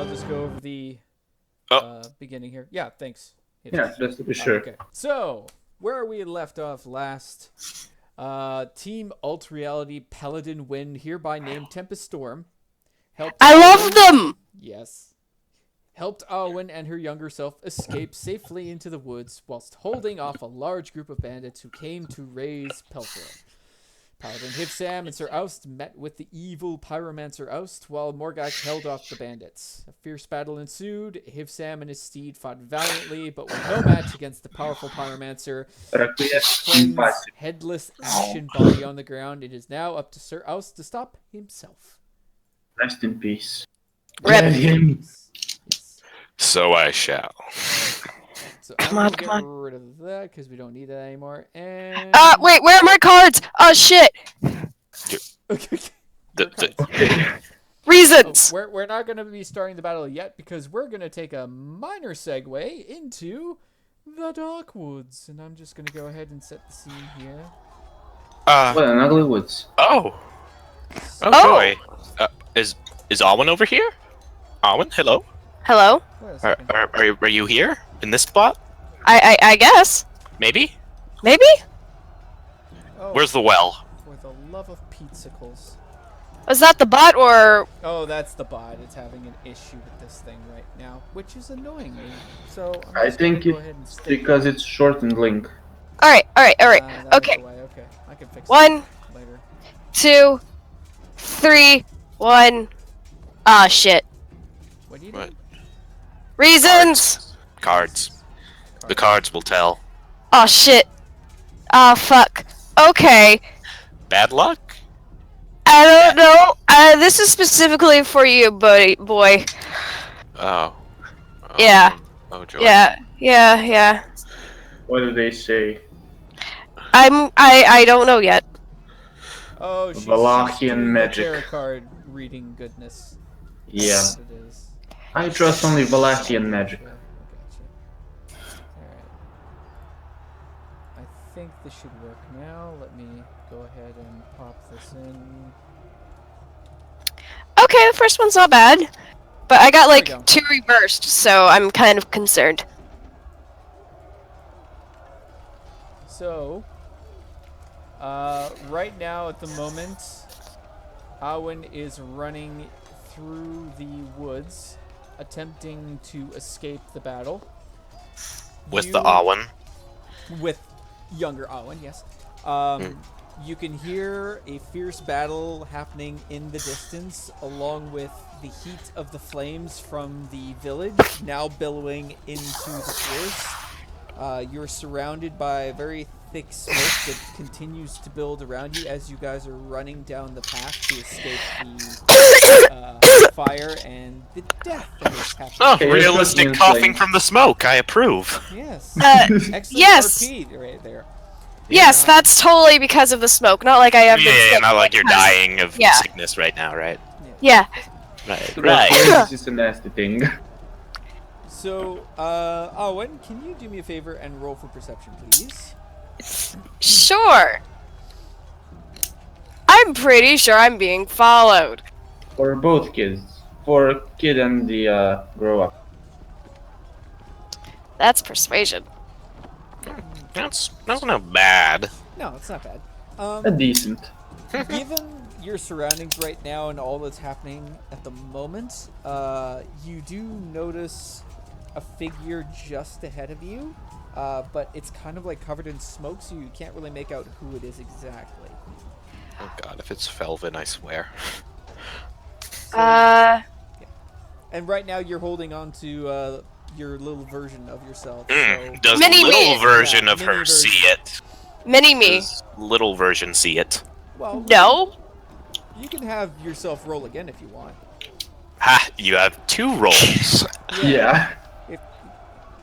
I'll just go over the beginning here. Yeah, thanks. Yeah, just to be sure. Okay. So, where we left off last, Team Alt Reality Paladin Wind, hereby named Tempest Storm, helped I love Awen- them! Yes. Helped Awen and her younger self escape safely into the woods whilst holding off a large group of bandits who came to raise Pelthor. Paladin Hrivesam and Sir Aust met with the evil Pyromancer Aust while Morgak held off the bandits. A fierce battle ensued. Hrivesam and his steed fought valiantly, but were no match against the powerful Pyromancer. With his friend's headless ashen body on the ground, it is now up to Sir Aust to stop himself. Rest in peace. Rip. Yes. So I shall. So Come I'm on, gonna come get rid of that because we don't need that anymore. And Wait, where are my cards? Oh, shit. Reasons. Oh, we're not going to be starting the battle yet because we're going to take a minor segue into the Dark Woods. And I'm just going to go ahead and set the scene here. What an ugly woods. Oh Oh. boy. Is Awen over here? Awen, hello. Hello? Wait a second. Are you here in this spot? I guess. Maybe. Maybe? Oh, Where's the well? for the love of pizzicles. Was that the bot or... Oh, that's the bot. It's having an issue with this thing right now, which is annoying me. So I'm I just gonna think go it's ahead and stick because it's shortened link. Alright. that Okay. out the way. Okay, I can fix One. it later. 2, 3, 1. Ah, shit. What do you What? do? Reasons! Cards. The cards will tell. Oh, shit. Oh, fuck. Okay. Bad luck? I don't know. This is specifically for you, boy. Oh. Yeah. Oh, joy. Yeah. What do they say? I don't know yet. Oh, she's Valachian doing the magic. tarot card reading goodness. Yeah. That's what it is. I trust only Valachian magic. Gotcha. Alright. I think this should work now. Let me go ahead and pop this in. Okay, the first one's not bad. But I got There we go. like 2 reversed, so I'm kind of concerned. So, right now at the moment, Awen is running through the woods, attempting to escape the battle. With the Awen. With younger Awen, yes. You can hear a fierce battle happening in the distance, along with the heat of the flames from the village now billowing into the forest. You're surrounded by very thick smoke that continues to build around you as you guys are running down the path to escape the fire and the death that is happening. Oh, Okay, realistic it's coughing like- from the smoke. I approve. Yes. Excellent yes. RP right there. Yes, that's totally because of the smoke. Not like I have been Yeah, sick not like you're because- dying of Yeah. sickness right now, right? Yeah. Right. Right. Right. This is a nasty thing. So, Awen, can you do me a favor and roll for perception, please? Sure. I'm pretty sure I'm being followed. For both kids. For kid and the grow up. That's persuasion. That's not bad. No, it's not bad. A decent. Given your surroundings right now and all that's happening at the moment, you do notice a figure just ahead of you, but it's kind of like covered in smoke, so you can't really make out who it is exactly. Oh god, if it's Felvin, I swear. And right now you're holding on to your little version of yourself. So Does Mini little me. version Yeah, of mini her version. see it? Mini me. Does little version see it? well, No. you can have yourself roll again if you want. Ha! You have 2 rolls. Yeah.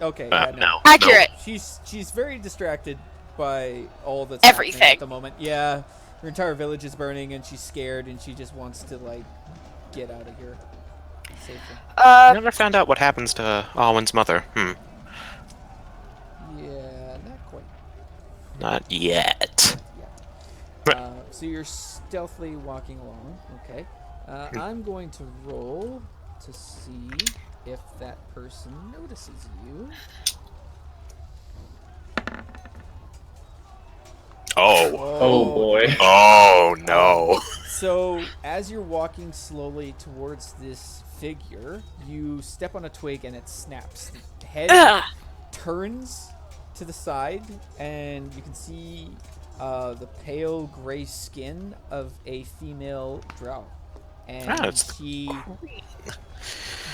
Okay. No. Accurate. She's very distracted by all that's Everything. happening at the moment. Yeah, her entire village is burning, and she's scared, and she just wants to like get out of here safely. Never found out what happens to Awen's mother. Yeah, not quite. Not yet. So you're stealthily walking along. Okay. I'm going to roll to see if that person notices you. Oh. Oh boy. Oh no. So, as you're walking slowly towards this figure, you step on a twig and it snaps. The head Ugh. turns to the side, and you can see the pale gray skin of a female drow. And it's she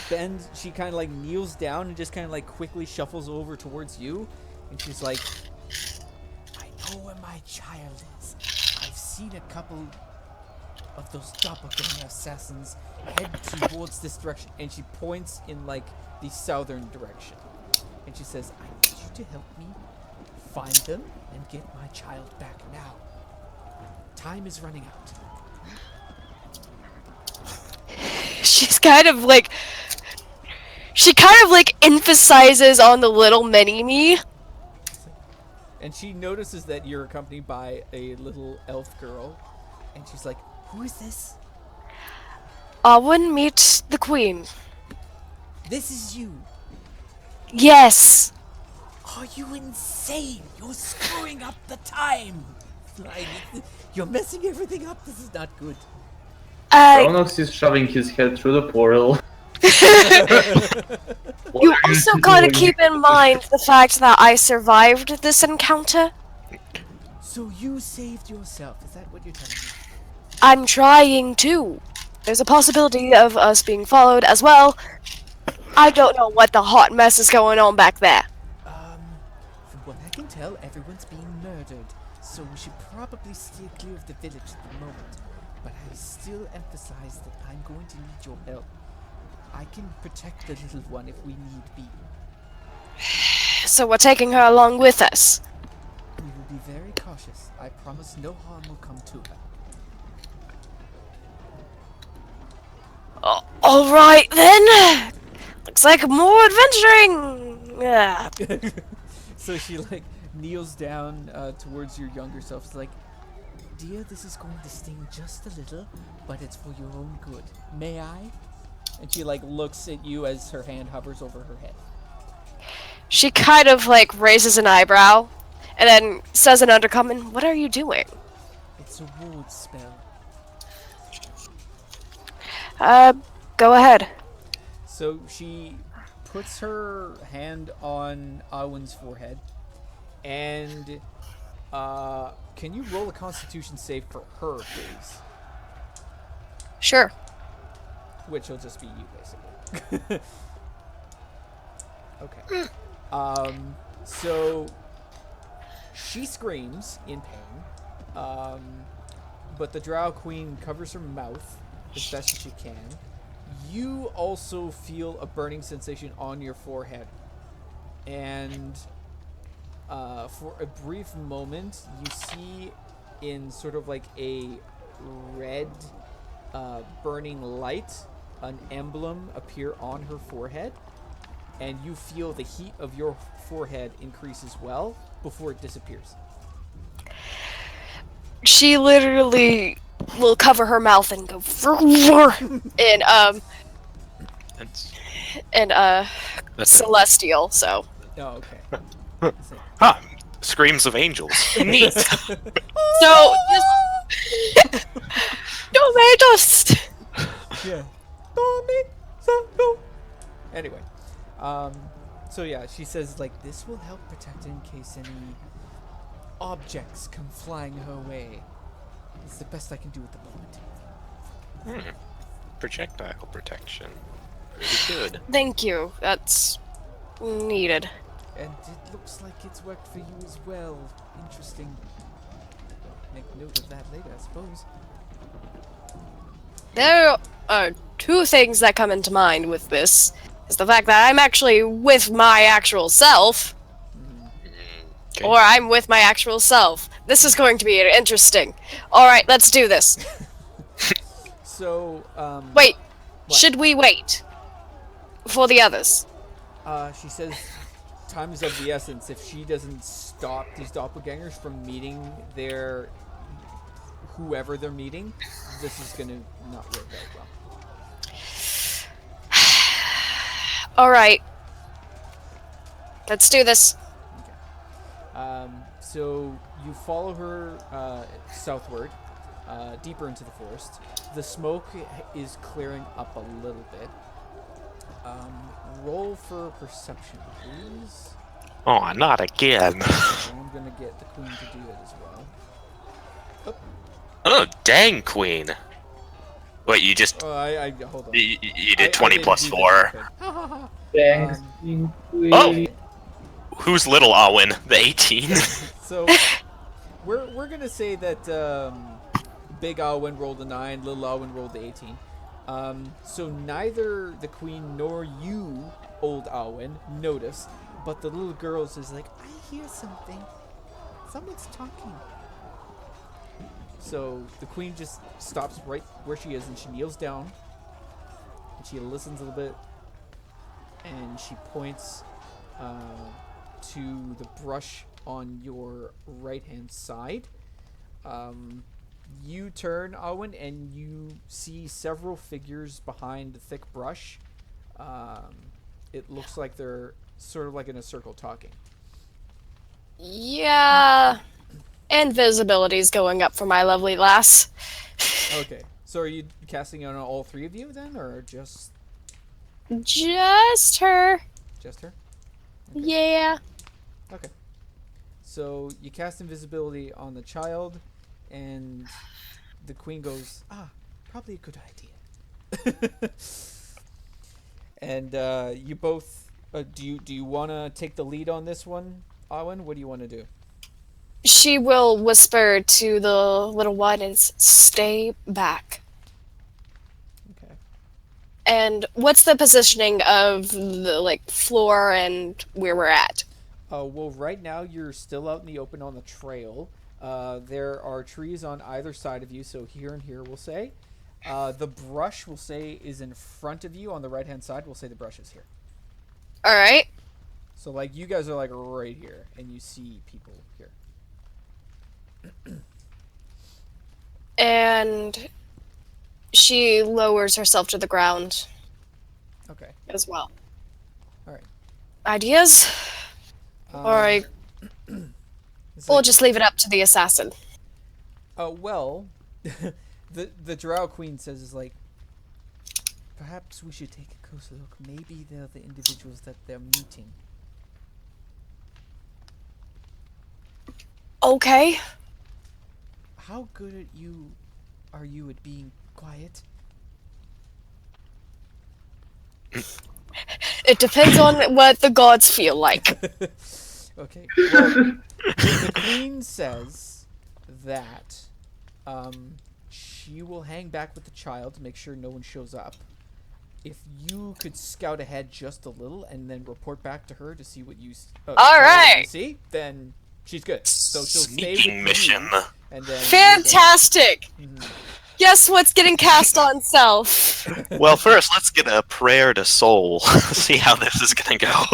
bends, she kind of like kneels down and just kind of like quickly shuffles over towards you. And she's like, I know where my child is. I've seen a couple of those doppelganger assassins head towards this direction. And she points in like the southern direction. And she says, I need you to help me find them and get my child back now. Time is running out. She's kind of like... She kind of like emphasizes on the little mini-me. And she notices that you're accompanied by a little elf girl. And she's like, who is this? Awen meets the queen. This is you. Yes. Are you insane? You're screwing up the time. Like, you're messing everything up. This is not good. Kronos is shoving his head through the portal. You also gotta keep in mind the fact that I survived this encounter. So you saved yourself. Is that what you're telling me? I'm trying to. There's a possibility of us being followed as well. I don't know what the hot mess is going on back there. From what I can tell, everyone's being murdered. So we should probably steer clear of the village at the moment. But I still emphasize that I'm going to need your help. I can protect the little one if we need be. So we're taking her along with us. We will be very cautious. I promise no harm will come to her. Alright then! Looks like more adventuring! Yeah. So she like kneels down towards your younger self. It's like, dear, this is going to sting just a little, but it's for your own good. May I? And she like looks at you as her hand hovers over her head. She kind of like raises an eyebrow and then says in undercommon, what are you doing? It's a ward spell. Go ahead. So she puts her hand on Awen's forehead, and can you roll a Constitution save for her, please? Sure. Which will just be you, basically. Okay. So she screams in pain, but the Drow Queen covers her mouth as best as she can. You also feel a burning sensation on your forehead, and for a brief moment, you see in sort of like a red burning light an emblem appear on her forehead, and you feel the heat of your forehead increase as well before it disappears. She literally will cover her mouth and go That's celestial, so. Oh, okay. Huh. Screams of angels. Neat. So just tomatoes. Yeah. Anyway, so yeah, she says like this will help protect in case any objects come flying her way. It's the best I can do at the moment. Projectile protection. Pretty good. Thank you. That's needed. And it looks like it's worked for you as well. Interesting. Make note of that later, I suppose. There are two things that come into mind with this. Is the fact that I'm actually with my actual self. Okay. Or I'm with my actual self. This is going to be interesting. Alright, let's do this. So, Wait. What? Should we wait? For the others? She says time is of the essence. If she doesn't stop these doppelgangers from meeting their whoever they're meeting, this is gonna not work out well. Alright. Let's do this. So you follow her southward, deeper into the forest. The smoke is clearing up a little bit. Roll for perception, please. Oh, not again. I'm gonna get the queen to do it as well. Oh, dang, queen. Wait, you just... I hold on. You did I 20 didn't plus do the 4. damn Thanks, Um, Queen. Oh! Who's little Awen? The 18? So we're gonna say that Big Awen rolled a 9, Little Awen rolled the 18. So neither the queen nor you, old Awen, notice, but the little girls is like, I hear something. Someone's talking. So the queen just stops right where she is and she kneels down and she listens a little bit and she points to the brush on your right hand side. You turn, Owen, and you see several figures behind the thick brush. It looks like they're sort of like in a circle talking. Yeah. Invisibility's going up for my lovely lass. Okay, so are you casting it on all three of you then, or just Just her. her? Yeah. Okay. So you cast invisibility on the child, and the queen goes, probably a good idea. And you both, do you want to take the lead on this one, Awen? What do you want to do? She will whisper to the little one and stay back. Okay. And what's the positioning of the floor and where we're at? Well, right now you're still out in the open on the trail. There are trees on either side of you, so here and here, we'll say. The brush, we'll say, is in front of you on the right-hand side. We'll say the brush is here. All right. So, like, you guys are, like, right here, and you see people here. And she lowers herself to the ground Okay. as well. All right. Ideas? Or we'll just leave it up to the assassin. Well, the Drow Queen says is like, perhaps we should take a closer look. Maybe they're the individuals that they're meeting. Okay. How good are you at being quiet? It depends on what the gods feel like. Okay. Well, the queen says that she will hang back with the child to make sure no one shows up. If you could scout ahead just a little and then report back to her to see what you All right. see, then she's good. So she'll stay with Sneaking mission. you, and then Fantastic! Guess what's getting cast on self? Well, first, let's get a prayer to Soul. See how this is gonna go.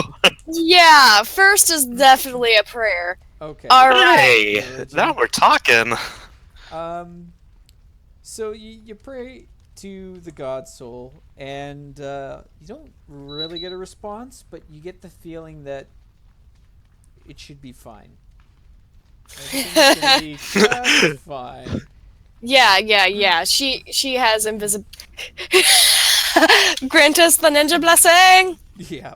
Yeah, first is definitely a prayer. Okay. All right. Hey, now we're talking. So you pray to the god soul, and you don't really get a response, but you get the feeling that it should be fine. Everything's gonna be just fine. Yeah. She has invisible. Grant us the ninja blessing. Yeah.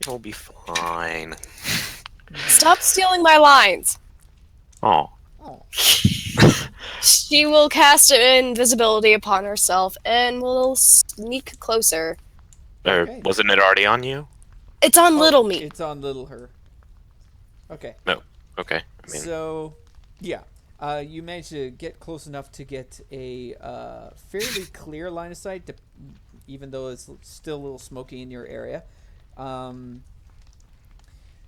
It'll be fine. Stop stealing my lines. Oh. Oh. She will cast invisibility upon herself and will sneak closer. Or Okay. wasn't it already on you? It's on little me. It's on little her. Okay. No. Okay. I mean, So, yeah. You managed to get close enough to get a fairly clear line of sight, even though it's still a little smoky in your area.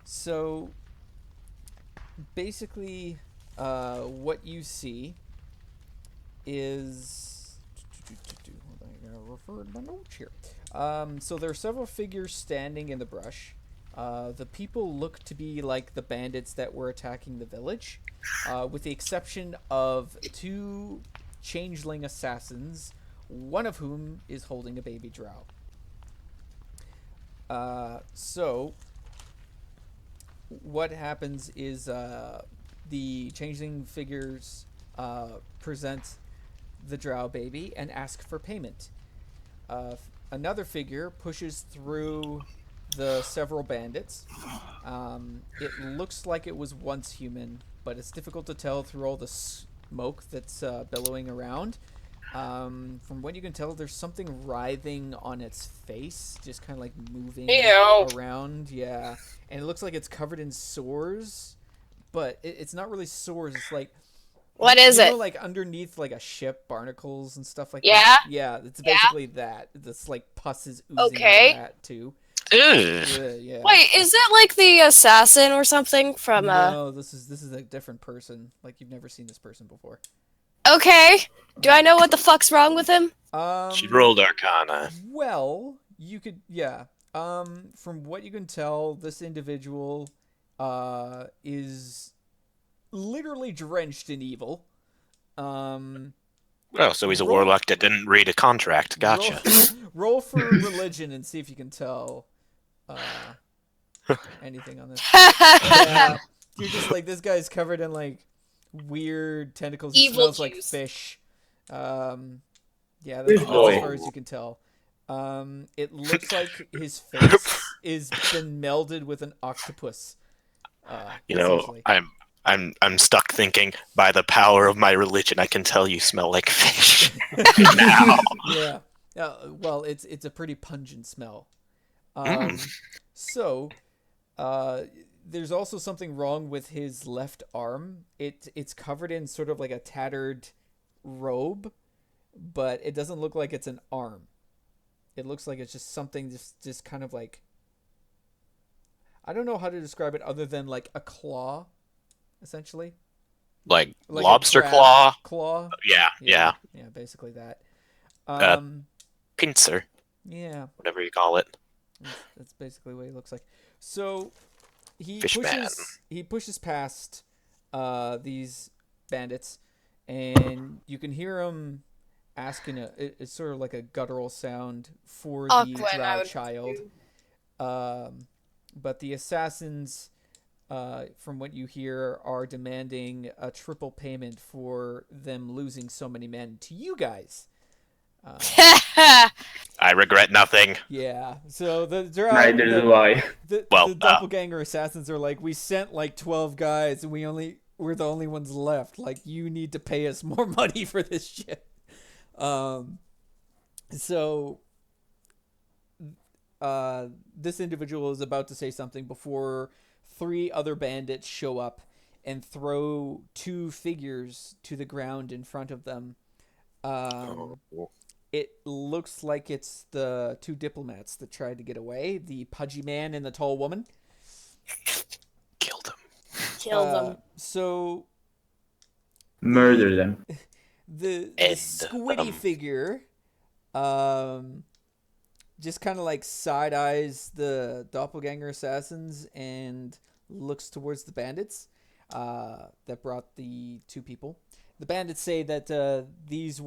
So, basically, what you see is... Hold on, I'm going to refer to my notes here. So there are several figures standing in the brush. The people look to be like the bandits that were attacking the village, with the exception of 2 changeling assassins, one of whom is holding a baby drow. So what happens is the changeling figures present the drow baby and ask for payment. Another figure pushes through the several bandits. It looks like it was once human, but it's difficult to tell through all the smoke that's billowing around. From what you can tell, there's something writhing on its face, just kind of like moving around. Yeah, and it looks like it's covered in sores, but it's not really sores. It's like What is it? like underneath like a ship, barnacles and stuff like Yeah? that. Yeah, it's basically that. It's like pus is oozing out of that too. Ugh. Yeah. Wait, is it like the assassin or something from No, this is a different person. Like you've never seen this person before. Okay. Do I know what the fuck's wrong with him? She rolled Arcana. Well, you could, yeah. From what you can tell, this individual is literally drenched in evil. Oh, so he's a warlock that didn't read a contract. Gotcha. Roll for religion and see if you can tell anything on this. Yeah, you're just like, this guy's covered in like weird tentacles. It Evil smells like juice. fish. Yeah, that's as far as you can tell. It looks like his face is been melded with an octopus. You know, I'm stuck thinking, by the power of my religion, I can tell you smell like fish. Now. Yeah. Well, it's a pretty pungent smell. So, there's also something wrong with his left arm. It's covered in sort of like a tattered robe, but it doesn't look like it's an arm. It looks like it's just something just kind of like, I don't know how to describe it other than like a claw, essentially. Like a lobster crab claw? Claw. Yeah. Yeah, basically that. Pincer, Yeah. whatever you call it. That's basically what he looks like. So he Fishman. pushes past these bandits, and you can hear him asking it's sort of like a guttural sound for the drow child. But the assassins, from what you hear, are demanding a triple payment for them losing so many men to you guys. I regret nothing. Yeah, so the drow, Neither do I. the doppelganger assassins are like, we sent like 12 guys and we're the only ones left. Like, you need to pay us more money for this shit. So this individual is about to say something before 3 other bandits show up and throw 2 figures to the ground in front of them. It looks like it's the 2 diplomats that tried to get away, the pudgy man and the tall woman. Killed him. So Murder them. the squiddy figure just kind of like side eyes the doppelganger assassins and looks towards the bandits that brought the 2 people. The bandits say that these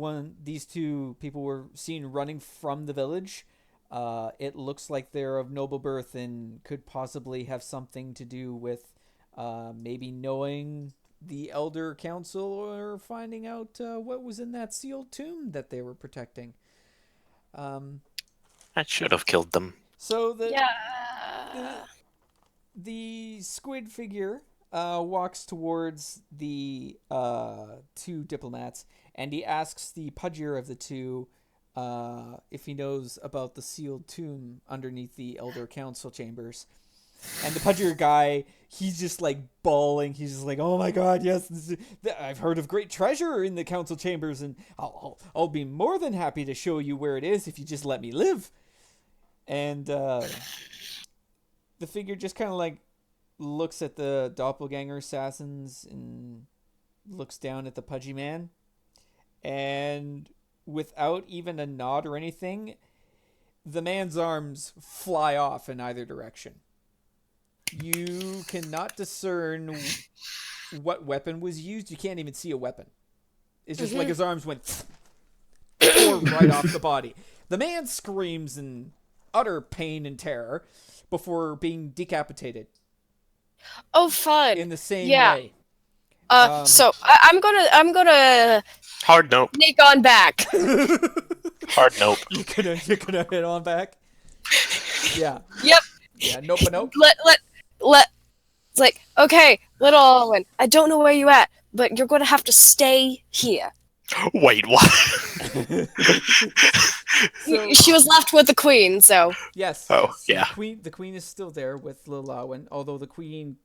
2 people were seen running from the village. It looks like they're of noble birth and could possibly have something to do with maybe knowing the Elder Council or finding out what was in that sealed tomb that they were protecting. I should have killed them. So the squid figure walks towards the 2 diplomats, and he asks the pudgier of the 2 if he knows about the sealed tomb underneath the Elder Council chambers. And the pudgier guy, he's just like bawling. He's just like, "Oh my God, yes! I've heard of great treasure in the council chambers, and I'll be more than happy to show you where it is if you just let me live." And the figure just kind of like looks at the doppelganger assassins and looks down at the pudgy man, and without even a nod or anything, the man's arms fly off in either direction. You cannot discern what weapon was used. You can't even see a weapon. It's just like his arms went right off the body. The man screams and utter pain and terror before being decapitated Oh, fun. in the same Yeah. way. So I'm gonna Hard nope. sneak on back. Hard nope. You're gonna hit on back. Yeah. Yep. Yeah. Nope. Nope. Let. It's like, okay, little Awen, I don't know where you at, but you're gonna have to stay here. Wait, what? So, She was left with the queen, so. yes. Oh, so yeah. The queen is still there with Lil Awen, although the queen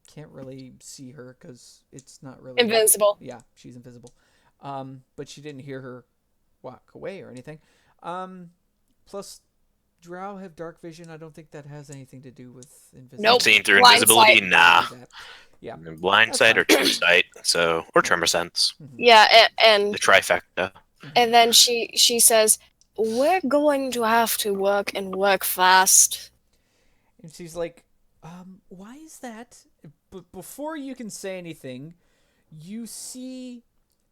can't really see her because it's not really Invincible. Yeah, she's invisible. But she didn't hear her walk away or anything. Plus, Drow have dark vision. I don't think that has anything to do with invisibility. Nope. Seeing through Blind invisibility? sight. Nah. Yeah. Blind sight or true sight, or tremor sense. Yeah, and The trifecta. and then she says, we're going to have to work and work fast. And she's like, why is that? But before you can say anything, you see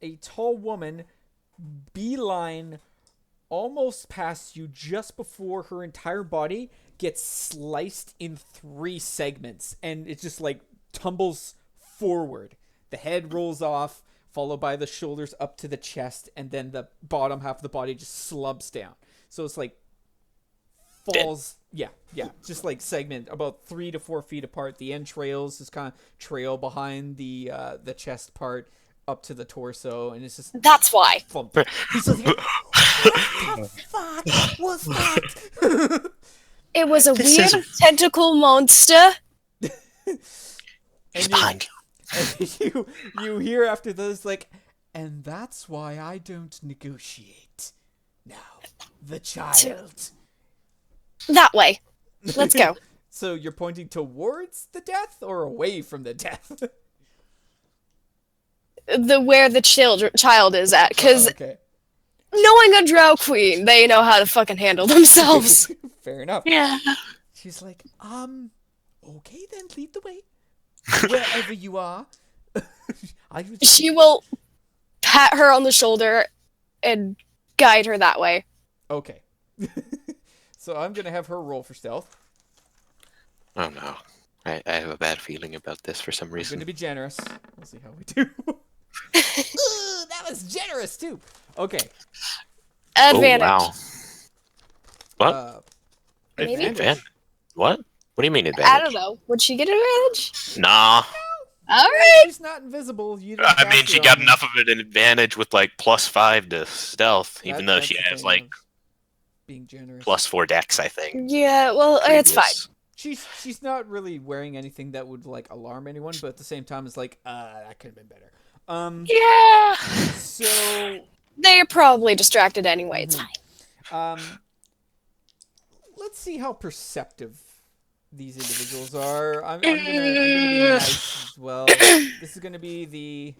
a tall woman beeline almost past you just before her entire body gets sliced in 3 segments, and it just like tumbles forward. The head rolls off, followed by the shoulders up to the chest, and then the bottom half of the body just slumps down. So it's like falls. Yeah, just like segment about 3 to 4 feet apart. The entrails just kind of trail behind the chest part up to the torso, and it's just That's why. He's just like, what the fuck was that? It was a This weird tentacle monster. He's behind you. And you hear after this like, and that's why I don't negotiate. Now, the child. That way. Let's go. So you're pointing towards the death or away from the death? Where the child is at, because Okay. knowing a drow queen, they know how to fucking handle themselves. Fair enough. Yeah. She's like, okay then, lead the way. Wherever you are. She will pat her on the shoulder and guide her that way. Okay. So I'm going to have her roll for stealth. Oh no. I have a bad feeling about this for some I'm going reason. to be generous. We'll see how we do. Ooh, that was generous too. Okay. Advantage. Oh, wow. What? Maybe? Advantage. What? What do you mean I advantage? don't know. Would she get advantage? Nah. Alright. She's not invisible. You didn't I mean, cast she her got on- enough of an advantage with like +5 to stealth, even though that's she the has thing like of being generous. +4 dex, I think. Yeah, well, it's fine. Previous. She's not really wearing anything that would like alarm anyone, but at the same time, it's like that could have been better. Yeah. So They're probably distracted anyway. It's fine. let's see how perceptive these individuals are. I'm gonna be nice as well. This is gonna be the.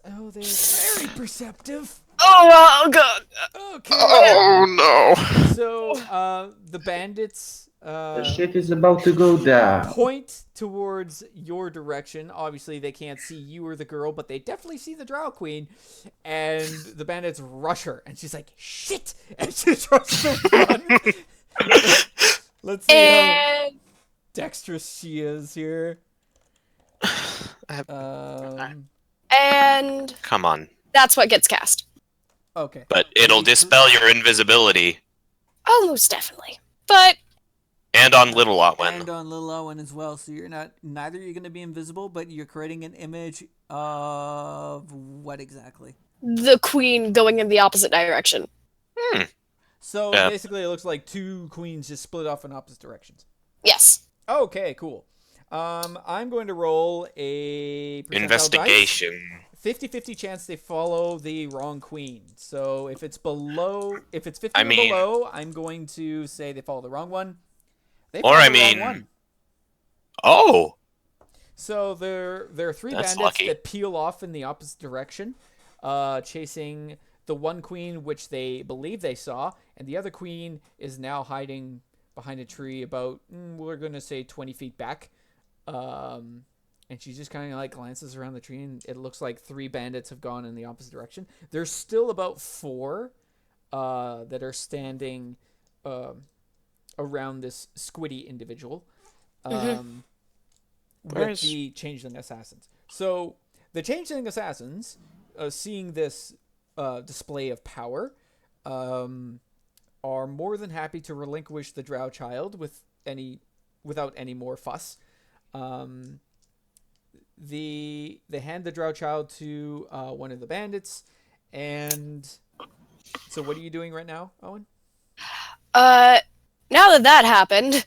Oh, they're very perceptive. Oh god. Okay. Oh no. So, the bandits The shit is about to go down. point towards your direction. Obviously, they can't see you or the girl, but they definitely see the Drow Queen. And the bandits rush her, and she's like, "Shit!" And she tries to run. Let's see how And dexterous she is here. and Come on. that's what gets cast. Okay. But it'll dispel your invisibility. Almost definitely. But And on Little Awen. And on Little Owen as well. So you're not, neither you're going to be invisible, but you're creating an image of what exactly? the queen going in the opposite direction. So Yeah. basically, it looks like 2 queens just split off in opposite directions. Yes. Okay, cool. I'm going to roll a percentile Investigation. dice. 50-50 chance they follow the wrong queen. So if it's 50 I or mean- below, I'm going to say they follow the wrong one. They Or follow I the wrong mean- one. Oh. So there are 3 That's bandits lucky. that peel off in the opposite direction, chasing the one queen which they believe they saw, and the other queen is now hiding behind a tree about, we're going to say 20 feet back. And she just kind of like glances around the tree, and it looks like 3 bandits have gone in the opposite direction. There's still about 4 that are standing around this squiddy individual with the changeling assassins. So the changeling assassins, seeing this display of power, are more than happy to relinquish the drow child without any more fuss. They hand the drow child to one of the bandits, and so what are you doing right now, Owen? Now that happened,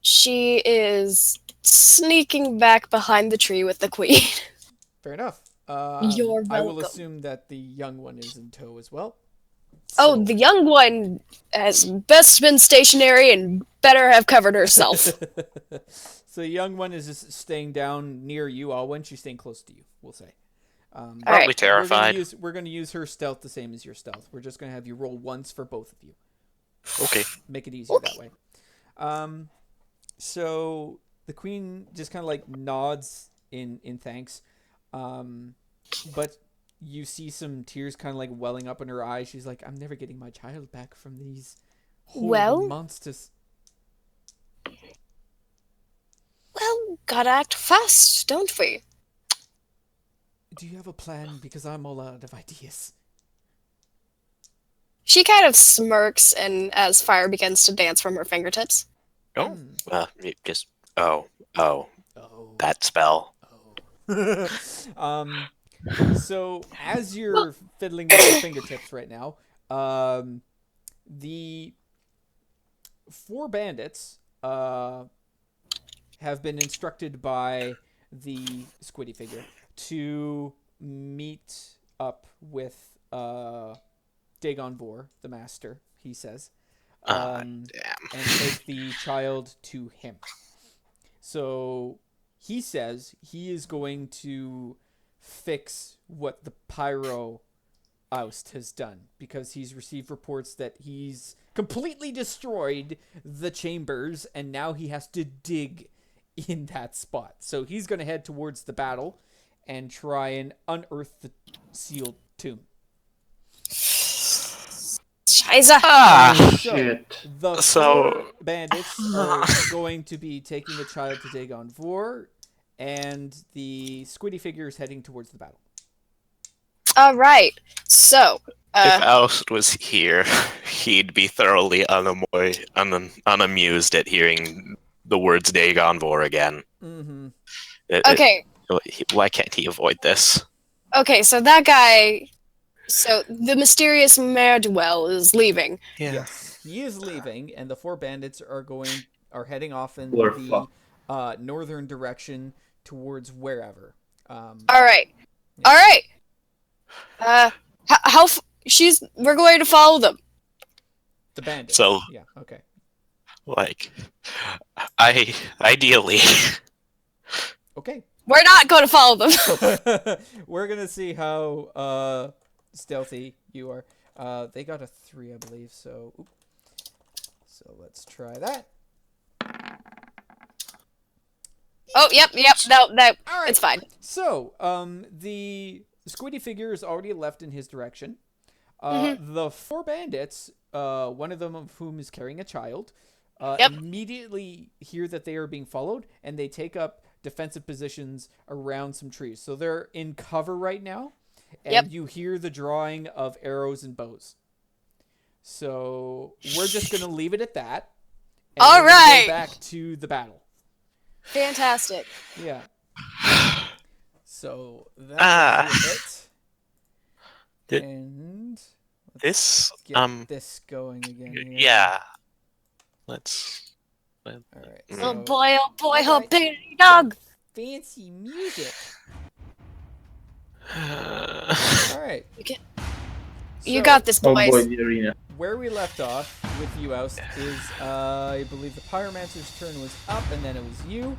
she is sneaking back behind the tree with the queen. Fair enough. You're I will welcome. assume that the young one is in tow as well. Oh, So- the young one has best been stationary and better have covered herself. So the young one is just staying down near you, Alwyn. She's staying close to you, we'll say. Alright. Probably terrified. We're gonna use her stealth the same as your stealth. We're just gonna have you roll once for both of you. Okay. Make it easier that way. So the queen just kind of like nods in thanks, but you see some tears kind of like welling up in her eyes. She's like, "I'm never getting my child back from these horrible Well? monsters." Well, gotta act fast, don't we? Do you have a plan? Because I'm all out of ideas. She kind of smirks and as fire begins to dance from her fingertips. Oh, it just oh, Oh. that spell. So as you're fiddling with your fingertips right now, the 4 bandits have been instructed by the squiddy figure to meet up with Dagon Vor, the master, he says, Damn. and take the child to him. So he says he is going to fix what the Pyro Aust has done, because he's received reports that he's completely destroyed the chambers and now he has to dig in that spot. So he's going to head towards the battle and try and unearth the sealed tomb. Scheiße! So Shit. the So- 4 bandits are going to be taking the child to Dagon Vor, and the squiddy figure is heading towards the battle. Alright, so, If Aust was here, he'd be thoroughly unamused at hearing the words Dagon Vor again. Mm-hmm. okay, Why can't he avoid this? okay, so that guy, so the mysterious Merdwell is leaving. Yes, he is leaving, and the 4 bandits are heading off in Or the northern direction towards wherever. Alright, alright! We're going to follow them. The bandits. So- yeah, okay. Like, ideally, Okay. We're not going to follow them. We're gonna see how stealthy you are. They got a 3, I believe. So let's try that. Oh, yep, no, All right. it's fine. So the squiddy figure is already left in his direction. The 4 bandits, one of them of whom is carrying a child, immediately hear that they are being followed, and they take up defensive positions around some trees. So they're in cover right now, and you hear the drawing of arrows and bows. So we're just going to leave it at that. And All we're gonna right. go back to the battle. Fantastic. Yeah. So that's it. Did- And this get this going again. Here. yeah. Let's. All right. Oh boy, Alright. oh baby dog. Fancy music. Uh, All right. You So, got this, Oh boys. boy, the arena. Where we left off with you, Aust, is I believe the Pyromancer's turn was up, and then it was you.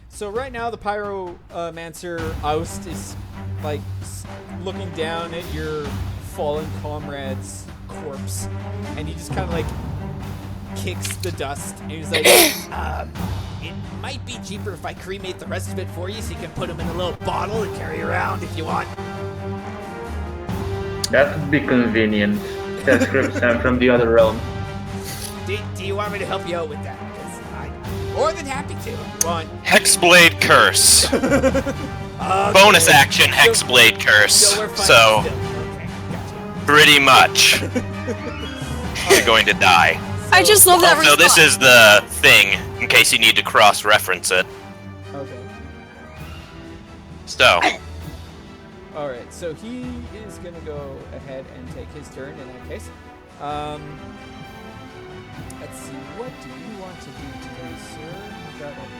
So right now, the Pyromancer Aust is like looking down at your fallen comrade's corpse, and he just kind of like kicks the dust, and he's like, "It might be cheaper if I cremate the rest of it for you, so you can put him in a little bottle and carry around if you want." That would be convenient. Says Hrivesam from the other realm. Do you want me to help you out with that? 'Cause I'm more than happy to. Want Hexblade Curse. okay. Bonus action Hexblade Curse. So we're fine So, still. Okay, gotcha. pretty much, you're going to die. I just love that So this response. is the thing, in case you need to cross-reference it. Okay. So, All right. So he is gonna go ahead and take his turn in that case. Let's see. What do you want to do today, sir? You got it.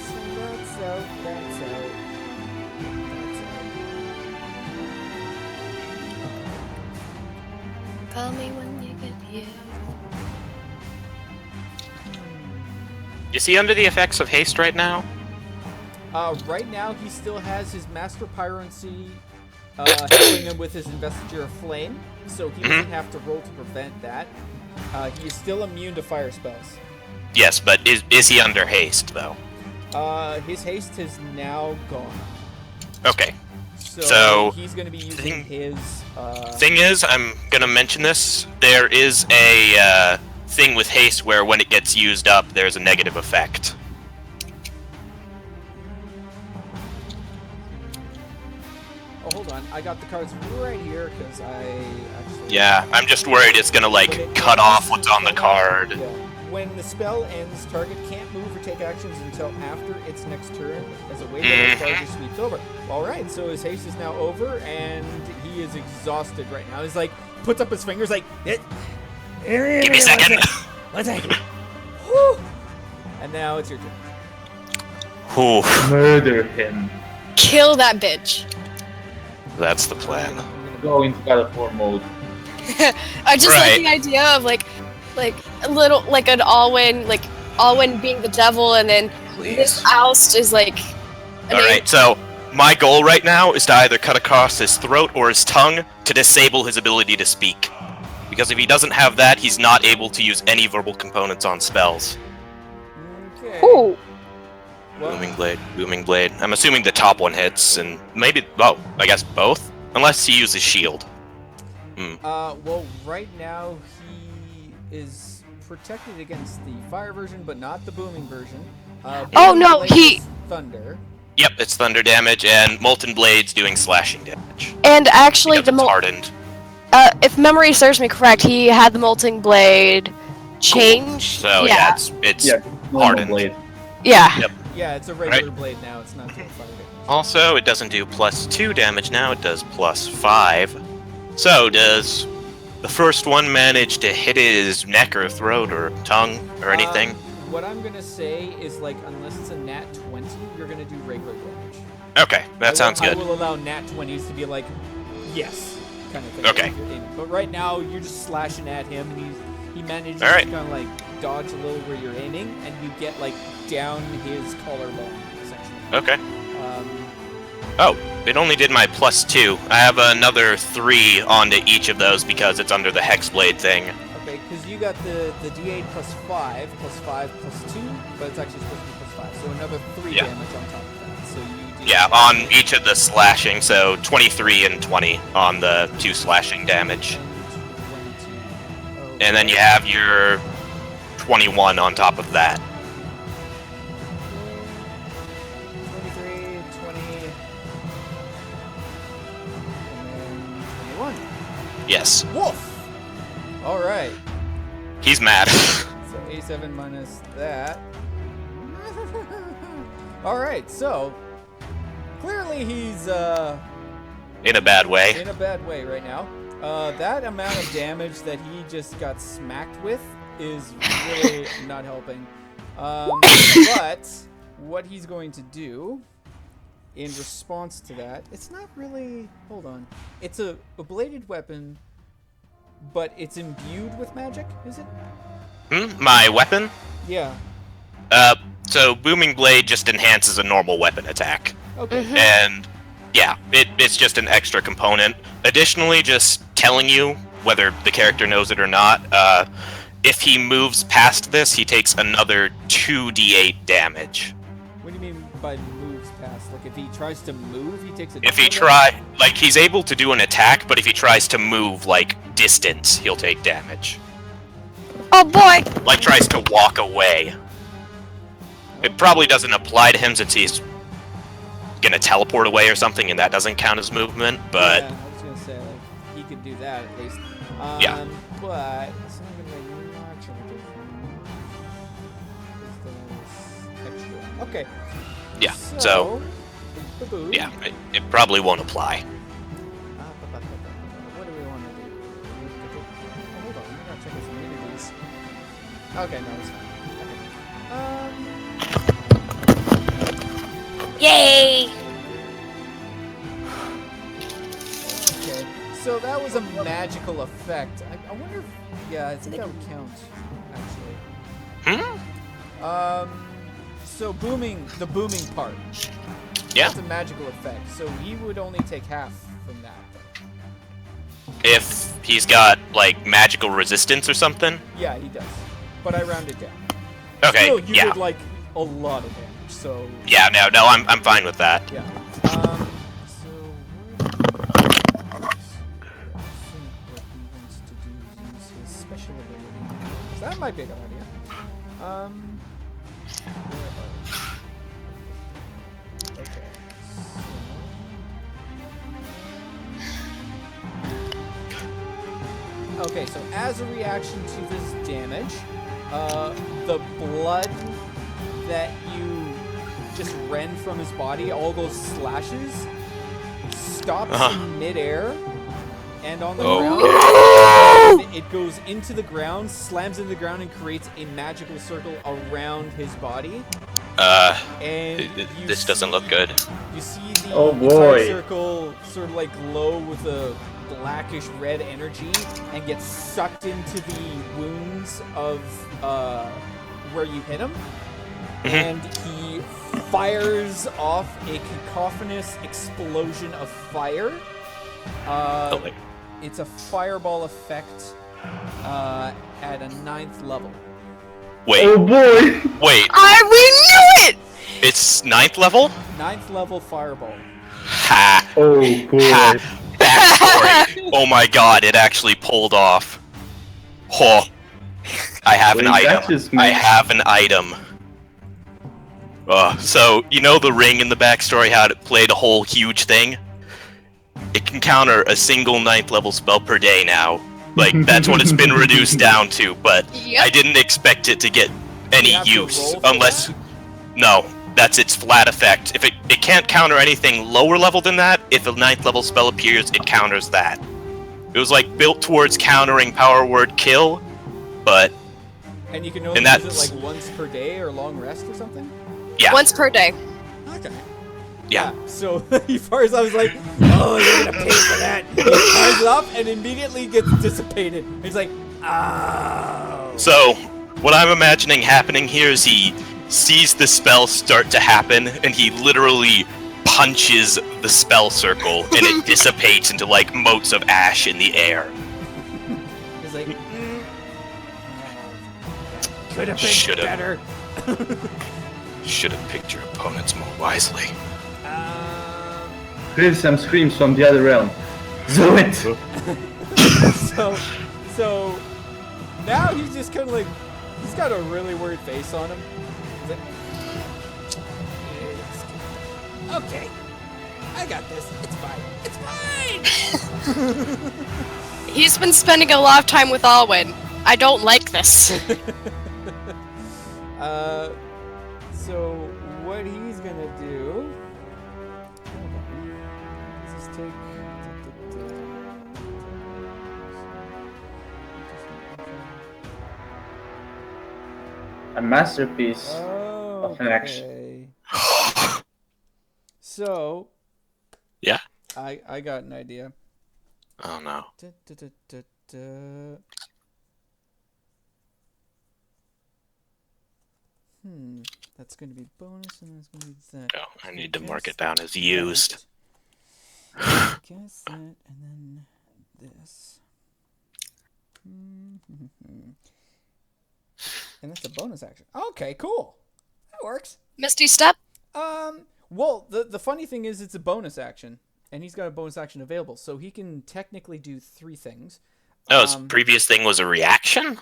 So that's out. That's out. That's out. Call me when you get here. is he under the effects of haste right now? Right now, he still has his Master Pyromancy helping him with his Investiture of Flame, so he doesn't have to roll to prevent that. He is still immune to fire spells. Yes, but is he under haste, though? His haste has now gone. Okay. So he's going to be using thing- his... Thing is, I'm gonna mention this. There is a thing with haste where when it gets used up, there's a negative effect. Oh, hold on. I got the cards right here, because I actually... Yeah, I'm just worried it's gonna, like, cut off what's on the card. Yeah. When the spell ends, target can't move or take actions until after its next turn, as a wave of target sweeps over. Alright, so his haste is now over, and he is exhausted right now. He's like, puts up his fingers like, Give me a second. One second. Whew. And now it's your turn. Whew, Murder him. Kill that bitch. that's the plan. Go into Battle 4 mode. I just Right. like the idea of like a little like an Awen being the devil, and then this Aust is like. Alright, so my goal right now is to either cut across his throat or his tongue to disable his ability to speak. Because if he doesn't have that, he's not able to use any verbal components on spells. Okay. Ooh. Well, Booming Blade. I'm assuming the top one hits, and maybe, oh, I guess both? Unless he uses shield. well, right now he is protected against the fire version, but not the booming version. Oh, Booming no, Blade he- is thunder. Yep, it's thunder damage, and Molten Blade's doing slashing damage. And actually, Because it's hardened. if memory serves me correct, he had the molting blade change. So yeah, it's Yeah, normal hardened. blade. Yeah. Yep. Yeah, it's a regular blade now. It's not doing fire damage. Also, it doesn't do +2 damage now, it does +5. So, does the first one manage to hit his neck or throat or tongue or anything? What I'm gonna say is, like, unless it's a nat 20, you're gonna do regular damage. Okay, that sounds I good. will allow nat 20s to be like, yes, kind of thing. Okay. if you're aiming. But right now, you're just slashing at him, and he manages All right. to kind of like dodge a little where you're aiming, and you get like down his collarbone, essentially. Okay. Um, Oh, it only did my +2. I have another 3 onto each of those because it's under the Hexblade thing. okay, because you got the D8 +5, +2, but it's actually supposed to be +5, so another 3 Yeah. damage on top of that. So you do Yeah, on each of the slashing, so 23 and 20 on the 2 slashing damage. 22. And then you have your 21 on top of that. 23, 20, and then 21. Yes. Wolf! Alright, He's mad. so A7 minus that. Alright, so clearly he's In a bad way. in a bad way right now. That amount of damage that he just got smacked with is really not helping. But what he's going to do in response to that, it's not really. Hold on. It's a bladed weapon, but it's imbued with magic, is it? My weapon? Yeah. So Booming Blade just enhances a normal weapon attack. Okay. And yeah, it's just an extra component. Additionally, just telling you, whether the character knows it or not, if he moves past this, he takes another 2d8 damage. What do you mean by moves past? Like if if he tries to move, he takes a. If he he's able to do an attack, but if he tries to move, like, distance, he'll take damage. Oh boy! Like, tries to walk away. It probably doesn't apply to him since he's gonna teleport away or something, and that doesn't count as movement, but... Yeah, I was gonna say, like, he could do that at least. Yeah. But it's not gonna make much of a difference. Extra. Okay. Yeah, so yeah, it probably won't apply. What do we want to do? Hold on, I gotta check his immunities. Okay, no, it's fine. Yay! Okay, so that was a magical effect. I wonder if... Yeah, I think that would count, actually. So the booming part. Yeah. That's a magical effect, so he would only take half from that. If he's got, like, magical resistance or something? Yeah, he does. But I rounded down. Okay, Still, you yeah. did, like, a lot of damage, so... Yeah, no, I'm fine with that. Yeah. So... Special ability. So that might be a good idea. Okay. Okay, so as a reaction to this damage, the blood that you just rend from his body, all those slashes, stops in midair and on the ground. It goes into the ground, slams into the ground, and creates a magical circle around his body. And this doesn't look good. You see the Oh, entire boy. circle sort of like glow with a blackish red energy and gets sucked into the wounds of where you hit him. And he fires off a cacophonous explosion of fire. It's a fireball effect at a 9th level. Wait, Oh boy! wait, We knew it! it's 9th level? 9th level fireball. Ha! Oh boy! Ha! Backstory! Oh my god, it actually pulled off. Oh. I have an Wait, that item. just I makes- have an item. So, you know the ring in the backstory, how it played a whole huge thing? It can counter a single 9th level spell per day now. Like, that's what it's been reduced down to, but Yep. I didn't expect it to get any You have to use, roll for unless... that? No, that's its flat effect. If it can't counter anything lower level than that, if a 9th level spell appears, it counters that. It was, like, built towards countering power word kill, but, And you can only And use that's- it like once per day or long rest or something? yeah. Once per day. Okay. Yeah. So as far as I was like, oh, you're gonna pay for that. He fires it up and immediately gets dissipated. He's like, oh. So, what I'm imagining happening here is he sees the spell start to happen, and he literally punches the spell circle, and it dissipates into, like, motes of ash in the air. He's like, could have been Should've. better. Should have picked your opponents more wisely. Hrivesam screams from the other realm. Do it! So now he's just kind of like, he's got a really weird face on him. He's like, okay, I got this. It's fine. It's fine. He's been spending a lot of time with Awen. I don't like this. So what he's gonna do? Let's just take. A masterpiece Oh, of an action. okay. So Yeah? I got an idea. Oh no. That's going to be bonus, and that's going to be that. No, I need to mark it down as used. Guess that, and then this. And that's a bonus action. Okay, cool. That works. Misty Step? Well, the funny thing is it's a bonus action, and he's got a bonus action available, so he can technically do 3 things. Oh, his previous thing was a reaction?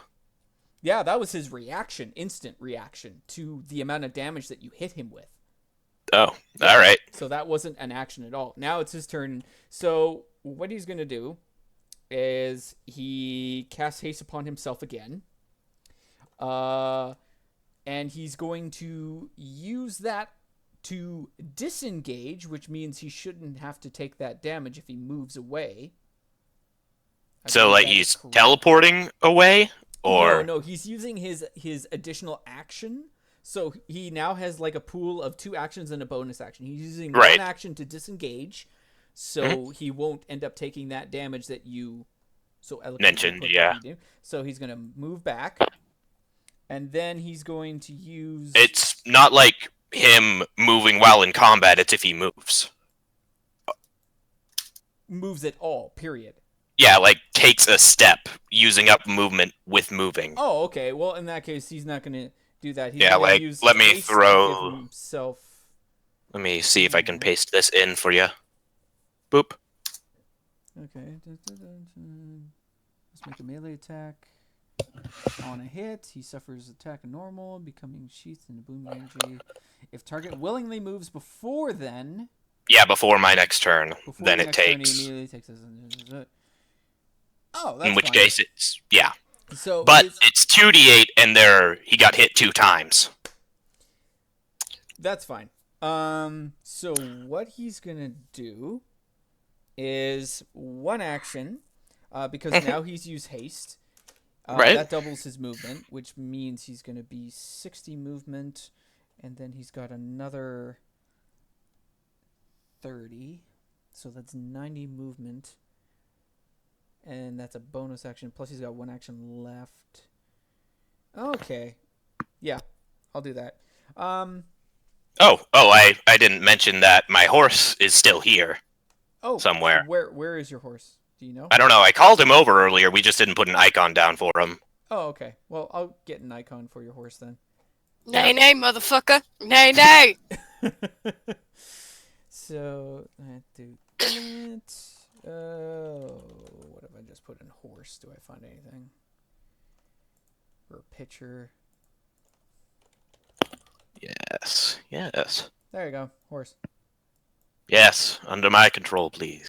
Yeah, that was his reaction, instant reaction to the amount of damage that you hit him with. Oh, alright. So that wasn't an action at all. Now it's his turn. So what he's going to do is he casts haste upon himself again. And he's going to use that to disengage, which means he shouldn't have to take that damage if he moves away. So, like, he's teleporting away? Or... No, he's using his additional action. So he now has, like, a pool of 2 actions and a bonus action. He's using one action to disengage, so he won't end up taking that damage that you so eloquently mentioned, yeah. So he's going to move back, and then he's going to use... It's not like him moving while in combat, it's if he moves. Moves at all, period. Yeah, like, takes a step, using up movement with moving. Oh, okay. Well, in that case, he's not going to do that. He's yeah, gonna like, use let me haste to throw... give himself... Let me see if I can paste this in for you. Boop. Okay. Let's make a melee attack. On a hit, he suffers attack normal, becoming sheathed in a boom energy. If target willingly moves before then... Yeah, before my next turn. Then it takes... He immediately takes oh, that's in which fine. case it's... Yeah. So but it's 2d8 and he got hit 2 times. That's fine. So what he's gonna do is one action, because now he's used haste. Right. That doubles his movement, which means he's gonna be 60 movement, and then he's got another 30, so that's 90 movement. And that's a bonus action. Plus, he's got 1 action left. Okay. Yeah, I'll do that. I didn't mention that my horse is still here. Oh, somewhere. Where is your horse? Do you know? I don't know. I called him over earlier. We just didn't put an icon down for him. Oh, okay. Well, I'll get an icon for your horse then. Nay, nay, motherfucker. Nay, nay. So, I do that. What if I just put in horse? Do I find anything? Or a picture? Yes. Yes. There you go. Horse. Yes. Under my control, please.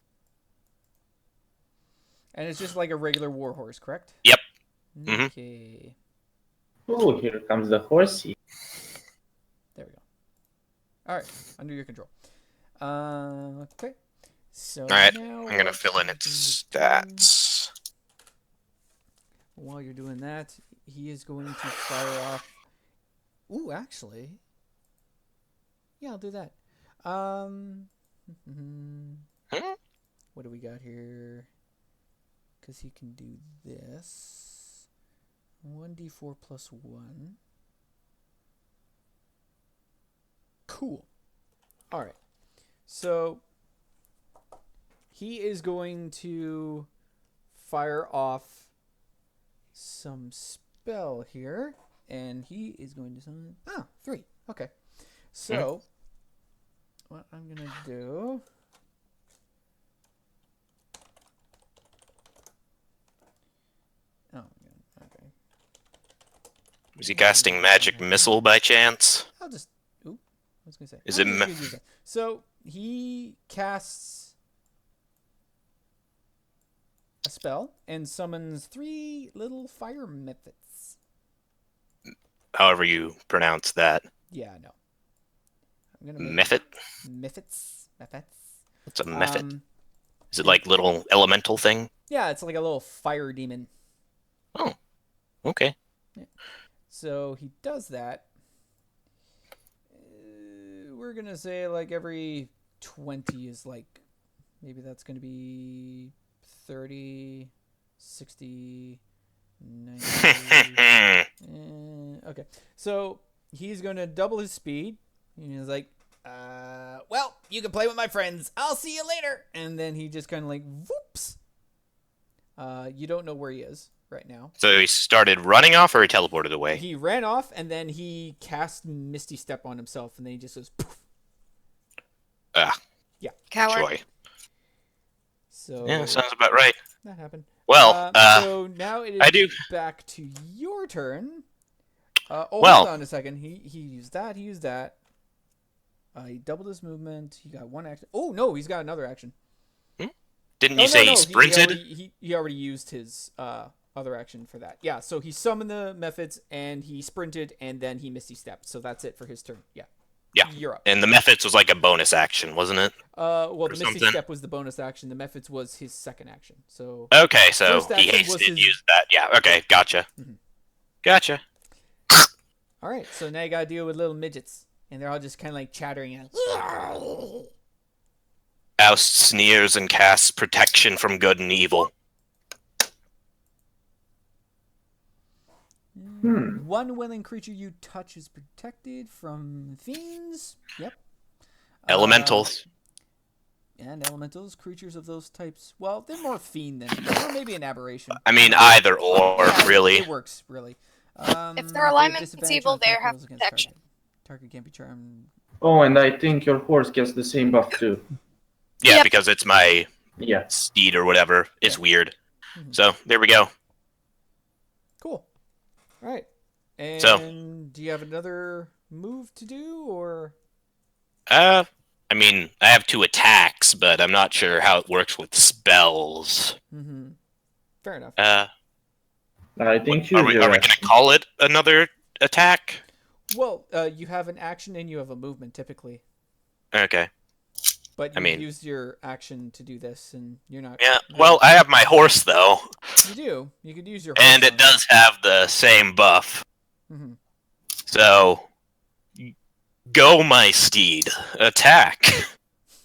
And it's just like a regular war horse, correct? Yep. Okay. Oh, here comes the horsey. There we go. Alright. Under your control. Okay. So Alright. now I'm going to fill in its stats. While you're doing that, he is going to fire off... Ooh, actually... Yeah, I'll do that. What do we got here? Because he can do this. 1d4 plus 1. Cool. Alright. So, he is going to fire off some spell here. And he is going to summon... 3. Okay. So, what I'm going to do... Oh, okay. Is he casting magic missile by chance? I'll just... Oop. I was going to say... Is it... So, he casts a spell and summons 3 little fire methods. However you pronounce that. Yeah, no. I'm gonna make Method? Methods? What's a method? Is it like little elemental thing? Yeah, it's like a little fire demon. Oh, okay. Yeah. So he does that. We're gonna say like every 20 is like, maybe that's gonna be 30, 60, 90. Okay, so he's gonna double his speed. And he's like, well, you can play with my friends. I'll see you later. And then he just kind of like, whoops. You don't know where he is right now. So he started running off or he teleported away? He ran off and then he cast Misty Step on himself and then he just goes poof. Coward. Joy. So Yeah, sounds about right. that happened. Well, so now it is I do. back to your turn. Well- Hold on a second. He used that. He used that. He doubled his movement. He got one action. Oh no, he's got another action. Didn't Oh, you say no, he sprinted? He already used his other action for that. Yeah, so he summoned the methods and he sprinted and then he misty stepped. So that's it for his turn. Yeah. Yeah. You're up. And the methods was like a bonus action, wasn't it? Well, the misty something. step was the bonus action. The methods was his second action. So Okay, so First he action was hasted his- used that. Yeah, okay, gotcha. Mhm. Gotcha. all right, so now you gotta deal with little midgets, and they're all just kind of like chattering out. Aust sneers and casts protection from good and evil. One willing creature you touch is protected from fiends. Yep. Elementals. And elementals, creatures of those types. Well, they're more fiend than, or maybe an aberration. I mean, either or, Yeah, really. It works, really. If their alignment is disadvantage evil, on they attack have rolls against protection. Target can't be charmed. Oh, and I think your horse gets the same buff too. Yeah, Yep. because it's my Yeah. steed or whatever. It's weird. Mhm. So, there we go. Cool. All right. And So- do you have another move to do, or? I mean, I have 2 attacks, but I'm not sure how it works with spells. Mm-hmm. Fair enough. I think Are we gonna call it another attack? Well, you have an action and you have a movement typically, Okay. but I you mean- used your action to do this, and you're not. Yeah, well, I have my horse, though, You do. You could use your. and it does have the same buff. Mm-hmm. So, go, my steed. Attack,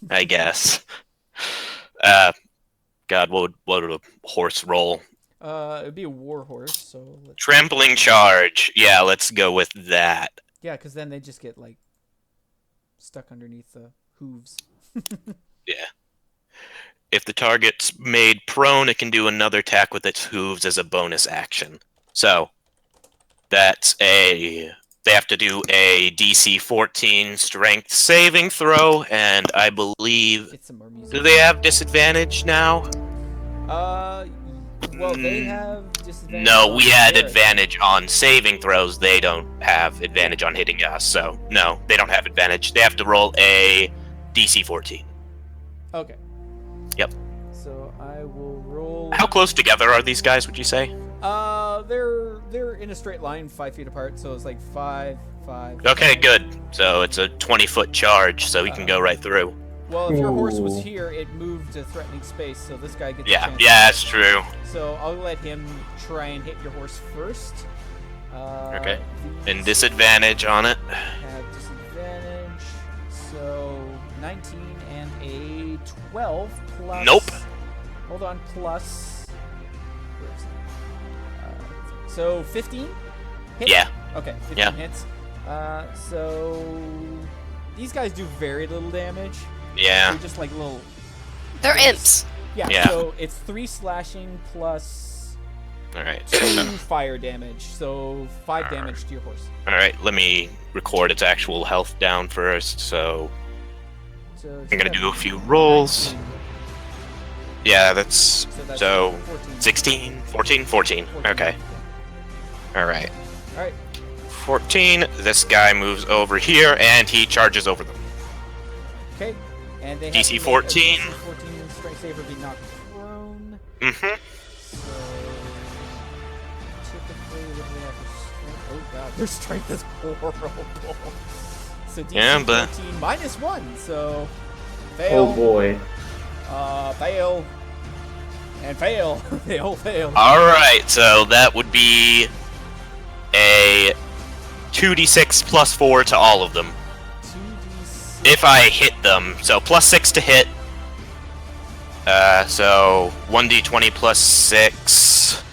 I guess. God, what would a horse roll? It'd be a war horse, so. Trampling charge. Yeah, let's go with that. Yeah, because then they just get like stuck underneath the hooves. Yeah. If the target's made prone, it can do another attack with its hooves as a bonus action. So, that's a... They have to do a DC 14 strength saving throw, and I believe... Get some more music. Do they have disadvantage now? Well, they have disadvantage. No, we had on advantage on saving throws. They don't have advantage on hitting us, so no, they don't have advantage. They have to roll a DC 14. Okay. Yep. So I will roll. How close together are these guys, would you say? They're in a straight line, 5 feet apart. So it's like 5, 5. Okay, good. So it's a 20-foot charge, so he can go right through. Well, if your horse was Ooh. here, it moved to threatening space, so this guy gets. A Yeah, chance. yeah, that's true. So I'll let him try and hit your horse first. Okay. these And disadvantage on it. have disadvantage. So 19 and a 12 plus. Nope. Hold on, plus. Where is it? So 15. Hit? Yeah. Okay, 15 Yeah. hits. So these guys do very little damage. Yeah. They're just like little. They're imps. Yeah. Yeah. So it's 3 slashing plus Alright. 2 fire damage. So 5 damage to your horse. Alright, let me record its actual health down first, so So I'm gonna do a few rolls. Yeah, that's that's so 14. 16, 14, 14. 14. Okay. Alright. All right. 14. This guy moves over here and he charges over them. Okay. And they have DC to make a 14. DC 14 strength save or be knocked prone. Mm-hmm. So typically, what do they have for strength? Oh god, their strength is horrible. So DC Yeah, but- 14 minus 1. So fail. Oh boy. Fail. And fail. They all fail. Alright, so that would be a 2d6 plus 4 to all of them. 2d6. If I hit them, so plus 6 to hit. So 1d20 plus 6.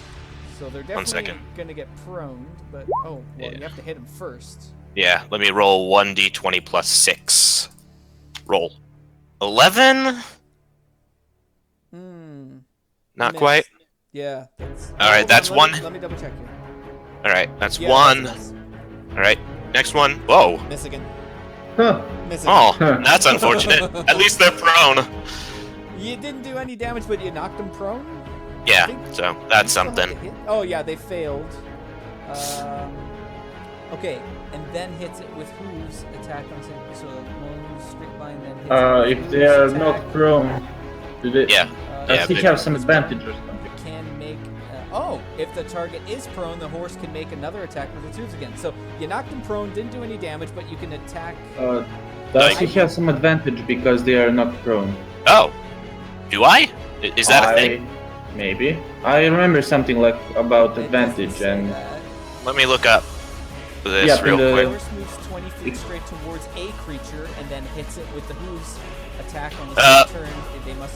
So they're definitely second. gonna get proned, but oh, well, Yeah. you have to hit them first. Yeah, let me roll 1d20 plus 6. Roll. 11? Hmm. Not Miss. quite. Yeah. That's... All right, hold that's on, one. Let me double check here. Alright, that's Yeah, one. that's a miss. Alright, next one. Whoa. Miss again. Huh. Missing. Oh, that's unfortunate. At least they're prone. You didn't do any damage, but you knocked them prone? Yeah, I think so that's you still have to something. hit. Oh, yeah, they failed. Okay, and then hits it with hooves, attack on so one straight line, then hits it with If they are hooves, not attack. prone, do they, Yeah. does he they- have some advantage or something? Can make if the target is prone, the horse can make another attack with its hooves again. So you knocked him prone, didn't do any damage, but you can attack. Does he have some advantage because they are not prone? Oh, do I? Is that a thing? Maybe. I remember something like about It doesn't advantage say and that. Let me look up this Yeah, real in the- The quick. horse moves 20 feet straight towards a creature and then hits it with the hooves attack on the same turn. They must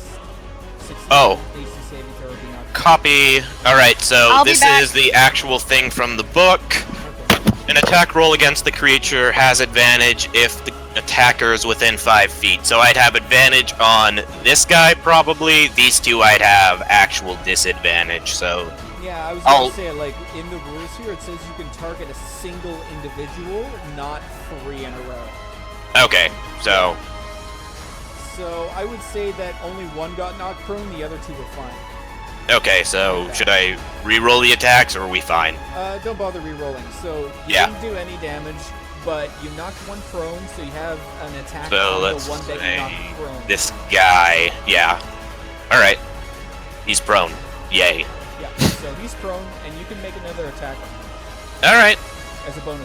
succeed Oh. AC saving throw or be knocked. Copy. Alright, so I'll be this back. is the actual thing from the book. An attack roll against the creature has advantage if the attacker is within 5 feet. So I'd have advantage on this guy, probably. These two I'd have actual disadvantage, so... Yeah, I was I'll- going to say, like, in the rules here, it says you can target a single individual, not 3 in a row. Okay, so... So I would say that only one got knocked prone, the other 2 were fine. Okay, so should I re-roll the attacks, or are we fine? Don't bother re-rolling. So you Yeah. didn't do any damage, but you knocked one prone, so you have an attack So on let's the one that you say knocked prone. this guy, yeah. Alright. He's prone. Yay. Yeah, so he's prone, and you can make another attack Alright. as a bonus.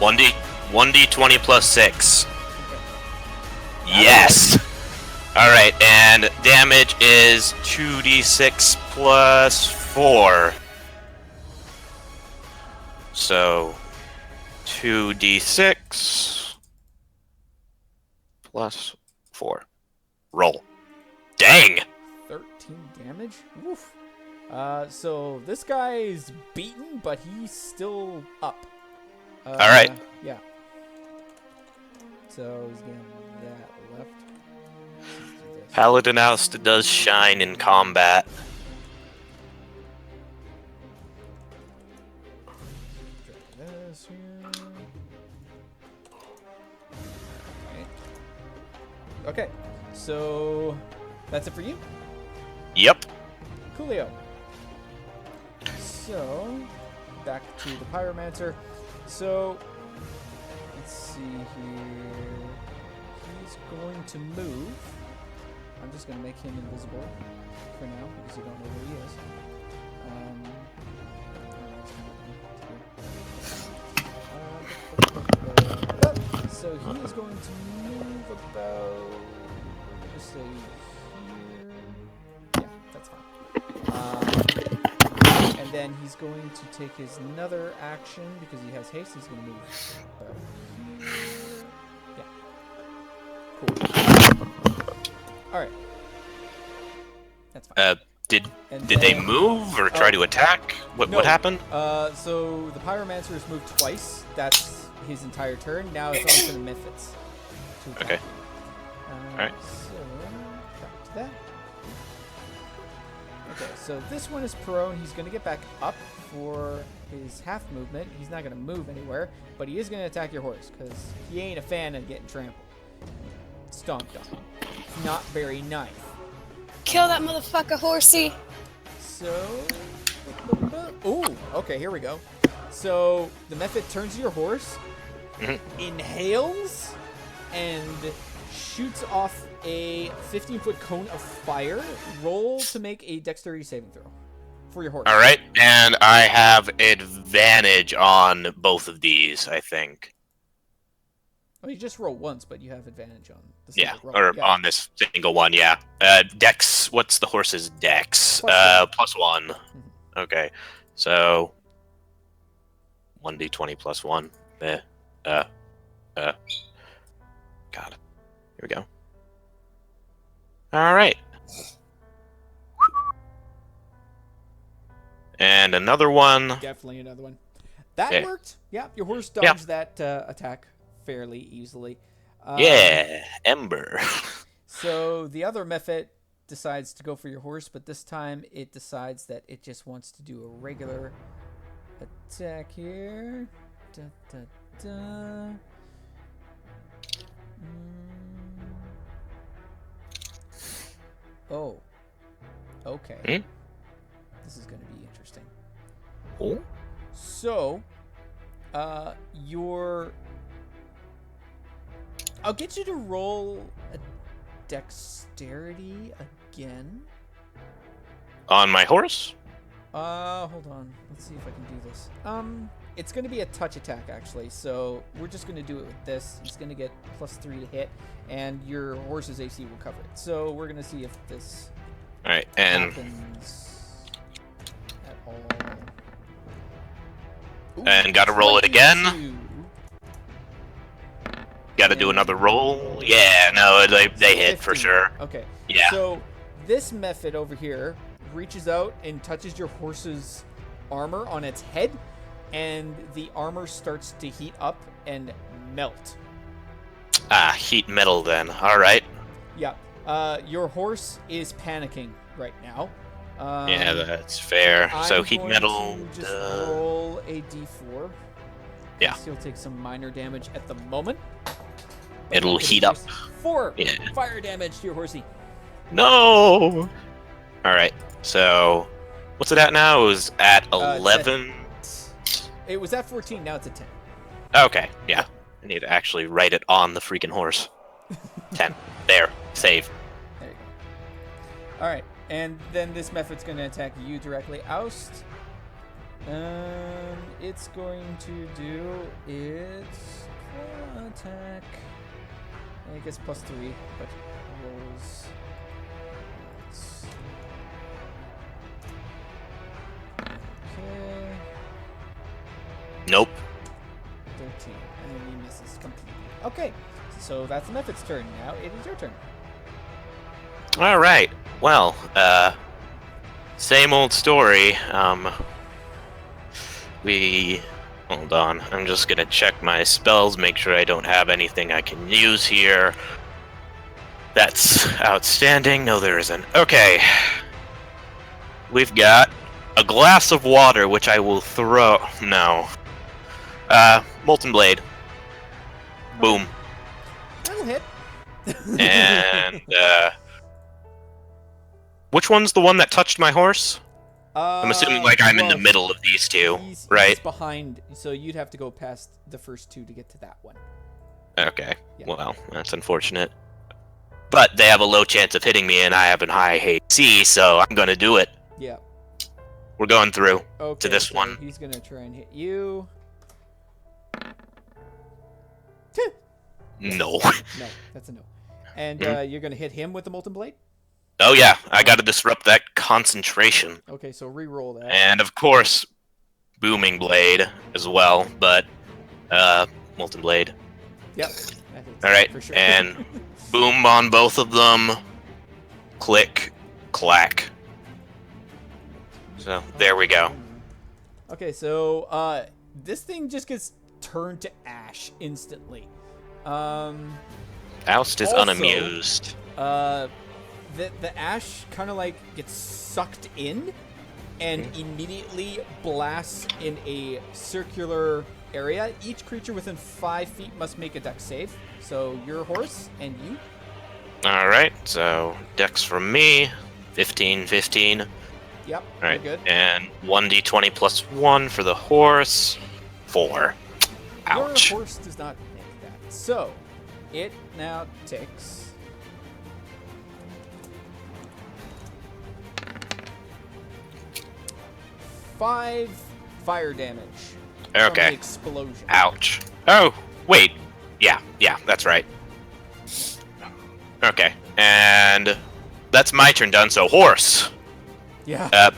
1d20 plus 6. Okay. Yes! Alright, and damage is 2d6 plus 4. So, 2d6 plus 4. Roll. Dang! 13 damage? Woof. So this guy's beaten, but he's still up. Alright. Yeah. So he's getting that left. Paladin Aust does shine in combat. This here. Okay, so that's it for you, Yep. Coolio. So back to the Pyromancer. So let's see here. He's going to move. I'm just going to make him invisible for now because you don't know where he is. So he is going to move about, just say here. Yeah, that's fine. And then he's going to take his another action because he has haste. He's going to move about here. Yeah. Cool. All right. That's fine. Did And they then- move or try to attack? What No. happened? So the Pyromancer has moved twice. That's his entire turn. Now it's on to the Mephits. to attack. Okay. Alright. So back to that. Okay, so this one is prone. He's going to get back up for his half movement. He's not going to move anywhere, but he is going to attack your horse because he ain't a fan of getting trampled. Stomped on. It's not very nice. Kill that motherfucker, horsey. So, ooh, okay, here we go. So the Mephit turns to your horse, inhales, and shoots off a 15-foot cone of fire. Roll to make a dexterity saving throw for your horse. All right, and I have advantage on both of these, I think. Oh, you just roll once, but you have advantage on the Yeah, single roll. or Yeah. on this single one, yeah. Dex, what's the horse's dex? Plus one. +1. Okay, so 1d20 plus 1. God. Here we go. All right. And another one. Definitely another one. That Yeah. worked. Yeah, your horse dodged that attack fairly easily. Yeah, Ember. So the other Mephit decides to go for your horse, but this time it decides that it just wants to do a regular attack here. Da, da, da. Oh. Okay. Hmm? This is going to be interesting. Oh? So, I'll get you to roll a dexterity again. On my horse? Hold on. Let's see if I can do this. It's going to be a touch attack, actually. So, we're just going to do it with this. He's going to get +3 to hit, and your horse's AC will cover it. So, we're going to see if this Alright, and happens at all. Ooh, And gotta roll it again. 22. gotta do another roll. Yeah, no, they hit for 15. sure. Okay. Yeah. So this method over here reaches out and touches your horse's armor on its head, and the armor starts to heat up and melt. Heat metal then. Alright. Yeah. Your horse is panicking right now. Yeah, that's fair. So I'm heat going metal. to just roll a d4. Yeah. He'll take some minor damage at the moment. It'll heat up. 4 Yeah. fire damage to your horsey. No! Alright, so. What's it at now? It was at 11. It was at 14, now it's at 10. Okay, yeah. I need to actually write it on the freaking horse. 10. There. Save. There you go. Alright, and then this method's going to attack you directly. Aust. It's going to do its attack. I guess +3, but rolls. Okay. Nope. 13, and then he misses completely. Okay, so that's the method's turn. Now it is your turn. Alright. Well, same old story. Hold on. I'm just gonna check my spells, make sure I don't have anything I can use here. That's outstanding. No, there isn't. Okay. We've got a glass of water, which I will throw. No. Molten Blade. Boom. That'll hit. And, which one's the one that touched my horse? I'm assuming, like, I'm in the middle of these two, right? He's behind, so you'd have to go past the first two to get to that one. Okay. Yeah. Well, that's unfortunate. But they have a low chance of hitting me, and I have a high AC, so I'm gonna do it. Yeah. We're going through Okay, to this so one. He's gonna try and hit you. No. No, that's a no. And you're gonna hit him with the molten blade. Oh yeah, I gotta disrupt that concentration. Okay, so re-roll that. And of course, booming blade as well, but molten blade. Yep. that hits Alright, for sure. and boom on both of them. Click, clack. So there we go. Okay, so this thing just gets turned to ash instantly. Oust is Also, unamused. The ash kind of like gets sucked in and immediately blasts in a circular area. Each creature within 5 feet must make a dex save. So your horse and you. Alright, so dex from me, 15, 15. Yep, Alright, you're good. and 1d20 plus 1 for the horse, 4. Ouch. Your horse does not make that. So it now takes 5 fire damage. From Okay. the explosion. Ouch. Oh, wait. Yeah, that's right. Okay, and that's my turn done, so horse. Yeah.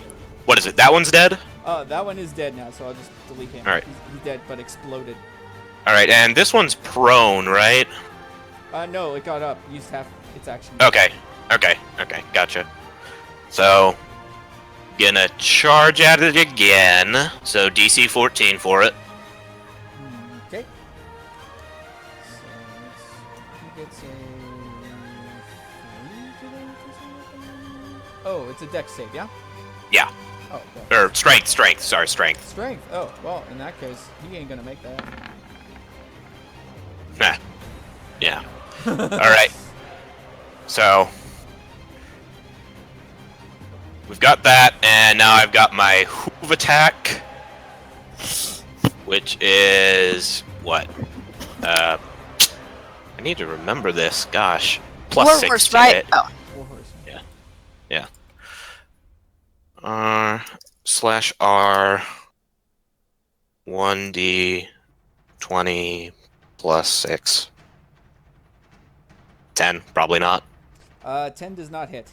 What is it? That one's dead? That one is dead now, so I'll just delete him. All right. He's dead, but exploded. Alright, and this one's prone, right? No, it got up. Used half its action. Okay, gotcha. So, gonna charge at it again. So DC 14 for it. Okay. So he gets a 3 today or something? Oh, it's a dex save, yeah? Yeah. Oh, well. Or strength. Sorry, strength. Strength. Oh, well, in that case, he ain't gonna make that. Nah. Yeah. Alright. So, we've got that, and now I've got my hoof attack, which is what? I need to remember this. Gosh, plus War 6 horse, to right? hit. Oh. Yeah. R/R 1d20 plus 6. 10, probably not. 10 does not hit.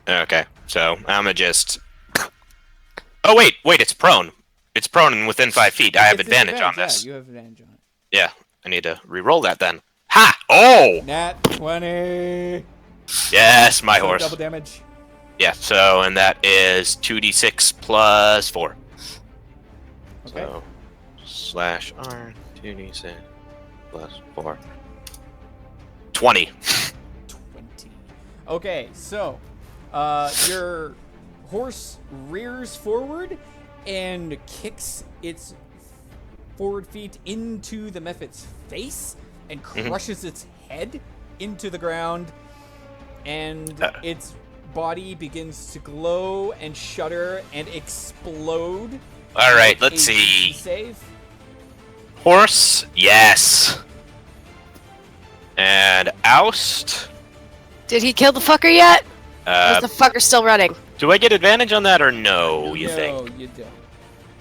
Okay, so I'm gonna just. Oh wait, it's prone. It's prone and within 5 feet. I have It's advantage on disadvantage, this. Yeah, you have advantage on it. Yeah, I need to re-roll that then. Ha! Oh! Nat 20. Yes, my So horse. double damage. Yeah, so, and that is 2d6 plus 4. Okay. So, /R, 2d6 plus 4. 20. 20. Okay, so your horse rears forward and kicks its forward feet into the Mephit's face and crushes its head into the ground, and its body begins to glow and shudder and explode. Alright, Make let's a see. Save. Horse, yes. And Aust. Did he kill the fucker yet? Or is the fucker still running? Do I get advantage on that or no, you think? No, you don't.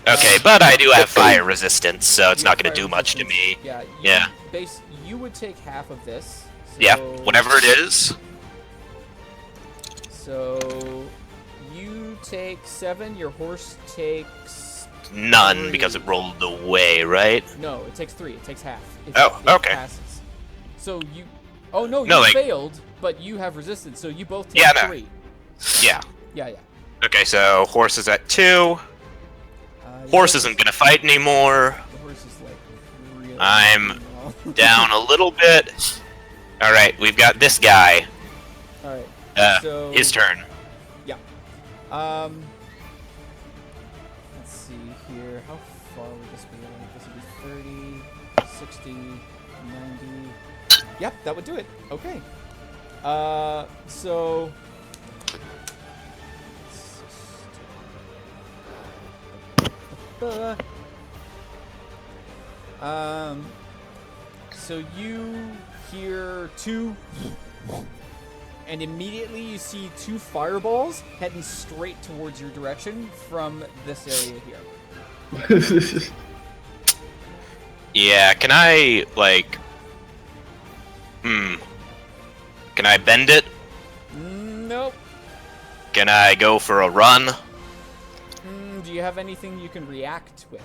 Okay, but I do have fire resistance, so it's not going to Fire do much to me. resistance. Yeah. You would take half of this. So, Yeah, whatever it is. So you take 7. Your horse takes None, 3. because it rolled away, right? No, it takes 3. It takes half. It Okay. Passes. So you. Oh no, No, you like- failed, but you have resistance, so you both take Yeah, no. 3. Yeah. Yeah. Okay, so horse is at 2. Yeah, Horse isn't going to fight anymore. The horse is like really. I'm small. Down a little bit. Alright, we've got this guy. All right. So His turn. Yeah. Let's see here. How far would this be? Like, this would be 30, 60, 90. Yep, that would do it. Okay. So. So you hear 2. And immediately you see 2 fireballs heading straight towards your direction from this area here. Yeah, can I, like... Can I bend it? Nope. Can I go for a run? Do you have anything you can react with?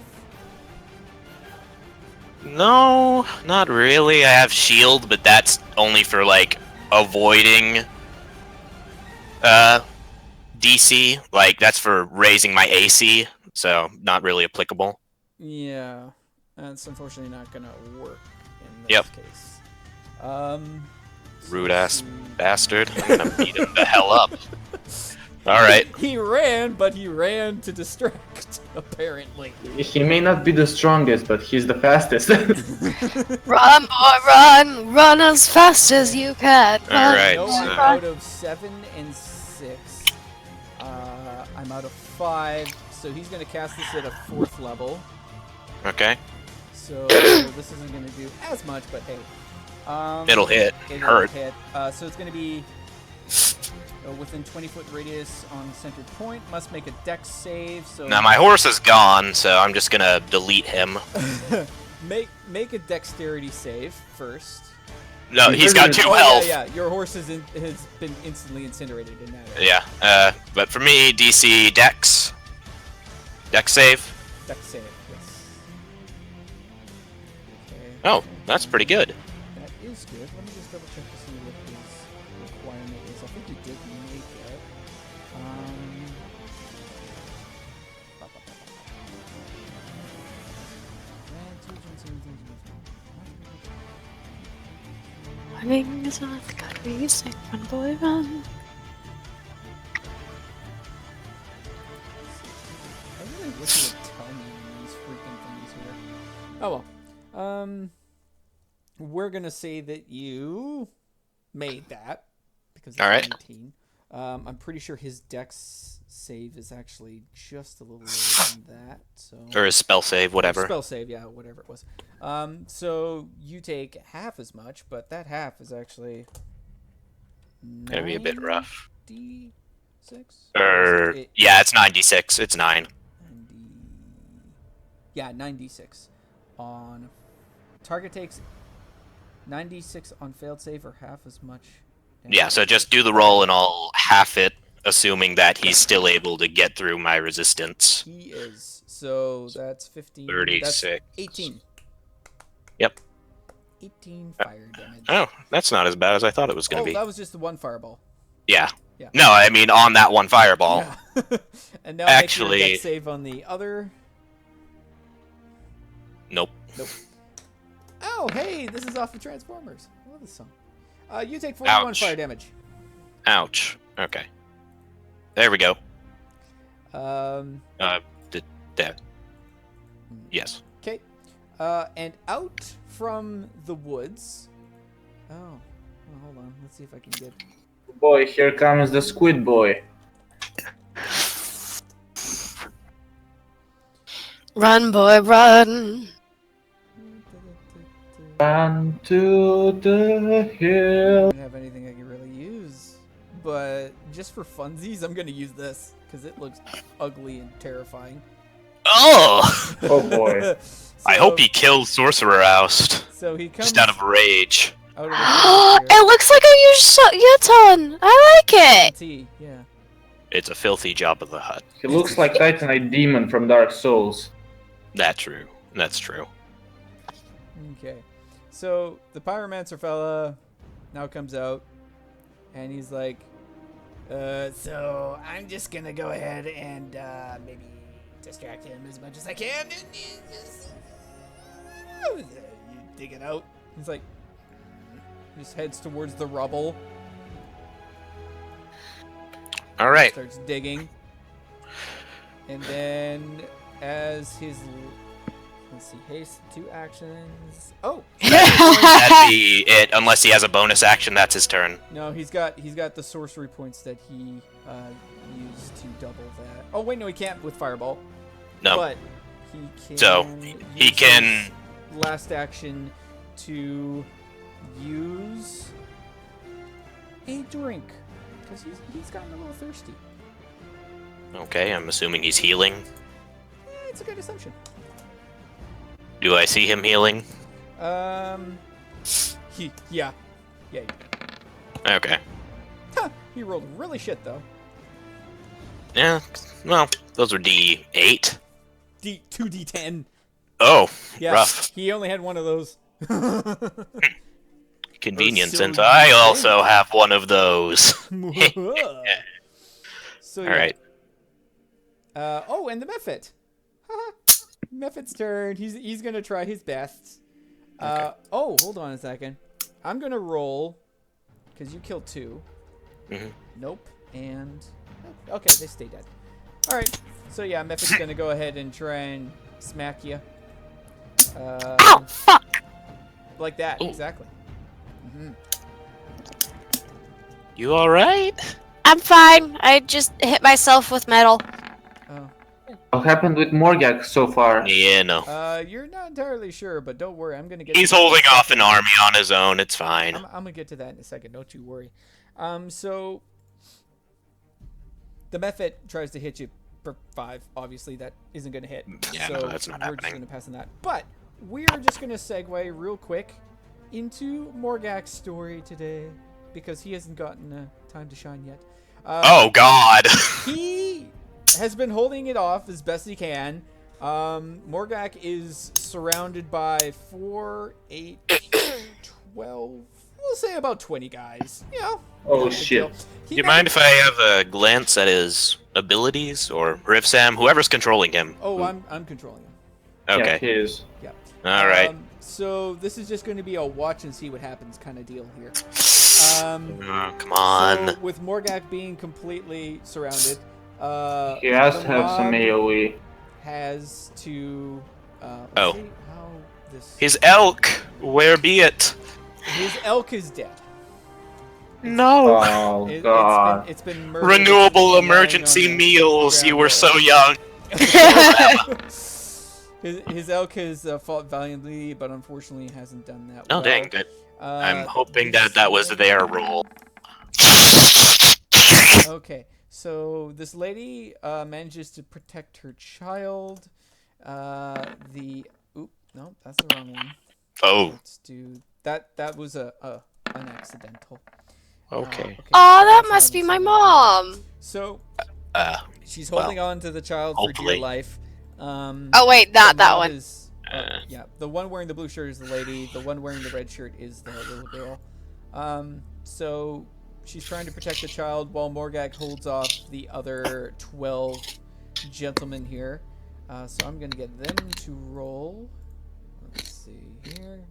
No, not really. I have shield, but that's only for, like, avoiding DC. Like, that's for raising my AC, so not really applicable. Yeah, that's unfortunately not gonna work in this Yep. case. Rude ass bastard. I'm gonna beat him the hell up. Alright. He ran, but he ran to distract, apparently. He may not be the strongest, but he's the fastest. Run, boy, run! Run as fast as you can! Run, Alright, No, boy, I'm so- run. out of 7 and 6. I'm out of 5, so he's gonna cast this at a 4th level. Okay. So this isn't gonna do as much, but hey. It'll hit. It'll Hurt. hit. So it's gonna be within 20-foot radius on center point. Must make a dex save. So Now my horse is gone, so I'm just gonna delete him. make a dexterity save first. No, he's got 2 Oh, health. yeah. Your horse has been instantly incinerated in that area. Yeah, but for me, DC Dex. Dex save. Dex save, yes. Okay. Oh, that's pretty good. That is good. Let me just double check to see what his requirement is. I think he did make it. Running is not the good reason. Run, boy, run. I really wish you would tell me these freaking things here. Oh well. We're gonna say that you made that because it's All right. 19. I'm pretty sure his dex save is actually just a little lower than that. So Or a spell save, whatever. spell save, yeah, whatever it was. So you take half as much, but that half is actually Gonna be a bit rough. 96? Yeah, it's 96. It's 9. 90, yeah, 96 on target takes 96 on failed save or half as much. Yeah, so just do the roll and I'll half it, assuming that he's still able to get through my resistance. He is. So that's 15. 36. That's 18. Yep. 18 fire damage. Oh, that's not as bad as I thought it was going to be. That was just the one fireball. Yeah. Yeah. No, I mean on that one fireball. Yeah. And now Actually- make your dex save on the other. Nope. Oh, hey, this is off of Transformers. I love this song. You take 41 Ouch. fire damage. Ouch. Okay. There we go. There. Yes. Okay. And out from the woods. Oh, well, hold on. Let's see if I can get. Boy, here comes the squid boy. Run, boy, run. Run to the hill. I don't have anything I can really use, but just for funsies, I'm gonna use this because it looks ugly and terrifying. Oh! Oh boy. I hope he kills Sorcerer Aust. So he comes Just out of rage. out of the forest It looks like a Yuton. I like here. it. T, yeah. It's a filthy job of the hut. He looks like Titanite Demon from Dark Souls. That's true. That's true. Okay. So the Pyromancer fella now comes out, and he's like, so I'm just gonna go ahead and maybe distract him as much as I can. You dig it out. He's like, just heads towards the rubble. All right. Starts digging. And then as his, let's see, haste, 2 actions. Oh! That'd be it. Unless he has a bonus action, that's his turn. No, he's got the sorcery points that he used to double that. Oh wait, no, he can't with fireball. No. But he can. So, he use can- his last action to use a drink because he's gotten a little thirsty. Okay, I'm assuming he's healing. It's a good assumption. Do I see him healing? Yeah. Okay. Huh, he rolled really shit though. Yeah, well, those were D8. 2d10. Oh, Yeah, rough. he only had one of those. Convenient, so since I you also have one of those. So Alright. Oh, and the Mephit. Mephit's turn. He's gonna try his best. Okay. Oh, hold on a second. I'm gonna roll because you killed 2. Mhm. Nope. And okay, they stay dead. All right. So yeah, Mephit's gonna go ahead and try and smack you. Ow, fuck. Like that, Ooh. exactly. Mm-hmm. You alright? I'm fine. I just hit myself with metal. Oh. What happened with Morgak so far? Yeah, no. You're not entirely sure, but don't worry. I'm gonna get. He's to that in a holding off an second. army on his own, it's fine. I'm gonna get to that in a second. Don't you worry. So the Mephit tries to hit you for 5. Obviously, that isn't gonna hit. Yeah, so no, that's not we're just happening. gonna pass on that. But we're just gonna segue real quick into Morgak's story today because he hasn't gotten time to shine yet. Oh, God! He has been holding it off as best he can. Morgak is surrounded by 4, 8, 12. We'll say about 20 guys. You know. Oh not a big shit. deal. Do you mind if I have a glance at his abilities? Or Hrivesam, whoever's controlling him? Oh, I'm controlling him. Yeah, Okay. he is. Yeah. Alright. So this is just going to be a watch and see what happens kind of deal here. Come on. So with Morgak being completely surrounded, He has the to have some mob AoE. has to. Let's Oh. see how this. His elk, where be it? His elk is dead. No. Oh god. It's been murdered. Renewable It's lying emergency on the meals. You ground were there. so young. His elk has fought valiantly, but unfortunately hasn't done that Oh well. dang! I'm hoping this that was their role. Okay, so this lady manages to protect her child. Oop, no, that's the wrong one. Oh. Let's do that. That was an accidental. Okay. Aw, so that that's must an be my accidental. mom. So Uh. she's holding on to the child for dear hopefully. life. Oh wait, not the that mom one. is- yeah, the one wearing the blue shirt is the lady. The one wearing the red shirt is the little girl. So she's trying to protect the child while Morgak holds off the other 12 gentlemen here. So I'm gonna get them to roll. Let's see here.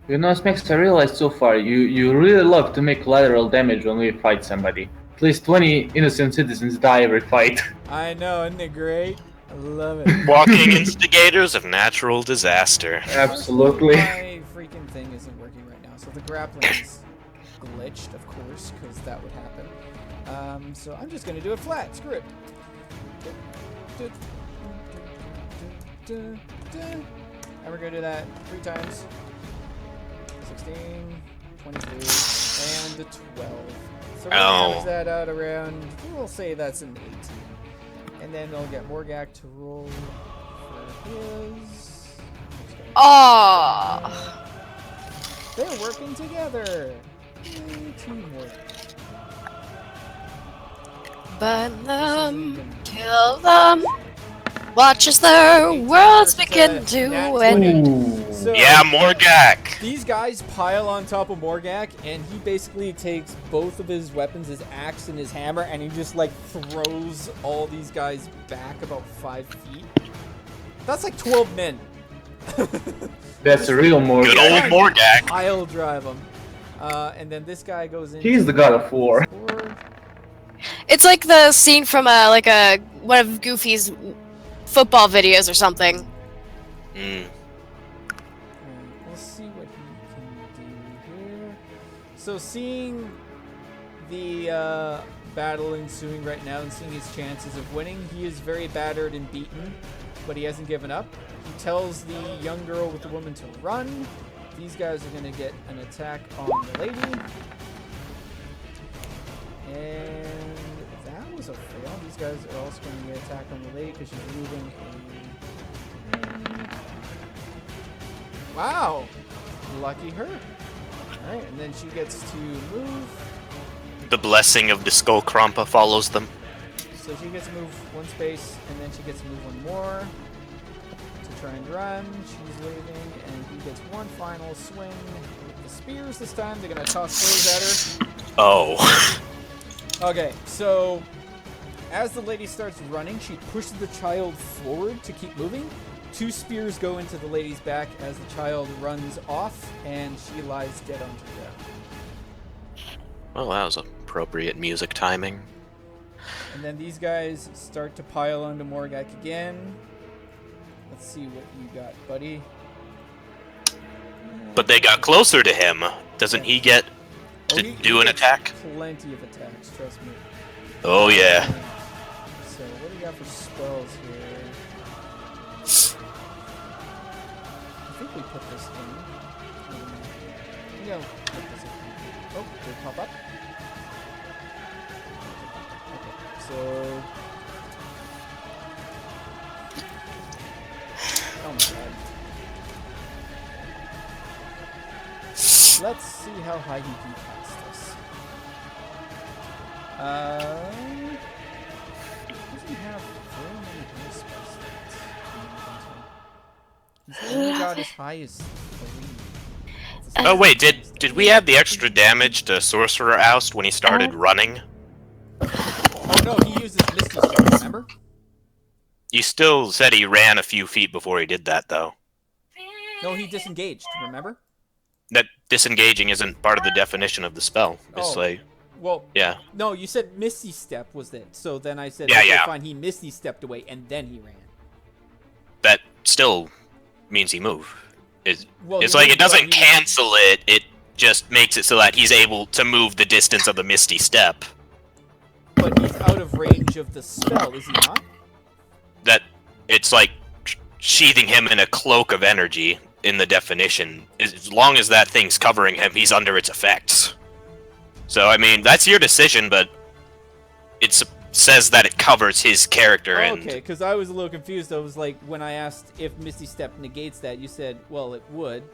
You know, Smex, I realized so far you really love to make collateral damage when we fight somebody. At least 20 innocent citizens die every fight. I know, isn't it great? I love it. Walking instigators of natural disaster. Absolutely. My freaking thing isn't working right now, so the grappling is glitched, of course, because that would happen. So I'm just gonna do it flat. Screw it. And we're gonna do that 3 times. 16, 22, and 12. So we're gonna average that out around, we'll say that's an 18. And then we'll get Morgak to roll for his. Aw. They're working together. Yay, teamwork. Burn them, kill them. Watch as their worlds begin to end. Ooh. So, Yeah, Morgak. these guys pile on top of Morgak, and he basically takes both of his weapons, his axe and his hammer, and he just like throws all these guys back about 5 feet. That's like 12 men. That's a real Good Morgak. old Morgak. Pile drive them. And then this guy goes in. He's the god of war. It's like the scene from one of Goofy's football videos or something. Mm. Let's see what he can do here. So seeing the battle ensuing right now and seeing his chances of winning, he is very battered and beaten, but he hasn't given up. He tells the young girl with the woman to run. These guys are going to get an attack on the lady. And that was a fail. These guys are also going to get attack on the lady because she's moving a... Wow! Lucky her. Alright, and then she gets to move. The blessing of the Skullcrumpa follows them. So she gets to move 1 space, and then she gets to move 1 more to try and run. She's leaving, and he gets 1 final swing with the spears this time. They're going to toss those at her. Oh. Okay, so as the lady starts running, she pushes the child forward to keep moving. 2 spears go into the lady's back as the child runs off, and she lies dead on the ground. Well, that was appropriate music timing. And then these guys start to pile onto Morgak again. Let's see what you got, buddy. But they got closer to him. Doesn't he get to he do an gets attack? Plenty of attacks, trust me. Oh, yeah. So what do you got for spells here? I think we put this in. Put this in. Oh, did it pop up? Okay, so... Oh my god. Let's see how high he can cast this. Doesn't have very many high spells yet. He's only got as high as 3. Oh, wait, did we add the extra damage to Sorcerer Oust when he started running? Oh no, he uses Misty Step, remember? You still said he ran a few feet before he did that, though. No, he disengaged, remember? That disengaging isn't part of the definition of the spell. It's Oh. like, Well, yeah. no, you said Misty Step was it. So then I said, Yeah, okay, yeah. fine, he Misty Stepped away and then he ran. That still means he moved. It's Well, like he it doesn't moved, but he- cancel it. It just makes it so that he's able to move the distance of the Misty Step. But he's out of range of the spell, is he not? That it's like sheathing him in a cloak of energy in the definition. As long as that thing's covering him, he's under its effects. So, I mean, that's your decision, but it says that it covers his character. Oh, okay, because I was a little confused. I was like, when I asked if Misty Step negates that, you said, well, it would.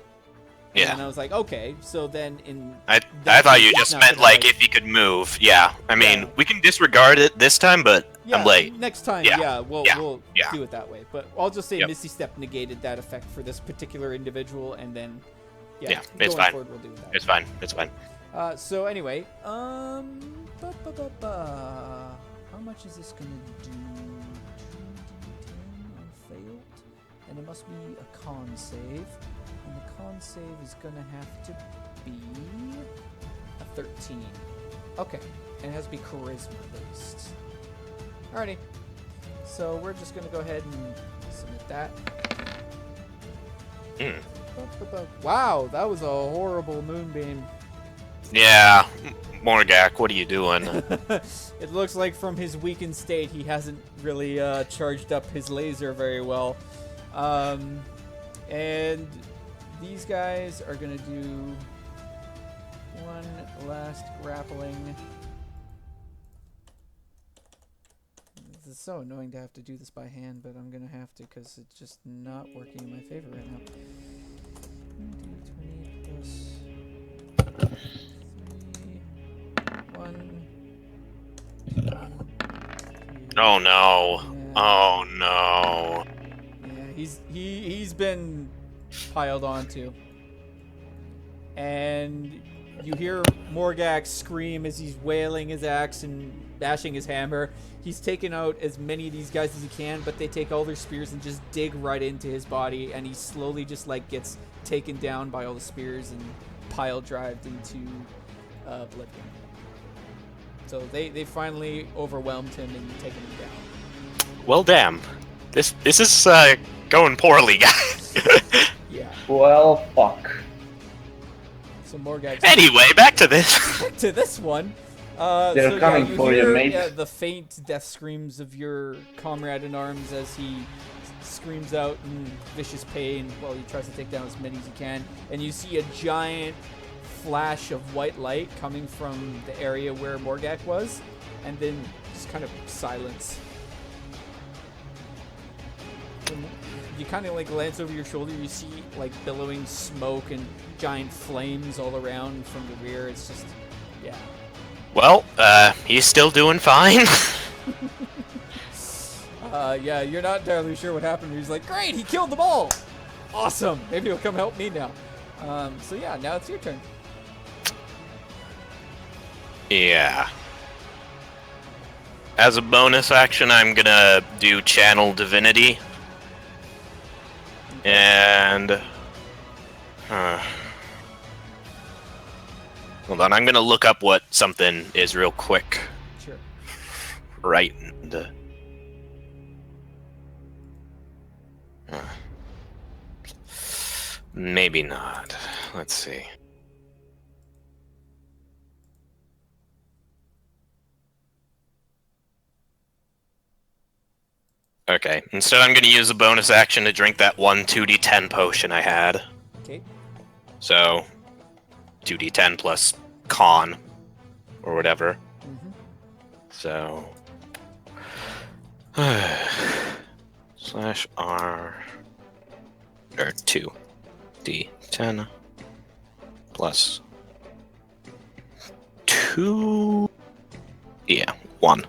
Yeah. And I was like, okay, so then in... I thought you just meant, like, if he could move. Yeah. I mean, we can disregard it this time, but yeah, I'm late. Next time, we'll do it that way. But I'll just say Misty Step negated that effect for this particular individual, and then, it's going fine. forward, we'll do that. It's fine. It's fine. So anyway, how much is this gonna do? 2d10 failed, and it must be a con save, and the con save is gonna have to be a 13. Okay, and it has to be charisma based. Alrighty, so we're just gonna go ahead and submit that. Wow, that was a horrible moonbeam. Yeah, Morgak, what are you doing? It looks like from his weakened state, he hasn't really charged up his laser very well. And these guys are going to do one last grappling. This is so annoying to have to do this by hand, but I'm going to have to because it's just not working in my favor right now. 20 plus... 1, 2, 3. Oh no! Yeah. Oh no! Yeah, he's been piled onto, and you hear Morgak scream as he's wailing his axe and bashing his hammer. He's taken out as many of these guys as he can, but they take all their spears and just dig right into his body, and he slowly just like gets taken down by all the spears and pile drived into oblivion. So they finally overwhelmed him and taken him down. Well, damn. This is going poorly, guys. Yeah. Well, fuck. So Morgak. Anyway, back to this. Back to this one. They're coming for you, mate. The faint death screams of your comrade in arms as he screams out in vicious pain while he tries to take down as many as he can. And you see a giant flash of white light coming from the area where Morgak was, and then just kind of silence. And you kind of like glance over your shoulder, you see like billowing smoke and giant flames all around from the rear. It's just, yeah. Well, he's still doing fine. Yeah, you're not entirely sure what happened. He's like, great, he killed them all. Awesome. Maybe he'll come help me now. So yeah, now it's your turn. Yeah. As a bonus action, I'm gonna do Channel Divinity. And... hold on, I'm gonna look up what something is real quick. Sure. Right. Maybe not. Let's see. Okay, instead I'm going to use a bonus action to drink that one 2d10 potion I had. Okay. So, 2d10 plus con, or whatever. Mm-hmm. So, slash R, or 2d10 plus 2, yeah, 1.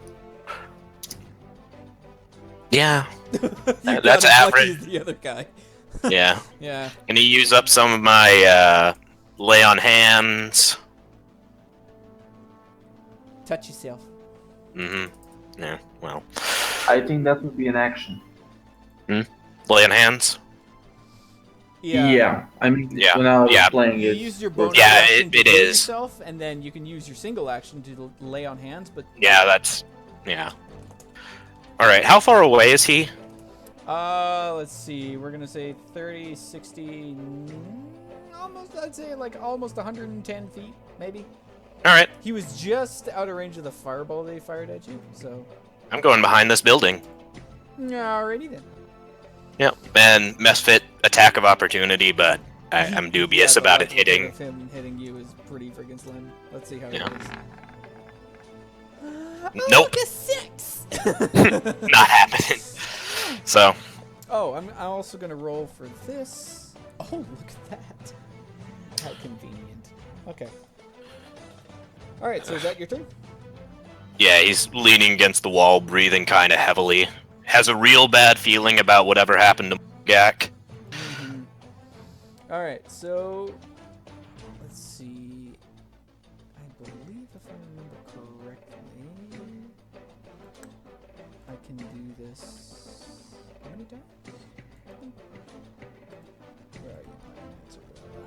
Yeah, that's average. The other guy. Yeah. Yeah. Can you use up some of my lay on hands? Touch yourself. Mm-hmm. Yeah. Well. I think that would be an action. Lay on hands. Yeah. I mean, Yeah. when I was Yeah. playing You it. use your bonus Yeah, action to it heal is. yourself, and then you can use your single action to lay on hands. But Yeah, that's. Yeah. All right. How far away is he? let's see. We're gonna say 30, 60. I'd say like almost 110 feet, maybe. All right, He was just out of range of the fireball they fired at you, so. I'm going behind this building. Alrighty then. Yep, and Misfit attack of opportunity, but I'm dubious Yeah, the about it likelihood hitting. of him hitting you is pretty freaking slim. Let's see how Yeah. it is. Nope. Like a 6! Not happening. So, Oh, I'm also gonna roll for this. Oh, look at that. How convenient. Okay. Alright, so is that your turn? yeah, he's leaning against the wall, breathing kind of heavily. Has a real bad feeling about whatever happened to Morgak. Alright, so let's see. I believe if I remember correctly, I can do this. How many times? Where are you? It's over there.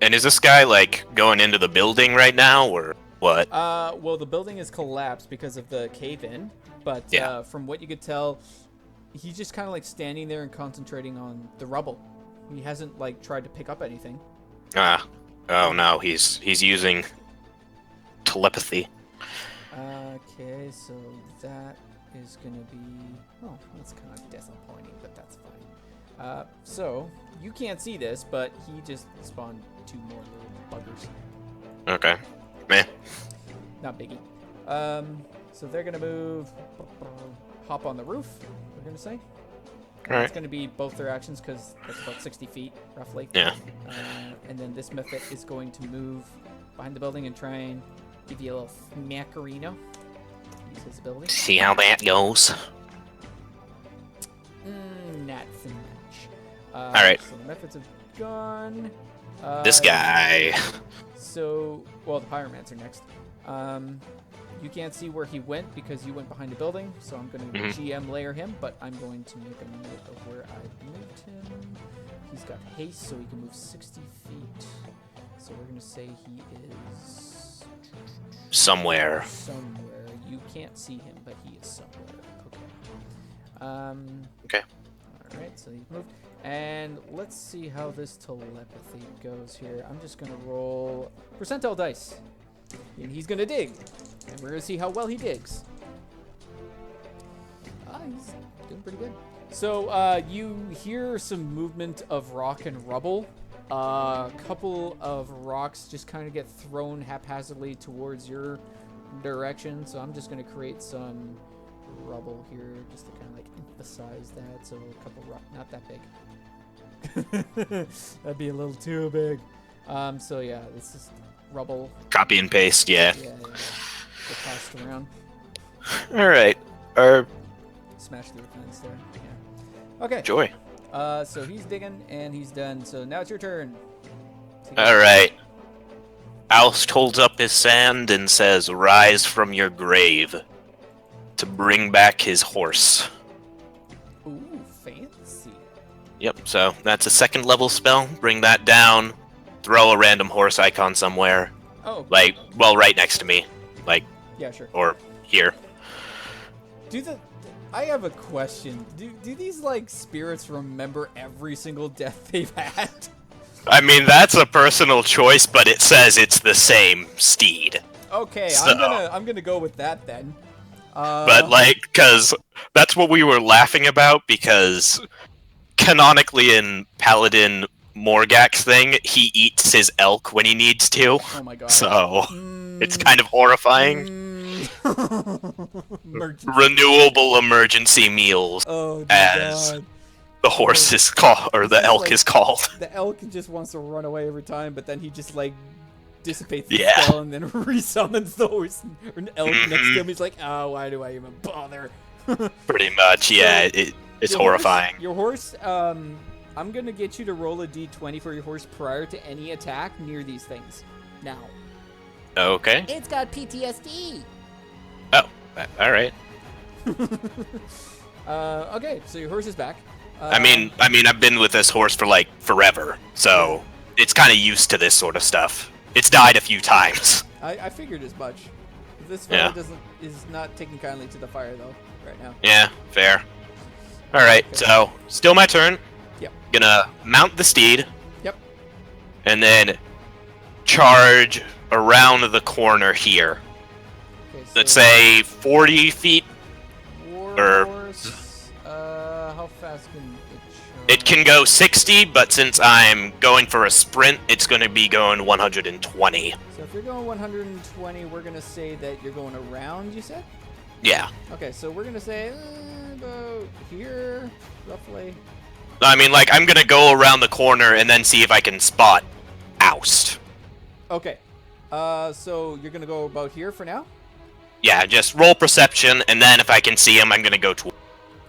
And is this guy, like, going into the building right now, or what? Well, the building is collapsed because of the cave-in, but Yeah. from what you could tell, he's just kind of like standing there and concentrating on the rubble. He hasn't like tried to pick up anything. Oh no, he's using telepathy. Okay, so that is gonna be. Oh, that's kind of disappointing, but that's fine. So you can't see this, but he just spawned 2 more little buggers. Okay. Meh. Not biggie. So they're gonna move, hop on the roof. We're gonna say. Alright. It's gonna be both their actions because that's about 60 feet roughly. Yeah. And then this Mythic is going to move behind the building and try and give you a little smackerino. Use his ability. See how that goes. Not so much. Alright. So the methods have gone. This guy. So, well, the Pyromancer next. You can't see where he went because you went behind the building, so I'm going to GM layer him, but I'm going to make a note of where I moved him. He's got haste, so he can move 60 feet. So we're going to say he is Somewhere. somewhere. You can't see him, but he is somewhere. Okay. Okay. Alright, so he's moved. And let's see how this telepathy goes here. I'm just going to roll percentile dice. And he's going to dig. And we're going to see how well he digs. He's doing pretty good. So you hear some movement of rock and rubble. A couple of rocks just kind of get thrown haphazardly towards your direction. So I'm just going to create some rubble here just to kind of like emphasize that. So a couple rock, not that big. That'd be a little too big. So yeah, this is rubble. Copy and paste, yeah. Yeah. Get tossed around. Alright. Smash through the fence there. Yeah. Okay. Joy. So he's digging and he's done. So now it's your turn. Alright. Aust holds up his sand and says, "Rise from your grave," to bring back his horse. Ooh, fancy. Yep, so that's a 2nd level spell. Bring that down. Throw a random horse icon somewhere. Oh. Like, well, right next to me. Like, Yeah, sure. or here. I have a question. Do these like spirits remember every single death they've had? I mean, that's a personal choice, but it says it's the same steed. Okay, So- I'm gonna go with that then. But, like, because that's what we were laughing about, because canonically in Paladin Morgak's thing, he eats his elk when he needs to. Oh my god. So, it's kind of horrifying. Emergency. Renewable emergency meals, Oh dear as god. the horse is called, or the This is elk like- is called. The elk just wants to run away every time, but then he just like dissipates the Yeah. spell and then resummons the horse or an elk next to him. He's like, oh, why do I even bother? Pretty much, yeah. It's Your horrifying. Horse, your horse, I'm gonna get you to roll a d20 for your horse prior to any attack near these things. Now. Okay. It's got PTSD. Oh, all right. Okay, so your horse is back. I mean, I've been with this horse for like forever, so it's kind of used to this sort of stuff. It's died a few times. I figured as much. This Yeah. fellow is not taking kindly to the fire though right now. Yeah, fair. All right, Okay. so still my turn. Yep. Gonna mount the steed. Yep. and then charge around the corner here. Okay, so Let's say 40 feet. or- Warhorse, how fast can it charge? It can go 60, but since I'm going for a sprint, it's going to be going 120. So if you're going 120, we're going to say that you're going around, you said? Yeah. Okay, so we're going to say about here, roughly. I mean, like, I'm going to go around the corner and then see if I can spot Aust. Okay. So you're going to go about here for now? Yeah, just roll perception, and then if I can see him, I'm going to go to...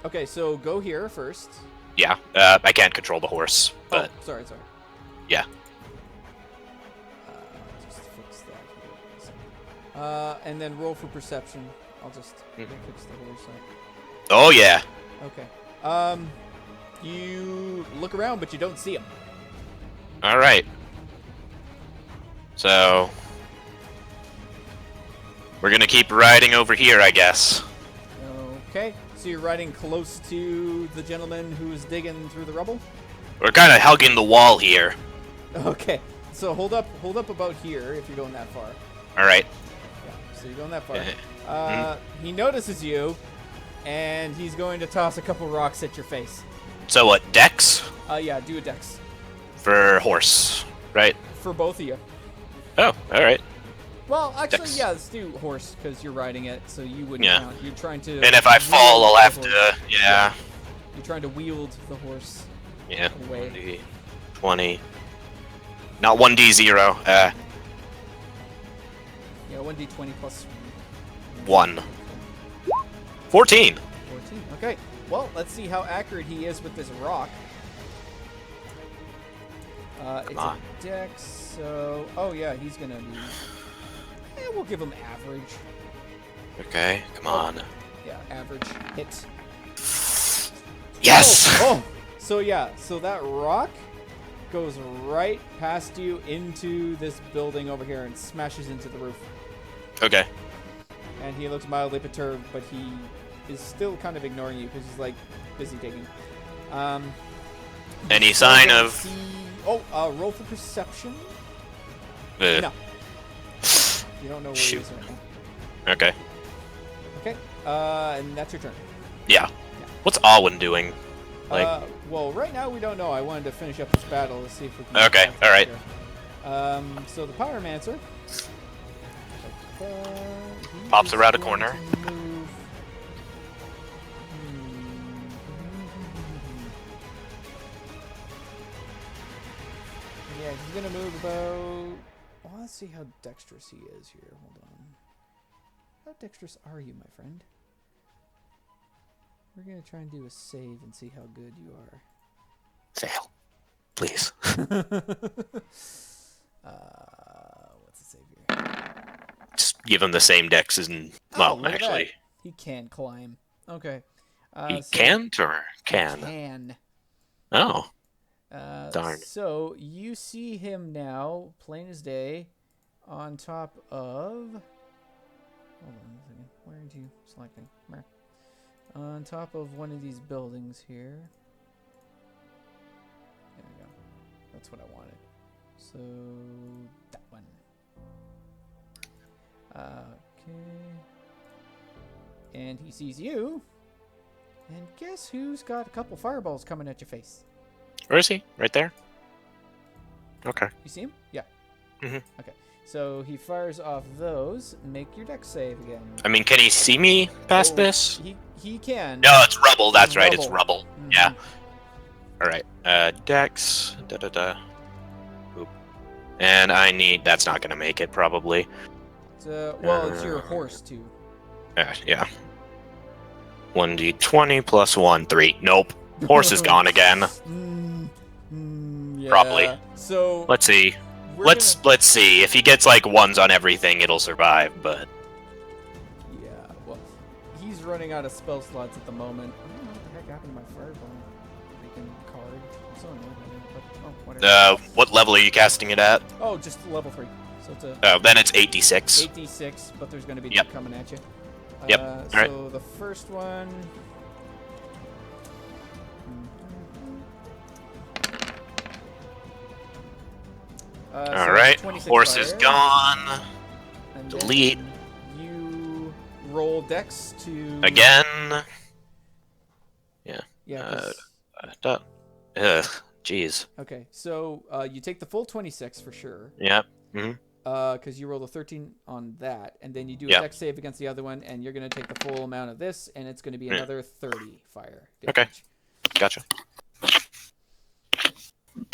Okay, so go here first. Yeah, I can't control the horse, but... Oh, sorry. Yeah. Just fix that here. And then roll for perception. I'll just fix the horse up. Oh, yeah. Okay. You look around, but you don't see him. Alright. So... we're gonna keep riding over here, I guess. Okay. So you're riding close to the gentleman who's digging through the rubble? We're kind of hugging the wall here. Okay. So hold up about here if you're going that far. Alright. Yeah, so you're going that far. He notices you, and he's going to toss a couple rocks at your face. So what, Dex? Yeah, do a dex. For horse, right? For both of you. Oh, alright. Well, actually, Dex. yeah, let's do horse, because you're riding it, so you wouldn't Yeah. count. You're trying to... And if I fall, wield I'll the have horse. to... Yeah. You're trying to wield the horse. Yeah. Away. 1d 20. Not 1d0. Yeah, 1d20 plus 1. 14. 14. Okay. Well, let's see how accurate he is with this rock. It's on. a dex, so... Oh, yeah, he's gonna be... we'll give him average. Okay, come on. Yeah, average hit. Yes! Oh! So, yeah, so that rock goes right past you into this building over here and smashes into the roof. Okay. And he looks mildly perturbed, but he is still kind of ignoring you because he's, like, busy digging. Any sign of... Roll for perception? Uh, No. You don't know where Shoot. he is right now. Okay. Okay, and that's your turn. Yeah. What's Awen doing? Like... Well, right now we don't know. I wanted to finish up this battle to see if we can... Okay, alright. So the Pyromancer... Pops he is around a going corner. to move- Yeah, he's gonna move about... Well, let's see how dexterous he is here. Hold on. How dexterous are you, my friend? We're gonna try and do a save and see how good you are. Fail. Please. What's the save here? Just give him the same dex as... Well, look at actually... that. He can climb. Okay. He So- can't or can? Can. Oh. Darn. So you see him now, plain as day, on top of... Hold on a second. Where are you selecting? Where? On top of one of these buildings here. There we go. That's what I wanted. So that one. Okay. And he sees you. And guess who's got a couple fireballs coming at your face? Where is he? Right there? Okay. You see him? Yeah. Mhm. Okay. So he fires off those. Make your dex save again. I mean, can he see me past Oh, this? He can. No, it's rubble. That's It's right. It's rubble. rubble. Mhm. Yeah. All right. Dex. Oop. And I need... That's not going to make it, probably. Well, it's your horse, too. Yeah. 1d20 plus 1, 3. Nope. Horse is gone again. Yeah. Probably. So Let's see. we're Let's see. If he gets like 1s on everything, it'll survive, but... Yeah, well, he's running out of spell slots at the moment. I don't know what the heck happened to my fireball freaking card. I'm so annoyed by it, but whatever. What level are you casting it at? Oh, just level 3. So it's a Oh, then it's 8d6. 8d6, but there's going to be Yep. two coming at you. Yep. Alright. So the first one. All right. 26 Horse is fire. gone. And Delete. then you roll dex to... Again. Yeah, Uh, 'cause- Ugh. Jeez. Okay, so you take the full 26 for sure. Yep. Because you rolled a 13 on that, and then you do a Yep. dex save against the other one, and you're going to take the full amount of this, and it's going to be Yeah. another 30 fire Okay. damage. Gotcha. All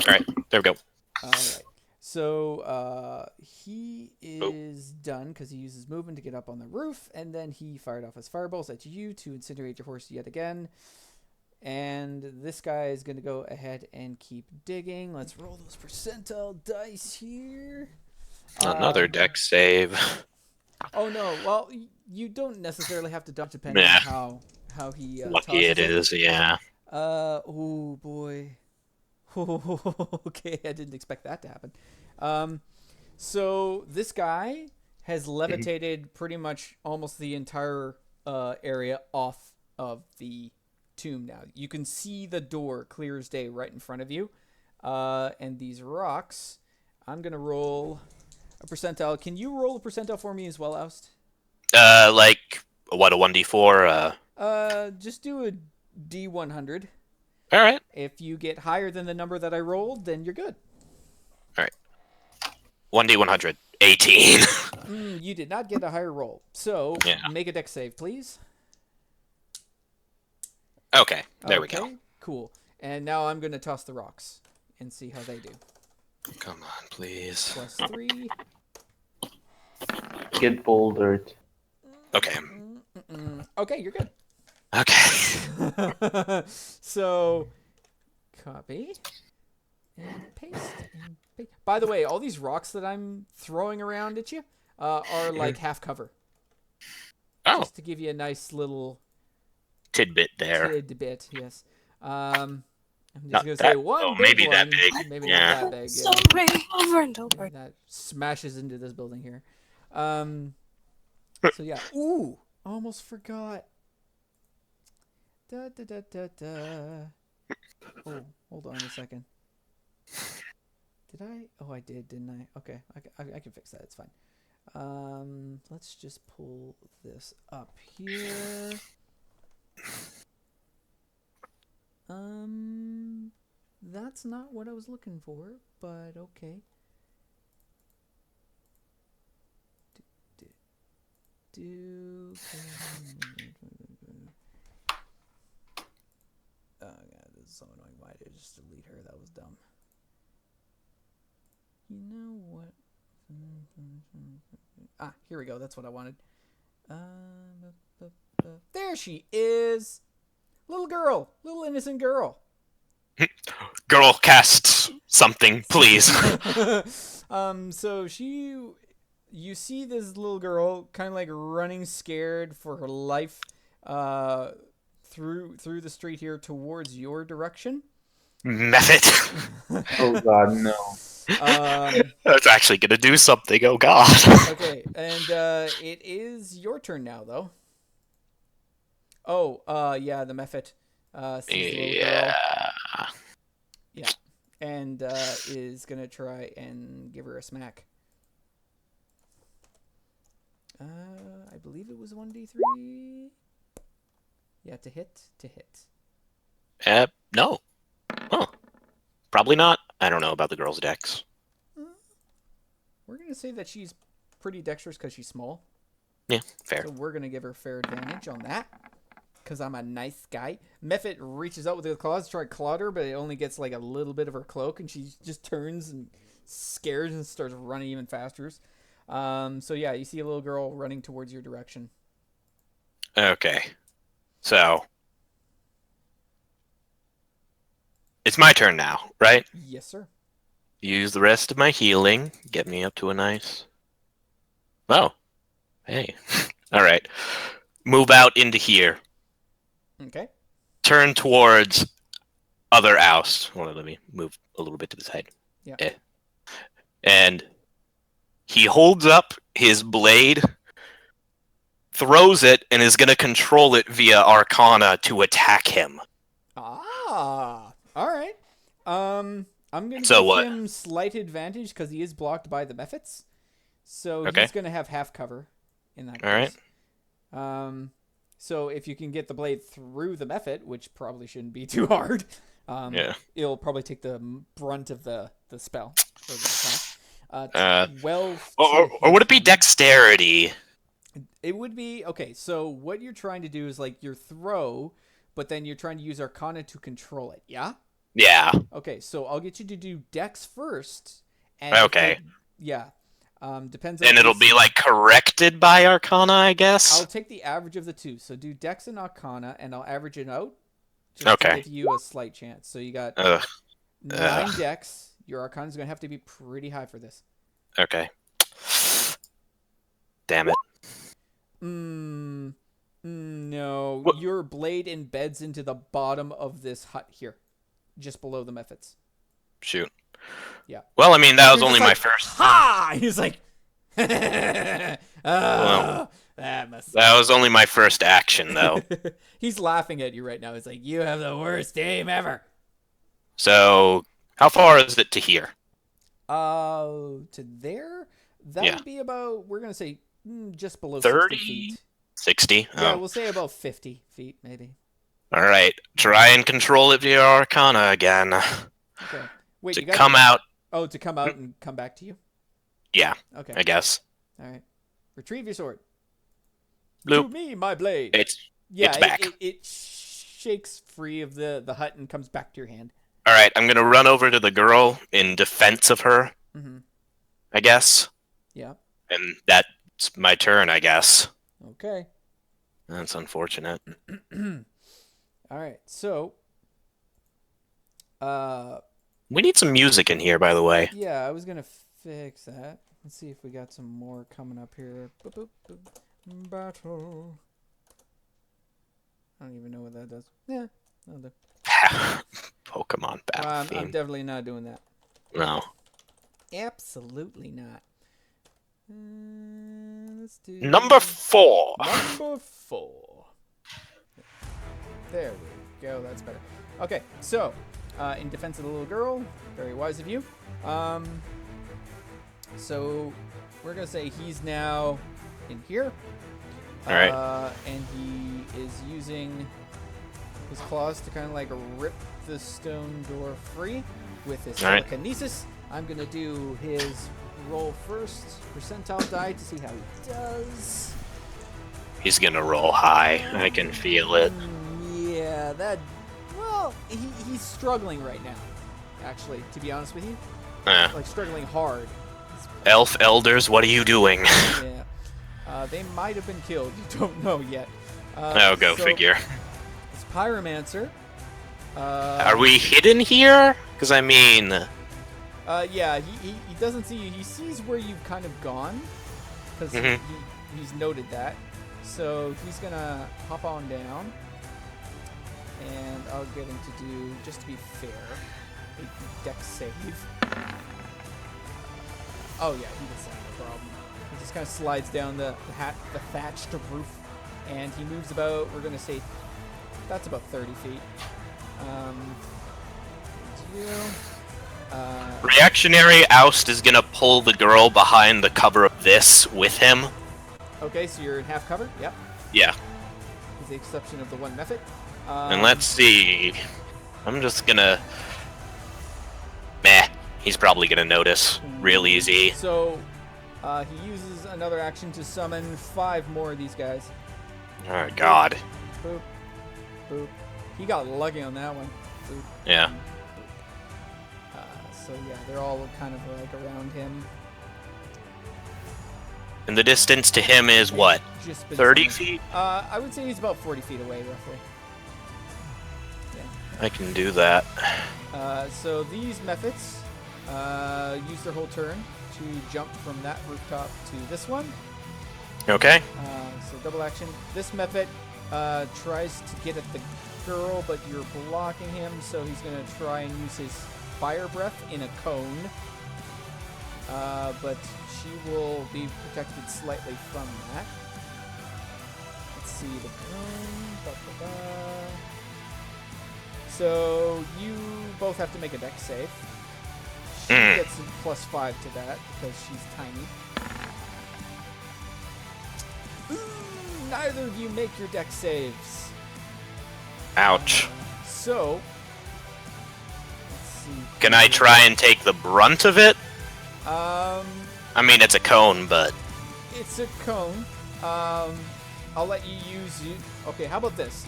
right. There we go. All right. So he is done because he uses movement to get up on the roof, and then he fired off his fireballs at you to incinerate your horse yet again. And this guy is going to go ahead and keep digging. Let's roll those percentile dice here. Another dex save. Oh no! Well, you don't necessarily have to dodge depending Yeah. on how he Lucky it is, yeah. Oh boy. Okay, I didn't expect that to happen. So this guy has levitated pretty much almost the entire area off of the tomb now. You can see the door clear as day right in front of you. And these rocks, I'm going to roll a percentile. Can you roll a percentile for me as well, Aust? Like, what, a 1d4? Just do a D100. Alright. If you get higher than the number that I rolled, then you're good. Alright. 1d100. 18. You did not get a higher roll. So, Yeah. make a dex save, please. Okay, there we go. Cool. And now I'm going to toss the rocks and see how they do. Come on, please. Plus 3. Get bouldered. Okay. Okay, you're good. Okay. So, copy and paste. By the way, all these rocks that I'm throwing around at you are like half cover. Oh, Just to give you a nice little tidbit there. tidbit, yes. I'm just Not gonna that- say one. oh, Big maybe that one. big. Maybe Yeah. not that big. Sorry, over and over. That smashes into this building here. So yeah. Ooh, almost forgot. Da da da da da. Oh, hold on a second. Did I? Oh, I did, didn't I? Okay, I can fix that. It's fine. Let's just pull this up here. That's not what I was looking for, but okay. Oh god, this is so annoying. Why did I just delete her? That was dumb. You know what? Ah, here we go. That's what I wanted. There she is. Little girl. Little innocent girl. Girl, cast something, please. So you see this little girl kind of like running scared for her life through the street here towards your direction. Method. Oh god, no. That's actually gonna do something, oh god. Okay, and it is your turn now, though. Oh, yeah, the Mephit sees the little girl. Yeah, and is gonna try and give her a smack. I believe it was 1d3. Yeah, to hit. No. Huh. Probably not. I don't know about the girl's dex. We're gonna say that she's pretty dexterous because she's small. Yeah, fair. So we're gonna give her fair advantage on that. Because I'm a nice guy. Mephit reaches out with her claws to try to claw her, but it only gets like a little bit of her cloak, and she just turns and scares and starts running even faster. So yeah, you see a little girl running towards your direction. Okay. So. It's my turn now, right? Yes, sir. Use the rest of my healing. Get me up to a nice... Oh. Hey. Alright. Move out into here. Okay. Turn towards other Aust. Hold on, let me move a little bit to the side. Yeah. And he holds up his blade, throws it, and is going to control it via Arcana to attack him. Ah. All right. I'm going to So give what? him slight advantage because he is blocked by the mephits. So Okay. he's going to have half cover in that All case. So if you can get the blade through the mephit, which probably shouldn't be too hard, Yeah. it'll probably take the brunt of the spell. Or the 12 Or would it be dexterity? It would be okay. So what you're trying to do is like your throw, but then you're trying to use Arcana to control it. Yeah. Yeah. Okay. So I'll get you to do Dex first. And Okay. yeah. Depends. On And it'll be like corrected by Arcana, I guess. I'll take the average of the two. So do Dex and Arcana, and I'll average it out. Just Okay. to give you a slight chance. So you got 9 Dex. Your Arcana is gonna have to be pretty high for this. Okay. Damn it. No. What? Your blade embeds into the bottom of this hut here, just below the mephits. Shoot. Yeah. Well, I mean, that was You're only just my like, first. Ha! He's like, Well, that must. That was only my first action, though. He's laughing at you right now. He's like, you have the worst aim ever. So, how far is it to here? To there, that Yeah. would be about. We're gonna say just below 30? 60 feet. 60? Yeah, Oh. we'll say about 50 feet, maybe. All right. Try and control it via Arcana again. Okay. Wait, To you got come out. Oh, to come out and come back to you. Yeah, Okay. I guess. All right. Retrieve your sword. Bloop. To me, my blade. It's yeah, back. It shakes free of the hut and comes back to your hand. all right. I'm gonna run over to the girl in defense of her, Mm-hmm. I guess, Yeah. and that's my turn, I guess. Okay. That's unfortunate. All right. So, We need some music in here, by the way. yeah, I was gonna fix that. Let's see if we got some more coming up here. Boop, boop, boop. Battle. I don't even know what that does. Yeah. I'll do. Pokemon battle I'm theme. definitely not doing that. No. Absolutely not. Let's do Number 4. Number 4. There we go. That's better. Okay, so in defense of the little girl, very wise of you. So we're gonna say he's now in here. All right. And he is using his claws to kind of like rip the stone door free with his All right. telekinesis. I'm gonna do his roll first, percentile die to see how he does. He's gonna roll high. I can feel it. Yeah, that. Well, he's struggling right now. Actually, to be honest with you, like struggling hard. Elf elders, what are you doing? Yeah. They might have been killed. You don't know yet. Oh, go figure. It's Pyromancer. Are we hidden here? Because I mean, Yeah, he doesn't see you. He sees where you've kind of gone, because he's noted that. So he's gonna hop on down, and I'll get him to do, just to be fair, a dex save. Oh yeah, he doesn't have a problem. He just kind of slides down the thatched roof, and he moves about. We're gonna say that's about 30 feet. You. reactionary Aust is gonna pull the girl behind the cover of this with him. Okay, so you're in half cover. Yep. Yeah. With the exception of the one method. And let's see. I'm just gonna. Meh. He's probably gonna notice. Real easy. So, he uses another action to summon 5 more of these guys. Oh god. Boop, boop. He got lucky on that one. Boop. Yeah. So yeah, they're all kind of like around him. And the distance to him is what? Just been 30 summoned. feet? I would say he's about 40 feet away, roughly. I can do that. So these methods use their whole turn to jump from that rooftop to this one. Okay. So double action. This method tries to get at the girl, but you're blocking him, so he's going to try and use his fire breath in a cone. But she will be protected slightly from that. Let's see the cone. So you both have to make a dex save. gets a +5 to that because she's tiny. Ooh, neither of you make your deck saves. Ouch. So, let's see. Can I try and take the brunt of it? Um, I mean, it's a cone, but... it's a cone. I'll let you use you. Okay, how about this?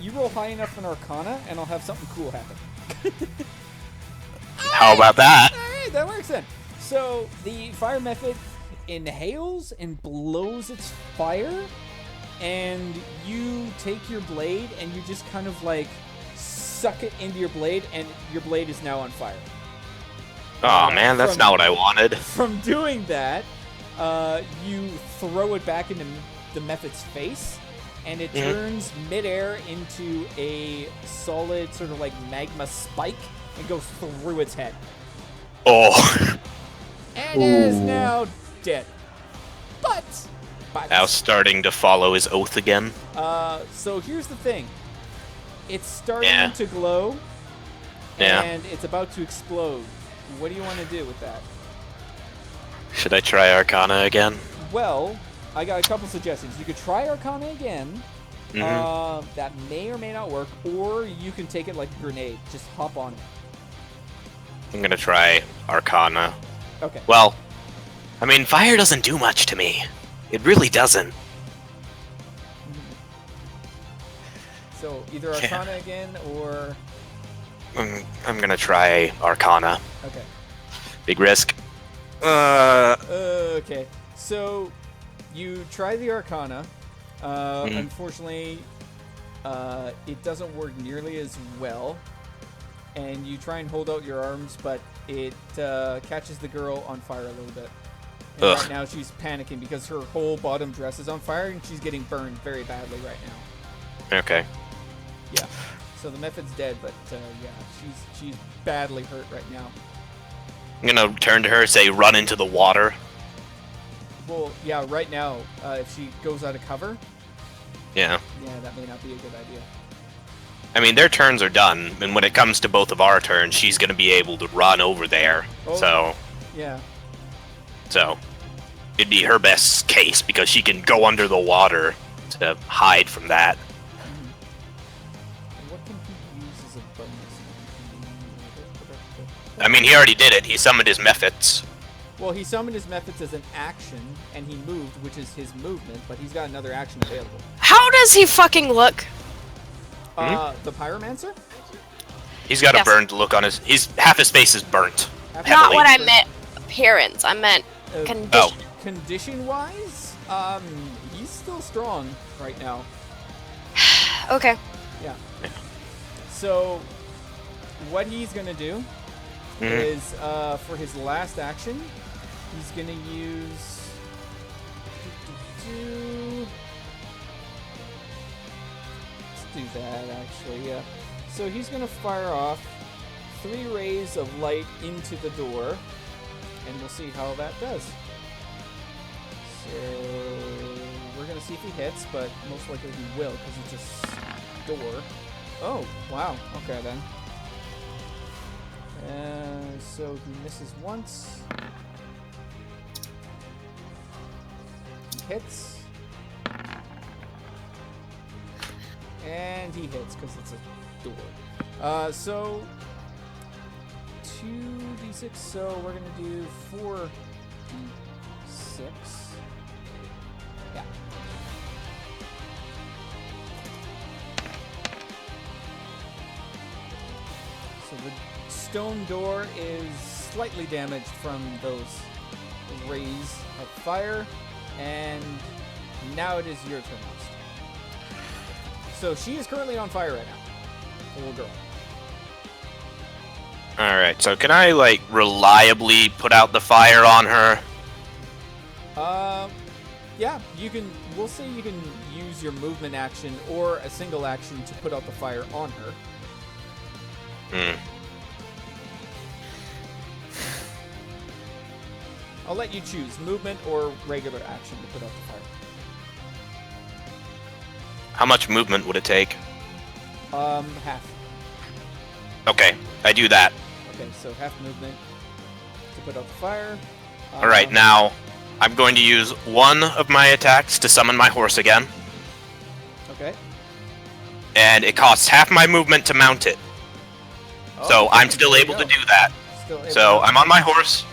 You roll high enough in Arcana, and I'll have something cool happen. How about that? Alright, that works then. So, the fire method inhales and blows its fire, and you take your blade and you just kind of like suck it into your blade, and your blade is now on fire. Oh man, that's not what I wanted. From doing that, you throw it back into the method's face, and it turns midair into a solid sort of like magma spike and goes through its head. Oh. And it is now dead. But Now starting to follow his oath again. so here's the thing. It's starting to glow, and it's about to explode. What do you want to do with that? Should I try Arcana again? Well, I got a couple suggestions. You could try Arcana again. That may or may not work, or you can take it like a grenade. Just hop on it. I'm gonna try Arcana. Okay. Well, I mean, fire doesn't do much to me. It really doesn't. So either Arcana again, or... I'm gonna try Arcana. Okay. Big risk. Okay. So you try the Arcana. Unfortunately, it doesn't work nearly as well. And you try and hold out your arms, but it catches the girl on fire a little bit. And right now she's panicking because her whole bottom dress is on fire and she's getting burned very badly right now. Okay. Yeah. So the method's dead, but yeah, she's badly hurt right now. I'm gonna turn to her and say, run into the water. Well, yeah, right now, if she goes out of cover, Yeah. that may not be a good idea. I mean, their turns are done, and when it comes to both of our turns, she's gonna be able to run over there. Oh, yeah. So, it'd be her best case, because she can go under the water to hide from that. And what can he use as a bonus? I mean, he already did it. He summoned his methods. Well, he summoned his methods as an action, and he moved, which is his movement, but he's got another action available. How does he fucking look? The Pyromancer? He's got a burned look on his... half his face is burnt. Not Heavily. what I meant appearance. I meant condition. Oh. Condition-wise, he's still strong right now. Okay. Yeah. So, what he's gonna do is, for his last action, he's gonna use... Let's do that, actually, yeah. So he's gonna fire off 3 rays of light into the door, and we'll see how that does. So, we're gonna see if he hits, but most likely he will, because it's a door. Oh, wow, okay then. So he misses once. He hits. And he hits because it's a door. So 2d6. So we're gonna do 4d6. Yeah. So the stone door is slightly damaged from those rays of fire, and now it is your turn, Aust. So she is currently on fire right now, the little girl. Alright, so can I, like, reliably put out the fire on her? Yeah, you can, we'll say you can use your movement action or a single action to put out the fire on her. I'll let you choose movement or regular action to put out the fire. How much movement would it take? Half. Okay, I do that. Okay, so half movement. to put out the fire. Alright, now I'm going to use one of my attacks to summon my horse again. Okay. And it costs half my movement to mount it. So Okay, I'm still there you able to go. do that. Still able So to- I'm on my horse.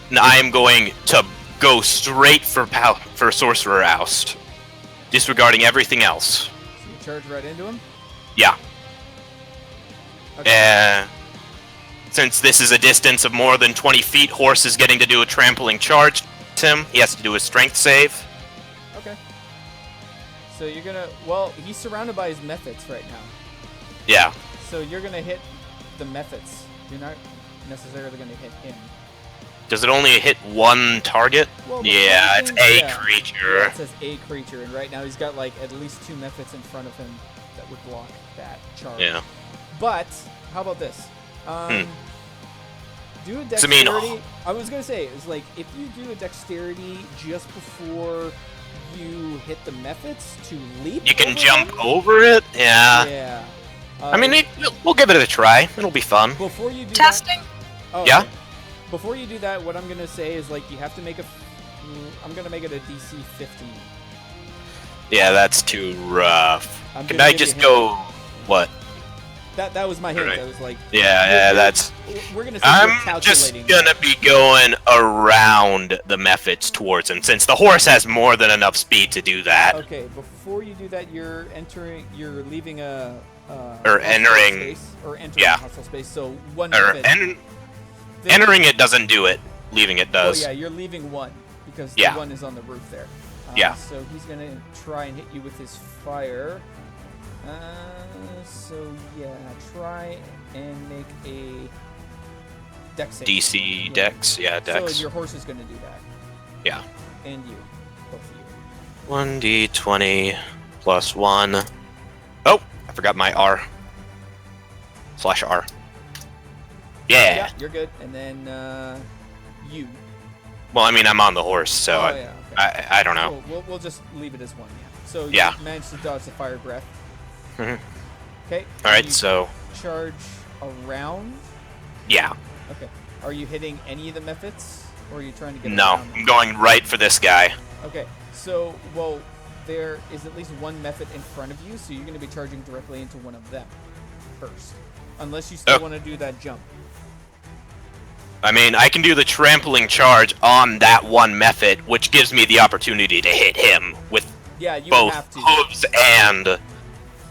And I am going to go straight for Sorcerer Oust. Disregarding everything else. So you charge right into him? Yeah. Okay. Since this is a distance of more than 20 feet, horse is getting to do a trampling charge to him. He has to do a strength save. Okay. So you're gonna... Well, he's surrounded by his methods right now. Yeah. So you're gonna hit the methods. You're not necessarily gonna hit him. Does it only hit one target? Well, the Yeah, funny it's thing- a yeah. creature. Yeah, it says a creature, and right now he's got like at least 2 methods in front of him that would block that charge. Yeah. But how about this? Do a So, I mean, dexterity. I was gonna say it's like if you do a dexterity just before you hit the methods to leap. You can over jump them? over it? Yeah. Yeah. I mean, we'll give it a try. It'll be fun. before you do Testing. That, oh, Yeah? okay. Before you do that, what I'm gonna say is like you have to make I'm gonna make it a DC 15. Yeah, that's too rough. I'm Can gonna I give you just a hint. go... What? That was my hint. Alright. I was like, Yeah, that's... we're gonna say you're I'm just calculating. gonna be going around the methods towards him, since the horse has more than enough speed to do that. Okay, before you do that, you're leaving a Or hostile entering- space, or entering yeah. a hostile space. So one Or method. entering it doesn't do it. Leaving it does. Oh yeah, you're leaving one because Yeah. the one is on the roof there. Yeah. So he's gonna try and hit you with his fire. So yeah, try and make a dex save. DC Yeah. Dex, yeah, Dex. So your horse is gonna do that, Yeah. and you, both of you. 1d20 plus 1. Oh, I forgot my R. /R. Yeah. Yeah, you're good. And then you. Well, I mean, I'm on the horse, so Oh yeah. Okay. I don't know. Cool. We'll just leave it as one. Yeah. So you Yeah. managed to dodge the fire breath. Mhm. Okay. All right, you so charge around. yeah. Okay. Are you hitting any of the methods, or are you trying to get No, around them? I'm going right for this guy. Okay. So well, there is at least one method in front of you, so you're going to be charging directly into one of them first, unless you still Oh. want to do that jump. I mean, I can do the trampling charge on that one method, which gives me the opportunity to hit him with Yeah, you both have to. hooves and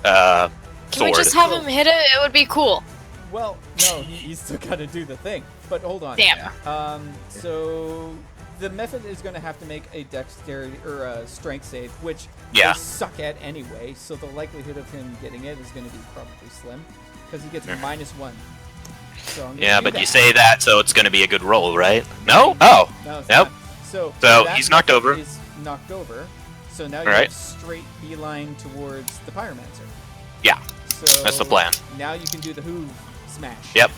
Can sword. we just have him hit it? It would be cool. Well, no, he's still got to do the thing. But hold on. Damn. So the method is going to have to make a dexterity or a strength save, which Yeah. they suck at anyway. So the likelihood of him getting it is going to be probably slim, because he gets -1. So I'm gonna Yeah, do but that. you say that, so it's going to be a good roll, right? No? Oh. No, it's Nope. not. So So that he's knocked method over. Is knocked over. So now you Alright. have straight beeline towards the Pyromancer. Yeah. So That's the plan. Now you can do the hoof smash. Yep.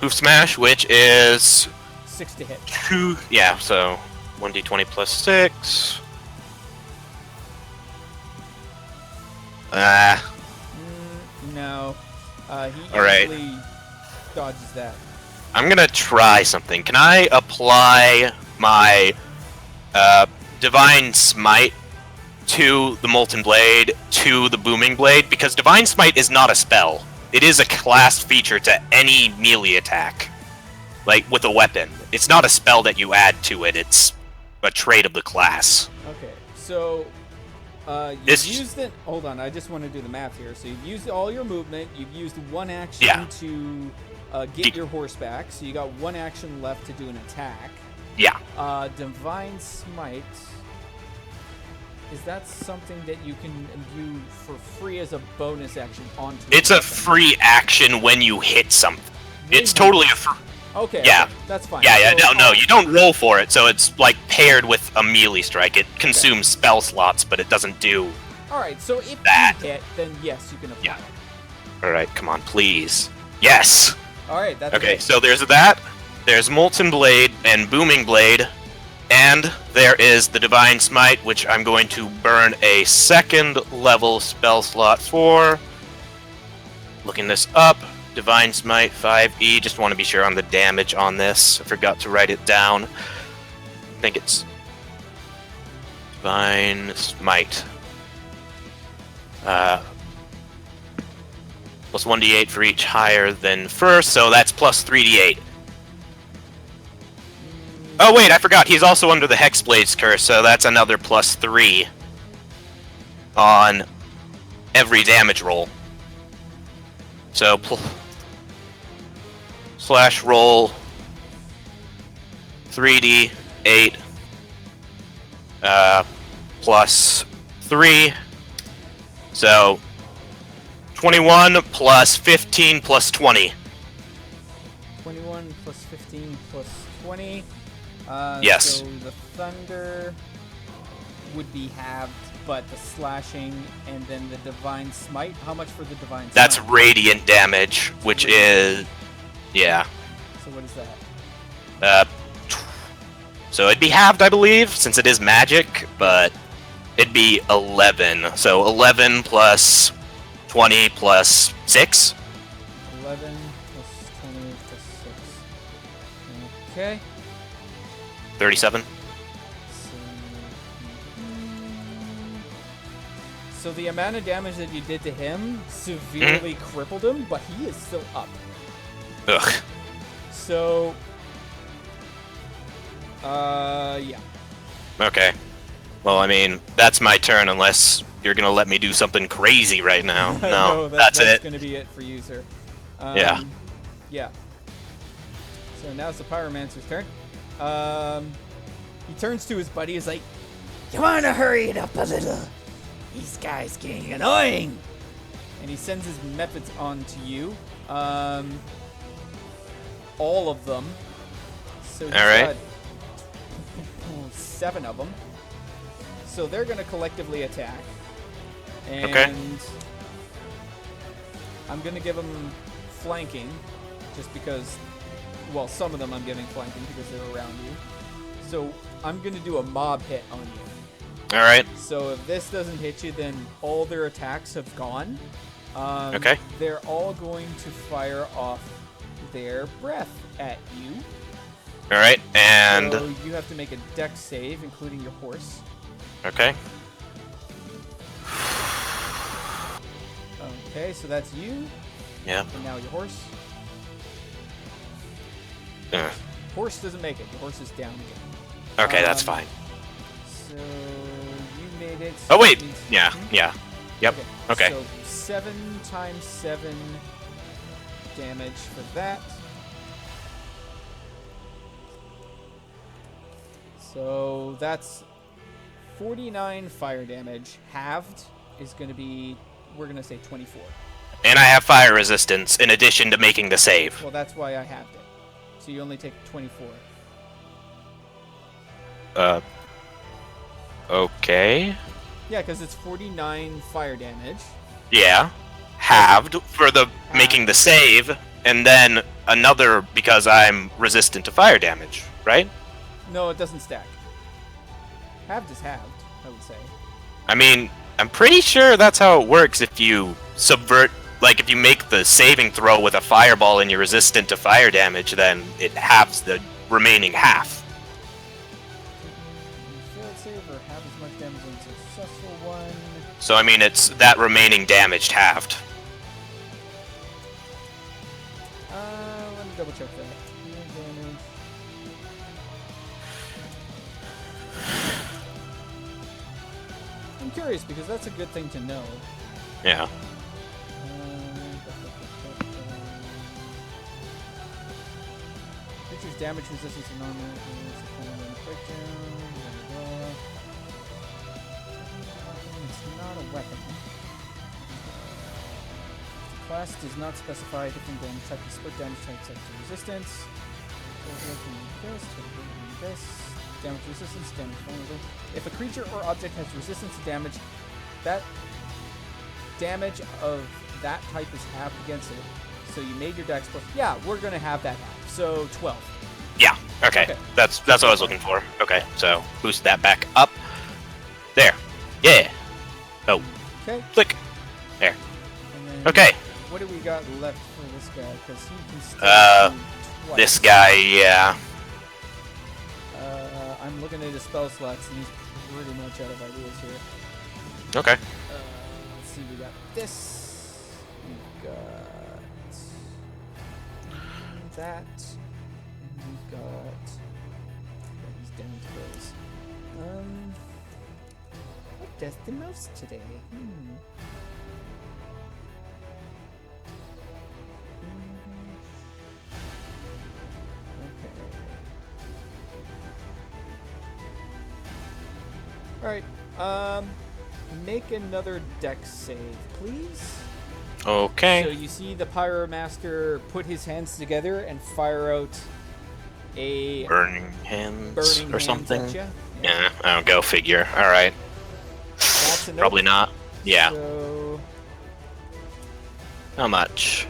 Hoof smash, which is 6 to hit. 2. Yeah, so 1d20 plus 6. No. He Alright. easily dodges that. I'm gonna try something. Can I apply my Divine Smite to the Molten Blade to the Booming Blade? Because Divine Smite is not a spell. It is a class feature to any melee attack. Like, with a weapon. It's not a spell that you add to it, it's a trait of the class. Okay, so you've This- used it. Hold on, I just want to do the math here. So you've used all your movement. You've used one action Yeah. to get your horse back. So you got one action left to do an attack. Yeah. Divine Smite. Is that something that you can imbue for free as a bonus action onto? It's a weapon? free action when you hit something. When It's you- totally a free... Okay. yeah. Okay, that's fine. Yeah, So, no, you don't roll for it, so it's like paired with a melee strike. It consumes spell slots, but it doesn't do... All right. So if that. you hit, then yes, you can apply. Yeah. Alright, come on, please. Yes! All right. That's Okay, so there's that. There's Molten Blade and Booming Blade. And there is the Divine Smite, which I'm going to burn a 2nd level spell slot for. Looking this up. Divine Smite 5e. Just want to be sure on the damage on this. I forgot to write it down. I think it's Divine Smite. Plus 1d8 for each higher than first, so that's plus 3d8. Oh wait, I forgot. He's also under the Hexblade's curse, so that's another plus 3 on every damage roll. So slash roll 3d8 plus 3. So 21 plus 15 plus 20. 21 plus 15 plus 20. Yes. So the thunder would be halved, but the slashing and then the divine smite. How much for the divine smite? That's radiant damage, which is... Yeah. So what is that? So it'd be halved, I believe, since it is magic, but it'd be 11. So 11 plus 20 plus 6. 11 plus 20 plus 6. Okay. 37. So the amount of damage that you did to him severely crippled him, but he is still up. Ugh. So, yeah. Okay. Well, I mean, that's my turn unless you're gonna let me do something crazy right now. No, that's it. That's gonna be it for you, sir. Yeah. Yeah. So now it's the Pyromancer's turn. He turns to his buddy. He's like, "You wanna hurry it up a little? These guys getting annoying." And he sends his methods on to you. All of them. So he's Alright. got 7 of them. So they're gonna collectively attack. And Okay. I'm gonna give them flanking, just because. Well, some of them I'm giving flanking because they're around you. So I'm gonna do a mob hit on you. Alright. So if this doesn't hit you, then all their attacks have gone. Okay. They're all going to fire off their breath at you. Alright, and... So you have to make a dex save, including your horse. Okay. Okay, so that's you. Yeah. And now your horse. Horse doesn't make it. The horse is down again. Okay, that's fine. So you made it. Oh, wait! Means- Yeah, yeah. Yep. Okay. So 7 times 7 damage for that. So that's 49 fire damage. Halved is going to be, we're going to say 24. And I have fire resistance in addition to making the save. Well, that's why I halved it. So you only take 24. Okay. Yeah, because it's 49 fire damage. Yeah. Halved for the making the save, and then another because I'm resistant to fire damage, right? No, it doesn't stack. Halved is halved, I would say. I mean, I'm pretty sure that's how it works if you subvert, like if you make the saving throw with a fireball and you're resistant to fire damage, then it halves the remaining half. Failed save or half as much damage as a successful one. So I mean, it's that remaining damage halved. Let me double check that. Healing damage. I'm curious because that's a good thing to know. Yeah. Creature's damage resistance to non-magic breakdown. Blah, blah, blah. It's not a weapon. The class does not specify different damage type to split damage type set to resistance. This. Damage resistance, damage vulnerable. If a creature or object has resistance to damage, that damage of that type is halved against it. So you made your dex plus. Yeah, we're gonna have that half. So 12. Yeah. Okay. That's what I was looking for. Okay. So boost that back up. There. Yeah. Oh. Okay. Click. There. And then Okay. What what do we got left for this guy? Because he can still do twice. This guy, yeah. I'm looking at his spell slots, and he's pretty much out of ideas here. Okay. Let's see, we got this. We got that. And we got. He's down to those. What does the most today? Okay. Alright, make another dex save, please. Okay. So you see the Pyromaster put his hands together and fire out a Burning hands or something. At ya. Yeah, I'll go figure. All right. That's a nope. Probably not. Yeah. So, How much?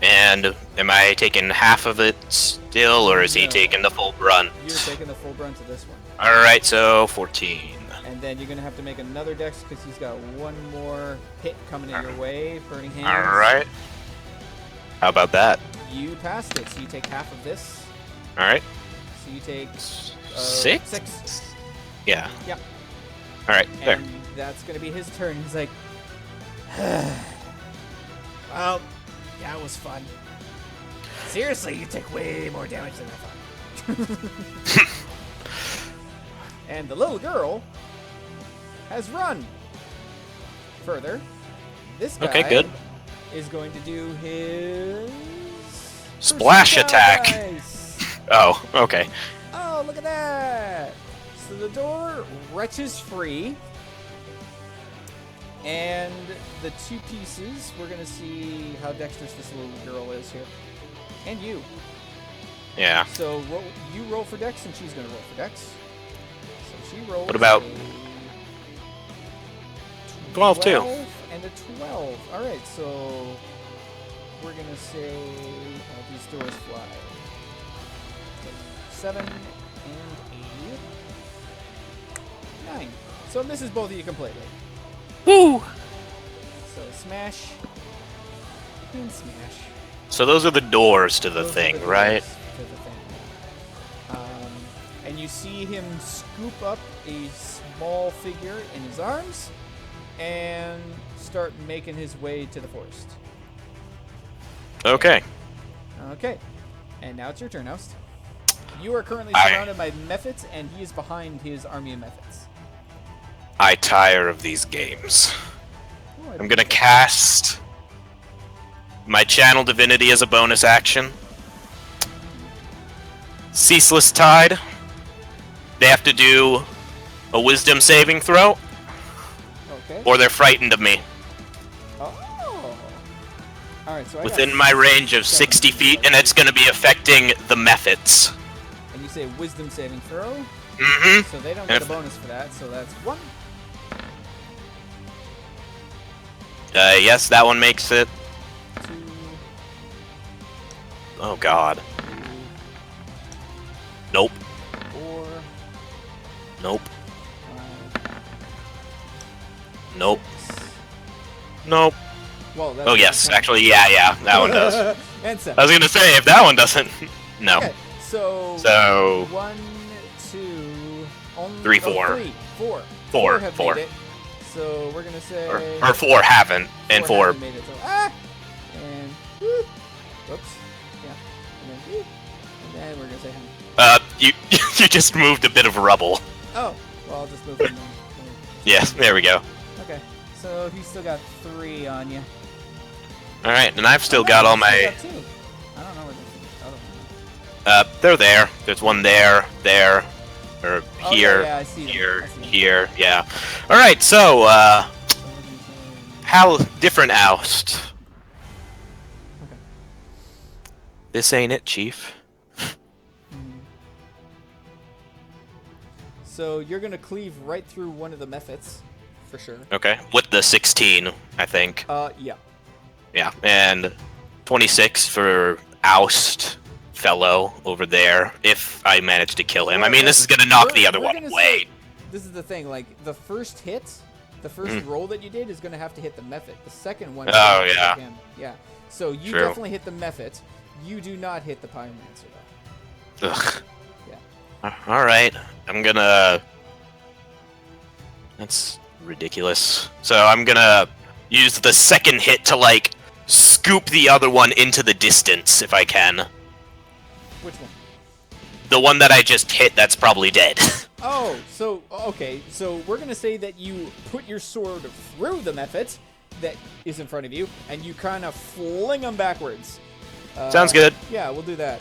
And am I taking half of it still, or is he No. taking the full brunt? you're taking the full brunt of this one. All right, so 14. And then you're going to have to make another dex because he's got one more hit coming in your way. Burning hands. All right. How about that? You passed it, so you take half of this. All right. So you take 6? 6. Yeah. Yep. All right. There. And that's going to be his turn. He's like, well, that was fun. Seriously, you take way more damage than I thought. And the little girl has run. Further, this guy Okay, good. is going to do his Splash Pursuit attack. dice. Oh, okay. Oh, look at that! So the door wrenches free, and the two pieces. We're gonna see how dexterous this little girl is here, and you. Yeah. So you roll for dex, and she's gonna roll for dex. So she rolls. What about a 12 too? and a 12. All right, so we're gonna say these doors fly. 7 and 8. 9. So it misses both of you completely. Woo! So smash and smash. So those are the doors to the Those are thing, the right? doors to the thing. And you see him scoop up a small figure in his arms and start making his way to the forest. Okay. Okay. And now it's your turn, Aust. You are currently I- surrounded by methods, and he is behind his army of methods. I tire of these games. Oh, I'm gonna cast my Channel Divinity as a bonus action. Ceaseless Tide. They have to do a Wisdom saving throw, Okay. or they're frightened of me. Oh. All right. So I Within got my range of 7. 60 feet, and it's gonna be affecting the methods. And you say Wisdom saving throw, Mm-hmm. so they don't And get a if- bonus for that. So that's 1. Yes, that one makes it. 2. Oh god. 3, Nope. 4. Nope. 5. Nope. 6. Nope. Well, that's Oh yes, actually, yeah, that one does. And 7. I was gonna say, if that one doesn't... No. Okay. So. So... 1, 2, only 3, oh, 4. 3, 4. 4, have 4. made it. So we're gonna say. Or 4 haven't, and 4... haven't made it. So, and whoop. Whoops. Yeah. And then whoop. And then we're gonna say. You you just moved a bit of rubble. Oh. Well, I'll just move him. Yes, there we go. Okay. So he's still got 3 on you. Alright, and I've still Oh, no, got all he's still my... got 2. I don't know where the other one is. They're there. There's one there, or Oh, here, yeah, I see them. here, I see them. here, yeah. Alright, so, So we're gonna say- how different oust? Okay. This ain't it, Chief. So you're gonna cleave right through one of the methods, for sure. Okay, with the 16, I think. Yeah. Yeah, and 26 for oust fellow over there, if I manage to kill him. I mean, this is gonna knock the other We're one gonna away. say- this is the thing, like, the first hit The first roll that you did is going to have to hit the Mephit. The second one. Oh, yeah. Yeah. So you True. definitely hit the Mephit. You do not hit the Pyromancer, though. Ugh. Yeah. Alright, I'm gonna... That's ridiculous. So I'm gonna use the second hit to, like, scoop the other one into the distance, if I can. Which one? The one that I just hit, that's probably dead. Oh, so, okay. So we're going to say that you put your sword through the Mephit that is in front of you, and you kind of fling them backwards. Sounds good. Yeah, we'll do that.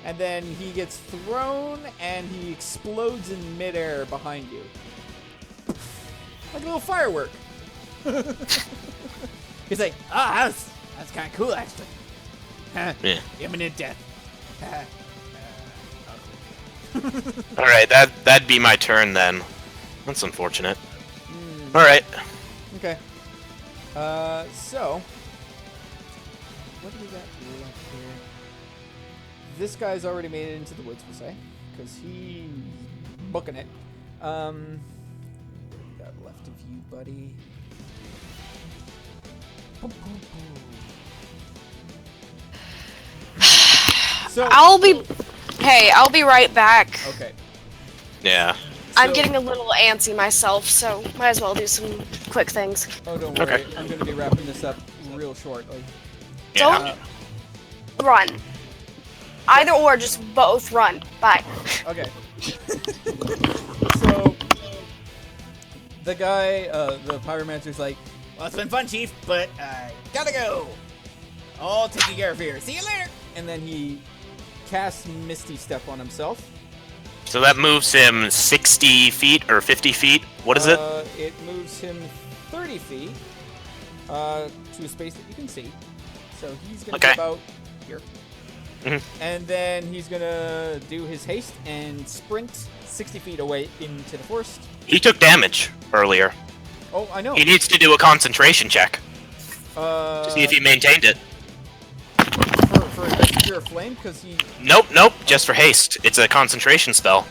And then he gets thrown, and he explodes in midair behind you. Like a little firework. He's like, that's kind of cool, actually. Huh, Yeah. imminent death. Alright, that'd be my turn then. That's unfortunate. Alright. Okay. So, what do we got here? This guy's already made it into the woods, we'll say, because he's booking it. What do we got left of you, buddy? So I'll be right back. okay. Yeah. I'm So- getting a little antsy myself, so might as well do some quick things. Oh, don't worry. Okay. I'm going to be wrapping this up real shortly. Yeah. Run. Either or, just both run. Bye. Okay. So, the guy, the pyromancer's like, well, it's been fun, Chief, but I gotta go. All taken care of here. See you later. And then he casts Misty Step on himself. So that moves him 60 feet or 50 feet. What is it? It moves him 30 feet to a space that you can see. So he's gonna be Okay. about here. Mhm. And then he's gonna do his haste and sprint 60 feet away into the forest. He took damage earlier. Oh, I know. He needs to do a concentration check to see if he maintained it. For a secure flame, because he. Nope, just for haste. It's a concentration spell.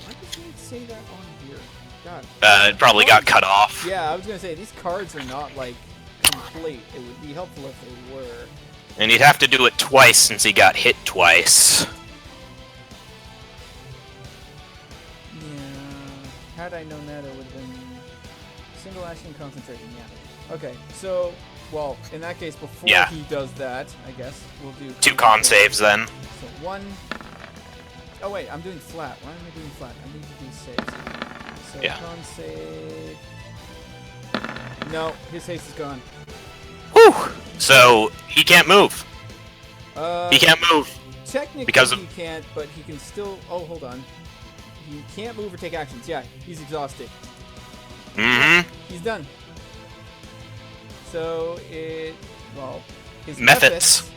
Why does he say that on here? God. It probably got cut off. Yeah, I was gonna say these cards are not like complete. It would be helpful if they were. And he'd have to do it twice since he got hit twice. Yeah. Had I known that, it would have been single action concentration. Yeah. Okay. So, well, in that case, before Yeah. he does that, I guess we'll do 2 con saves then. So one. Oh wait, I'm doing flat. Why am I doing flat? I need to do saves. So Yeah. con save. No, his haste is gone. Whew! So he can't move. He can't move. Technically, because of- he can't, but he can still. Oh, hold on. He can't move or take actions. Yeah, he's exhausted. Mm-hmm. He's done. So well, his Mephits.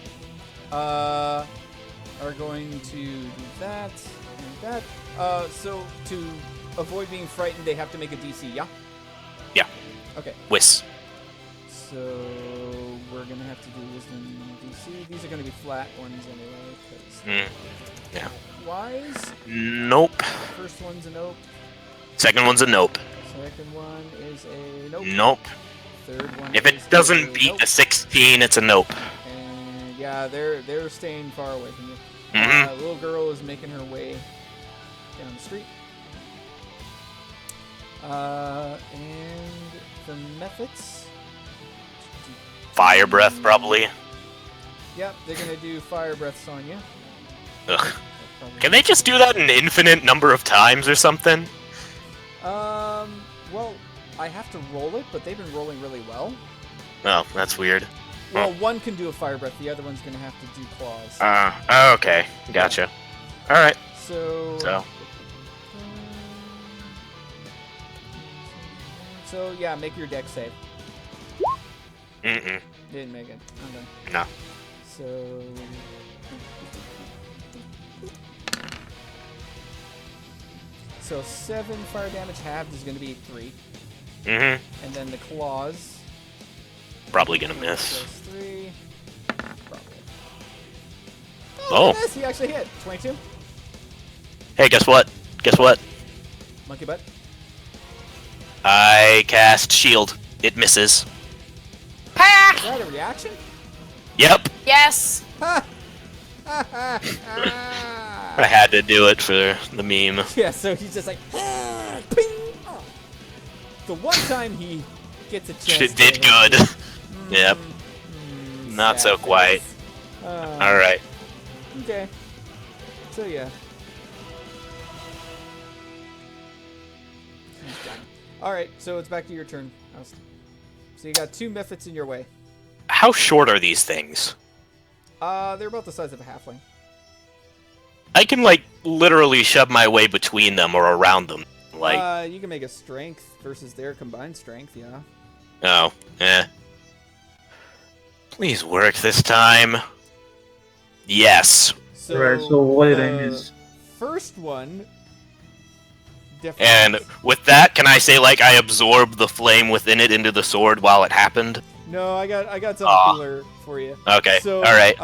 are going to do that and that. So to avoid being frightened, they have to make a DC. Yeah. Yeah. Okay. Whis. So we're gonna have to do wisdom DC. These are gonna be flat ones anyway, because Yeah. wise. Nope. First one's a nope. Second one's a nope. Second one is a nope. Nope. Third one. If it is doesn't a beat nope. a 16, it's a nope. And yeah, they're staying far away from you. Mhm. Little girl is making her way down the street. And the methods. Fire breath, probably. Yep, they're gonna do fire breaths on you. Ugh. Can they just do that an infinite number of times or something? Well, I have to roll it, but they've been rolling really well. Oh, that's weird. Well, one can do a fire breath, the other one's gonna have to do claws. Okay. Gotcha. Alright. So. So yeah, make your deck save. Mm-mm. Didn't make it. I'm done. No. So. So 7 fire damage halved is going to be 3. Mm-hmm. And then the claws. Probably gonna miss. Plus 3. Probably. Oh. Goodness, he actually hit. 22. Hey, guess what? Guess what? Monkey butt. I cast shield. It misses. Is that a reaction? Yep. Yes. I had to do it for the meme. Yeah, so he's just like, ping! Oh. The one time he gets a chance. It did good. Yep. Not so quite. Alright. Okay. So yeah. He's done. Alright, so it's back to your turn. So you got 2 Mephits in your way. How short are these things? They're about the size of a halfling. I can, like, literally shove my way between them or around them. Like, You can make a strength versus their combined strength, yeah. oh, eh. Please work this time. Yes. So, Right, so what did I miss? First one. Definitely. And with that, can I say, like, I absorbed the flame within it into the sword while it happened? No, I got something Aw. cooler for you. Okay, So, alright.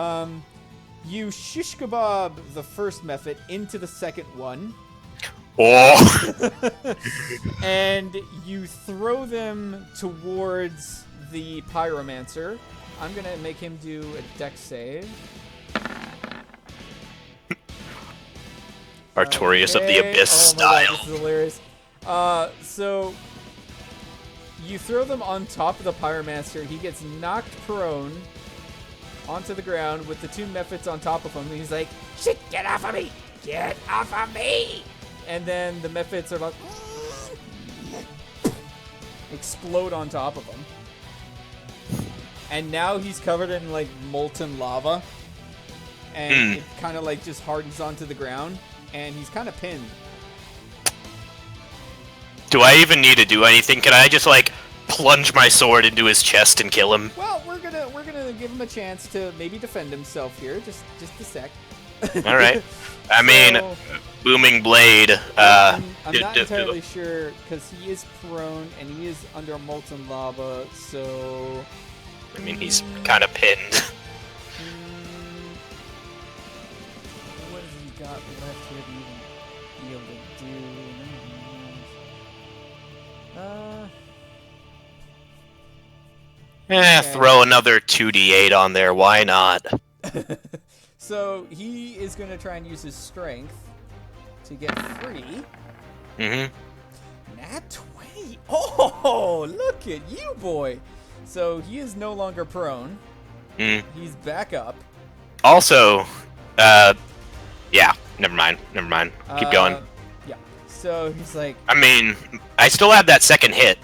You shish kebab the first method into the second one, Oh! and you throw them towards the Pyromancer. I'm gonna make him do a dex save. Artorias of the Okay. Abyss Oh my God, style. this is hilarious. So you throw them on top of the Pyromancer. He gets knocked prone onto the ground with the 2 Mephits on top of him. And he's like, "Shit, get off of me! Get off of me!" And then the Mephits are like, explode on top of him. And now he's covered in like molten lava. And it kind of like just hardens onto the ground. And he's kind of pinned. Do I even need to do anything? Can I just, like, plunge my sword into his chest and kill him? Well, we're gonna give him a chance to maybe defend himself here. Just a sec. Alright. I mean, So, booming blade. I'm not entirely sure because he is prone and he is under molten lava. So I mean, he's kind of pinned. what has he got left here to even be able to do? Okay. Throw another 2d8 on there. Why not? So he is going to try and use his strength to get free. Mm-hmm. Nat 20. Oh, look at you, boy. So he is no longer prone. Mm. He's back up. Also, yeah, never mind. Keep going. Yeah. So he's like, I mean, I still have that second hit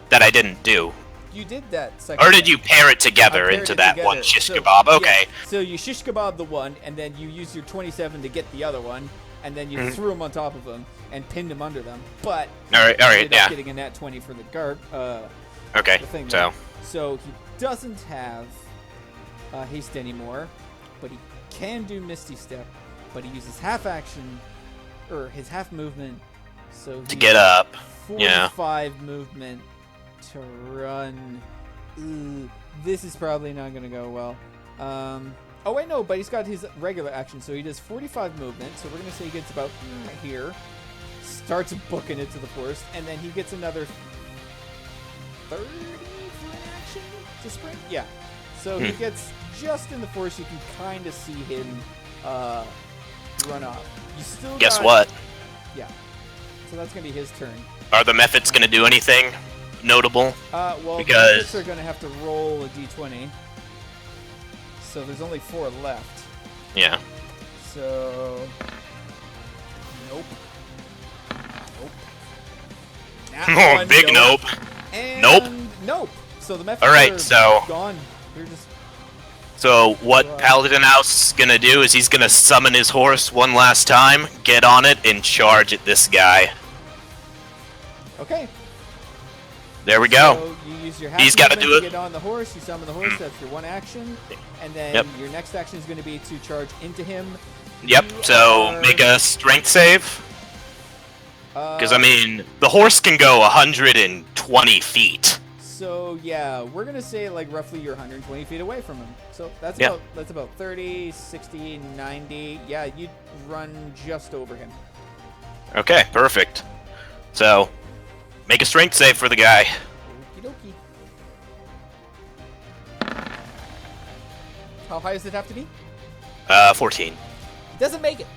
that I didn't do. you did that second. Or did one. you pair it I together paired into it that together. one shish So, kebab? yeah, Okay. so you shish kebab the one, and then you use your 27 to get the other one, and then you threw him on top of him and pinned him under them. But Alright, ended up yeah. getting a nat 20 for the Okay, the thing so. there. So he doesn't have haste anymore, but he can do Misty Step, but he uses half action, or his half movement, so To he get up. 45 movement to run. Ooh, this is probably not going to go well. Oh, wait, no, but he's got his regular action, so he does 45 movement, so we're going to say he gets about here, starts booking it to the forest, and then he gets another 30 for an action to sprint? Yeah. So he gets just in the forest, you can kind of see him run off. You still Guess got- what? Yeah. So that's going to be his turn. Are the methods going to do anything notable? Well, Because- the are going to have to roll a d20. So there's only 4 left. Yeah. So... Nope. Nope. Nat Oh, one, big nope. And Nope. Nope. So the methods Alright, are so- gone. They're just... So what Paladin Aust's gonna do is he's gonna summon his horse one last time, get on it, and charge at this guy. Okay. There we go. So you use your He's gotta do to it. get on the horse. You summon the horse. That's your one action. And then Yep. your next action is going to be to charge into him. Yep, You so are- make a strength save. Because, I Uh, mean, the horse can go 120 feet. So yeah, we're gonna say like roughly you're 120 feet away from him. So that's Yeah. about 30, 60, 90. Yeah, you'd run just over him. Okay, perfect. So, make a strength save for the guy. Okie dokie. How high does it have to be? 14. It doesn't make it.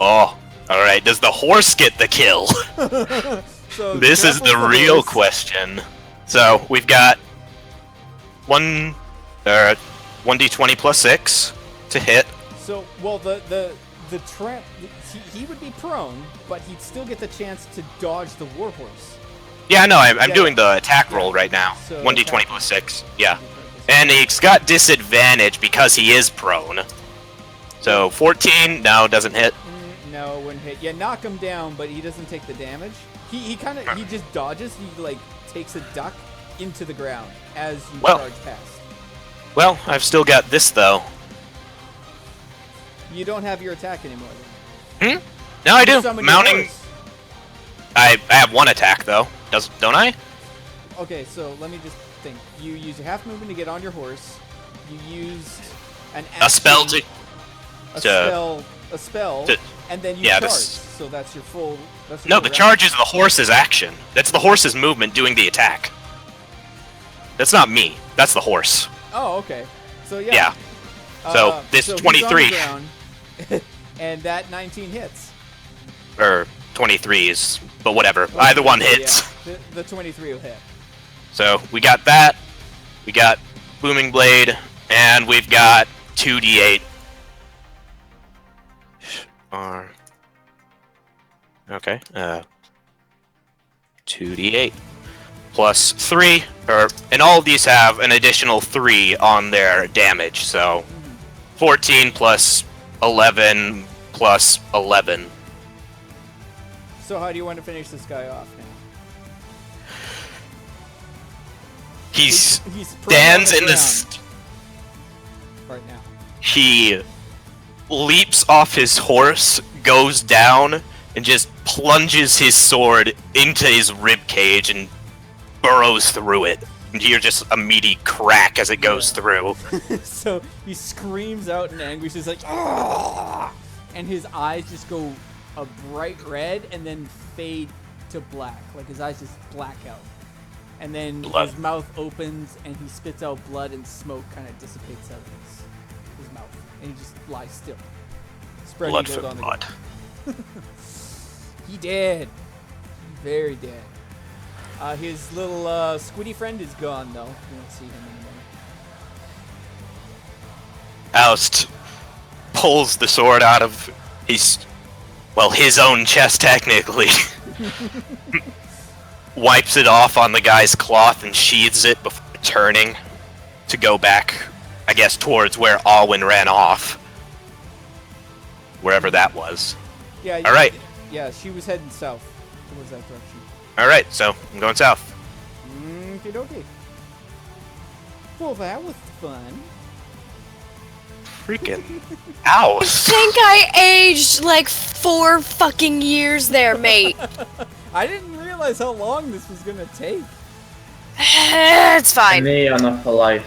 Oh, alright. Does the horse get the kill? So This is the grapples real horse. question. So, we've got 1d20 plus 6 to hit. So well, the tramp he would be prone, but he'd still get the chance to dodge the warhorse. Yeah, no, I'm Yeah. doing the attack roll right now. So 1d20 attack- plus 6. Yeah. And he's got disadvantage because he is prone. So 14, no, doesn't hit. No, wouldn't hit. Yeah, knock him down, but he doesn't take the damage. He just dodges. He like takes a duck into the ground as you Well. charge past. Well, I've still got this though. You don't have your attack anymore. Then. No, I do. Summon your Mounting. horse. I have one attack though. Don't I? Okay, so let me just think. You use your half movement to get on your horse. You used an A spell action- to. a spell, to- and then you yeah, charge. this- So that's your full. That's your No, full the round. charge is the horse's action. That's the horse's movement doing the attack. That's not me. That's the horse. Oh, okay. So yeah. Yeah. So, this he's on the 23. ground, and that 19 hits. Or 23 is, but whatever. Well, Either one yeah, hits. the 23 will hit. So we got that. We got Booming Blade, and we've got 2d8. Okay. 2d8 plus 3, and all of these have an additional 3 on their damage. So 14 plus 11 plus 11. So how do you want to finish this guy off now? He's He's prone stands on in the this. ground right now. He leaps off his horse, goes down, and just plunges his sword into his rib cage and burrows through it. And you hear just a meaty crack as it goes through. So he screams out in anguish. He's like, "Ah!" And his eyes just go a bright red and then fade to black. Like his eyes just black out. And then Blood. his mouth opens and he spits out blood and smoke kind of dissipates out of his mouth. And he just lies still. Spread Blood eagled for on the blood. ground. He dead. Very dead. His little squiddy friend is gone though. You don't see him anymore. Aust pulls the sword out of his own chest technically. Wipes it off on the guy's cloth and sheathes it before turning to go back, I guess, towards where Awen ran off. Wherever that was. Yeah. All right. Yeah, she was heading south towards that direction. Alright, so I'm going south. Okie dokie. Well, that was fun. Freaking I Aust. think I aged like 4 fucking years there, mate. I didn't realize how long this was gonna take. It's An fine. aeon of a life.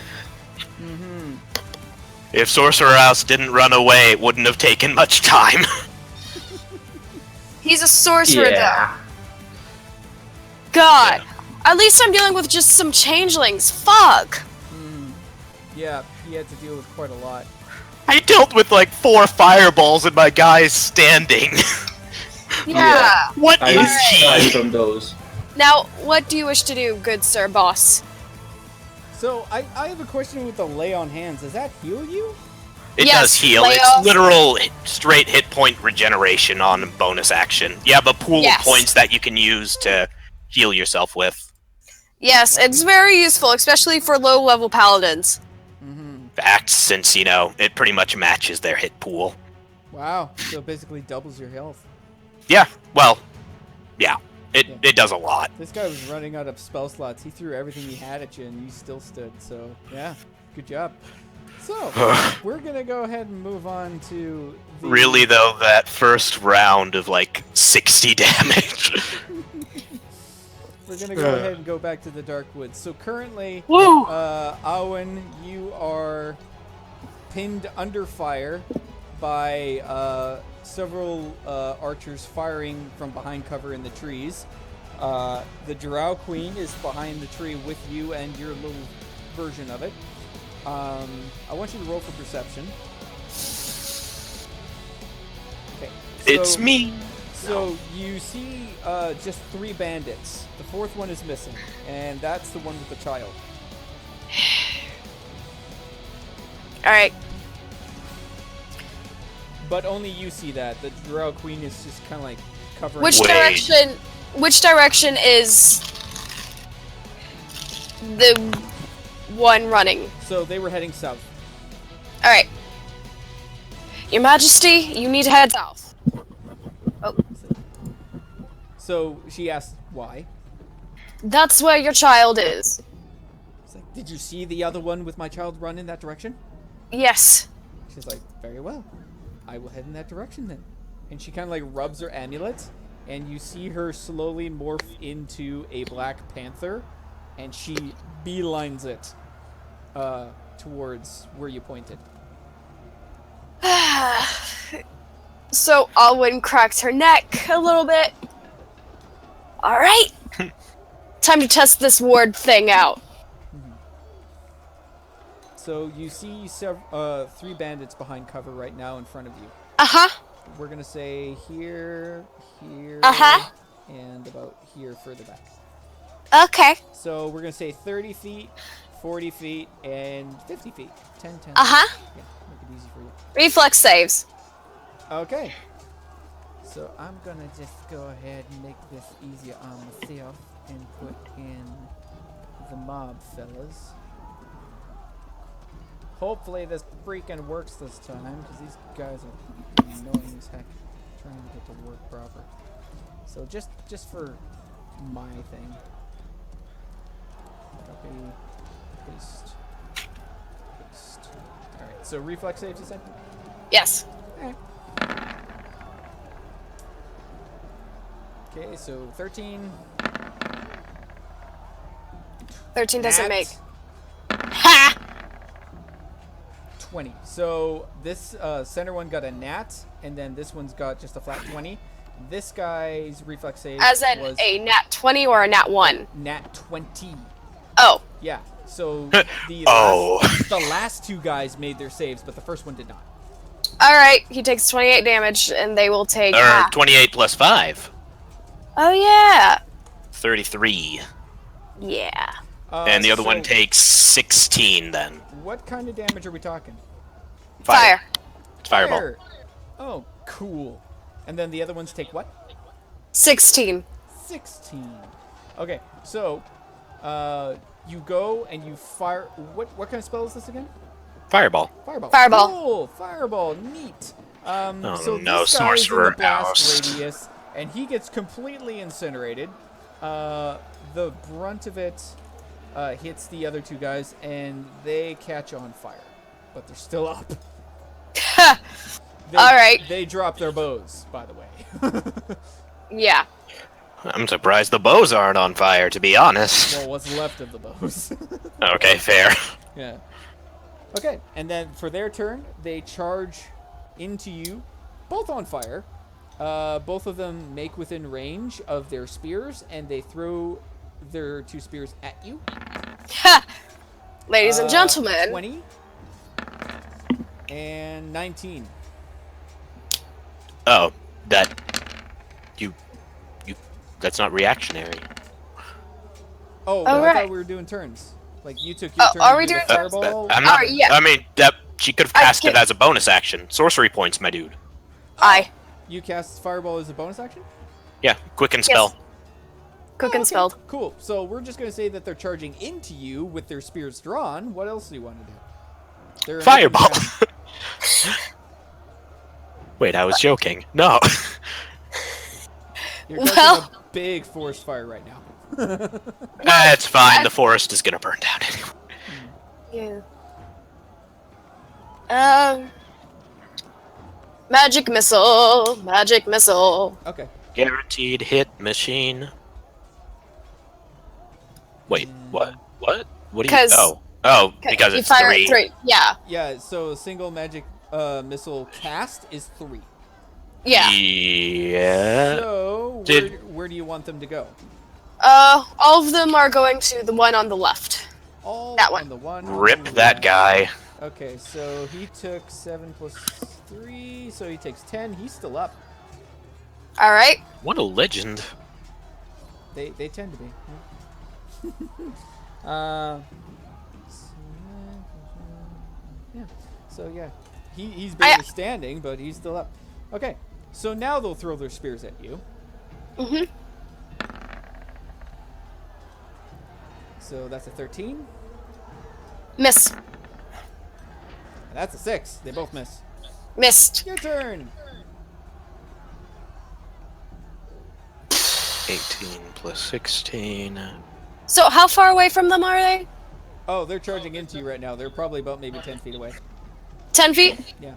If Sorcerer Aust didn't run away, it wouldn't have taken much time. He's a sorcerer, Yeah. though. God. At least I'm dealing with just some changelings. Fuck. Yeah, he had to deal with quite a lot. I dealt with like 4 fireballs and my guy's standing. Yeah. What I is died he? from those. Now, what do you wish to do, good sir boss? So, I have a question with the lay on hands. Does that heal you? It Yes, does heal. lay It's off. literal straight hit point regeneration on bonus action. You have a pool Yes. of points that you can use to heal yourself with. Yes, it's very useful, especially for low-level paladins. Fact, since, it pretty much matches their hit pool. Wow. So it basically doubles your health. Yeah, well, yeah. It does a lot. This guy was running out of spell slots. He threw everything he had at you and you still stood. So, yeah. Good job. So, we're going to go ahead and move on to the... Really, though, that first round of like 60 damage. we're gonna go ahead and go back to the Dark Woods. So currently, Woo! Awen, you are pinned under fire by several archers firing from behind cover in the trees. The Drow Queen is behind the tree with you and your little version of it. I want you to roll for perception. Okay. It's me. So you see just 3 bandits. The 4th one is missing, and that's the one with the child. Alright. But only you see that. The Drow Queen is just kind of like covering. Which Wait. direction is the one running? So they were heading south. Alright. Your Majesty, you need to head south. Oh, So she asked why. that's where your child is. It's like, did you see the other one with my child run in that direction? Yes. She's like, very well. I will head in that direction then. And she kind of like rubs her amulet, and you see her slowly morph into a black panther, and she beelines it towards where you pointed. So Awen cracks her neck a little bit. Alright. Time to test this ward thing out. So you see 3 bandits behind cover right now in front of you. Uh-huh. We're gonna say here, here, Uh-huh. and about here further back. Okay. So we're gonna say 30 feet, 40 feet, and 50 feet. 10, 10. Uh-huh. Yeah, make it easy for you. Reflex saves. Okay. So I'm gonna just go ahead and make this easier on myself and put in the mob fellas. Hopefully this freaking works this time, because these guys are annoying as heck trying to get to work proper. So just for my thing. Copy, paste, paste. Alright, so reflex saves you said? Yes. Alright. Okay, so 13. 13 doesn't Nat make. Ha! 20. So this center one got a nat, and then this one's got just a flat 20. This guy's reflex save As in was a nat 20 or a nat 1? nat 20. Oh. Yeah. So the Oh. the last 2 guys made their saves, but the first one did not. Alright, he takes 28 damage, and they will take half. 28 plus 5. Oh, yeah. 33. Yeah. And the other so one takes 16 then. What kind of damage are we talking? Fire. Fireball. Fire. Oh, cool. And then the other ones take what? 16. 16. Okay, so you go and you fire. What kind of spell is this again? Fireball. Fireball. Fireball. Cool. Fireball. Neat. Oh, So no, this guy's in Sorcerer the blast Aust. radius, and he gets completely incinerated. The brunt of it hits the other 2 guys, and they catch on fire, but they're still up. They, Alright. They drop their bows, by the way. Yeah. I'm surprised the bows aren't on fire, to be honest. Well, what's left of the bows. Okay, fair. Yeah. Okay, and then for their turn, they charge into you, both on fire. Both of them make within range of their spears, and they throw their 2 spears at you. Ha! Ladies and gentlemen. 20 and 19. Oh, that... You... That's not reactionary. Oh, Oh, I right. thought we were doing turns. Like, you took your Oh, turn are to we do the doing turns? fireball. I'm not... Alright, yeah. I mean, she could have I cast it can- as a bonus action. Sorcery points, my dude. Aye. You cast fireball as a bonus action? Yeah, quicken spell. Cook Oh, and okay, spelled. Cool. So we're just going to say that they're charging into you with their spears drawn. What else do you want to do? They're an open Fireball. ground. Wait, I was joking. No. You're catching Well- a big forest fire right now. It's fine. The forest is gonna burn down anyway. Yeah. Magic missile. Magic missile. Okay. Guaranteed hit machine. Wait, what? What? What do you? 'Cause- Oh, because you it's fire three. at 3. Yeah. Yeah, so a single magic missile cast is 3. Yeah. Yeah. So Did- where do you want them to go? All of them are going to the one on the left. All That one. on the one. on Rip the that left. guy. Okay, so he took 7 plus 3, so he takes 10. He's still up. All right. What a legend. They tend to be. Yeah. Yeah. So yeah, he's barely standing, but he's still up. Okay, so now they'll throw their spears at you. Mhm. So that's a 13, Miss. and that's a 6. They both miss. Missed. Your turn. 18 plus 16. So how far away from them are they? Oh, they're charging into you right now. They're probably about maybe 10 feet away. 10 feet? Yeah.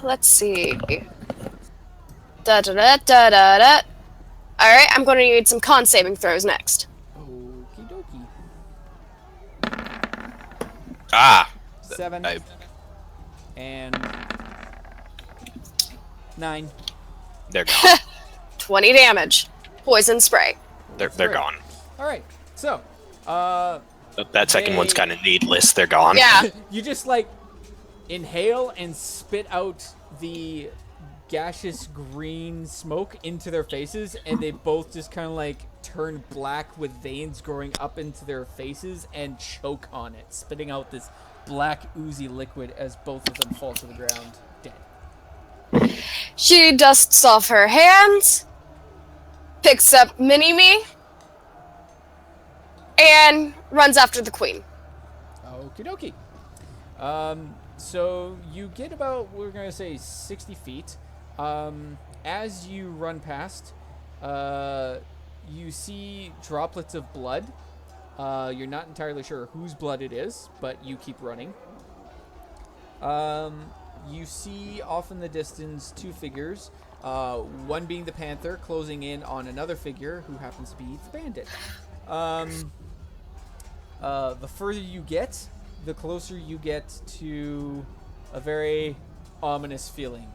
Let's see. Da da da da da da. Alright, I'm gonna need some con saving throws next. Okie dokie. Ah. 7 I- and 9. They're gone. 20 damage. Poison spray. They're Right. gone. All right. So, That second one's They- kind of needless. They're gone. Yeah. you just like inhale and spit out the gaseous green smoke into their faces, and they both just kind of like turn black with veins growing up into their faces and choke on it, spitting out this black oozy liquid as both of them fall to the ground dead. She dusts off her hands, picks up Mini-Me, and runs after the queen. Okie dokie. So you get about, we're going to say 60 feet. As you run past, you see droplets of blood. You're not entirely sure whose blood it is, but you keep running. You see off in the distance 2 figures, one being the panther closing in on another figure who happens to be the bandit. The further you get, the closer you get to a very ominous feeling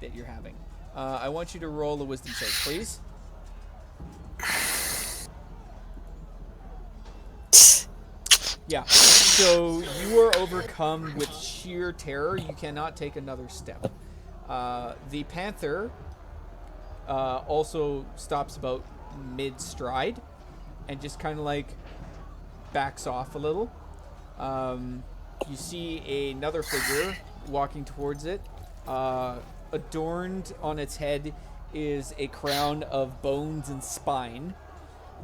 that you're having. I want you to roll a wisdom save, please. Yeah. So you are overcome with sheer terror. You cannot take another step. The panther also stops about mid-stride and just kind of like backs off a little. You see another figure walking towards it. Adorned on its head is a crown of bones and spine,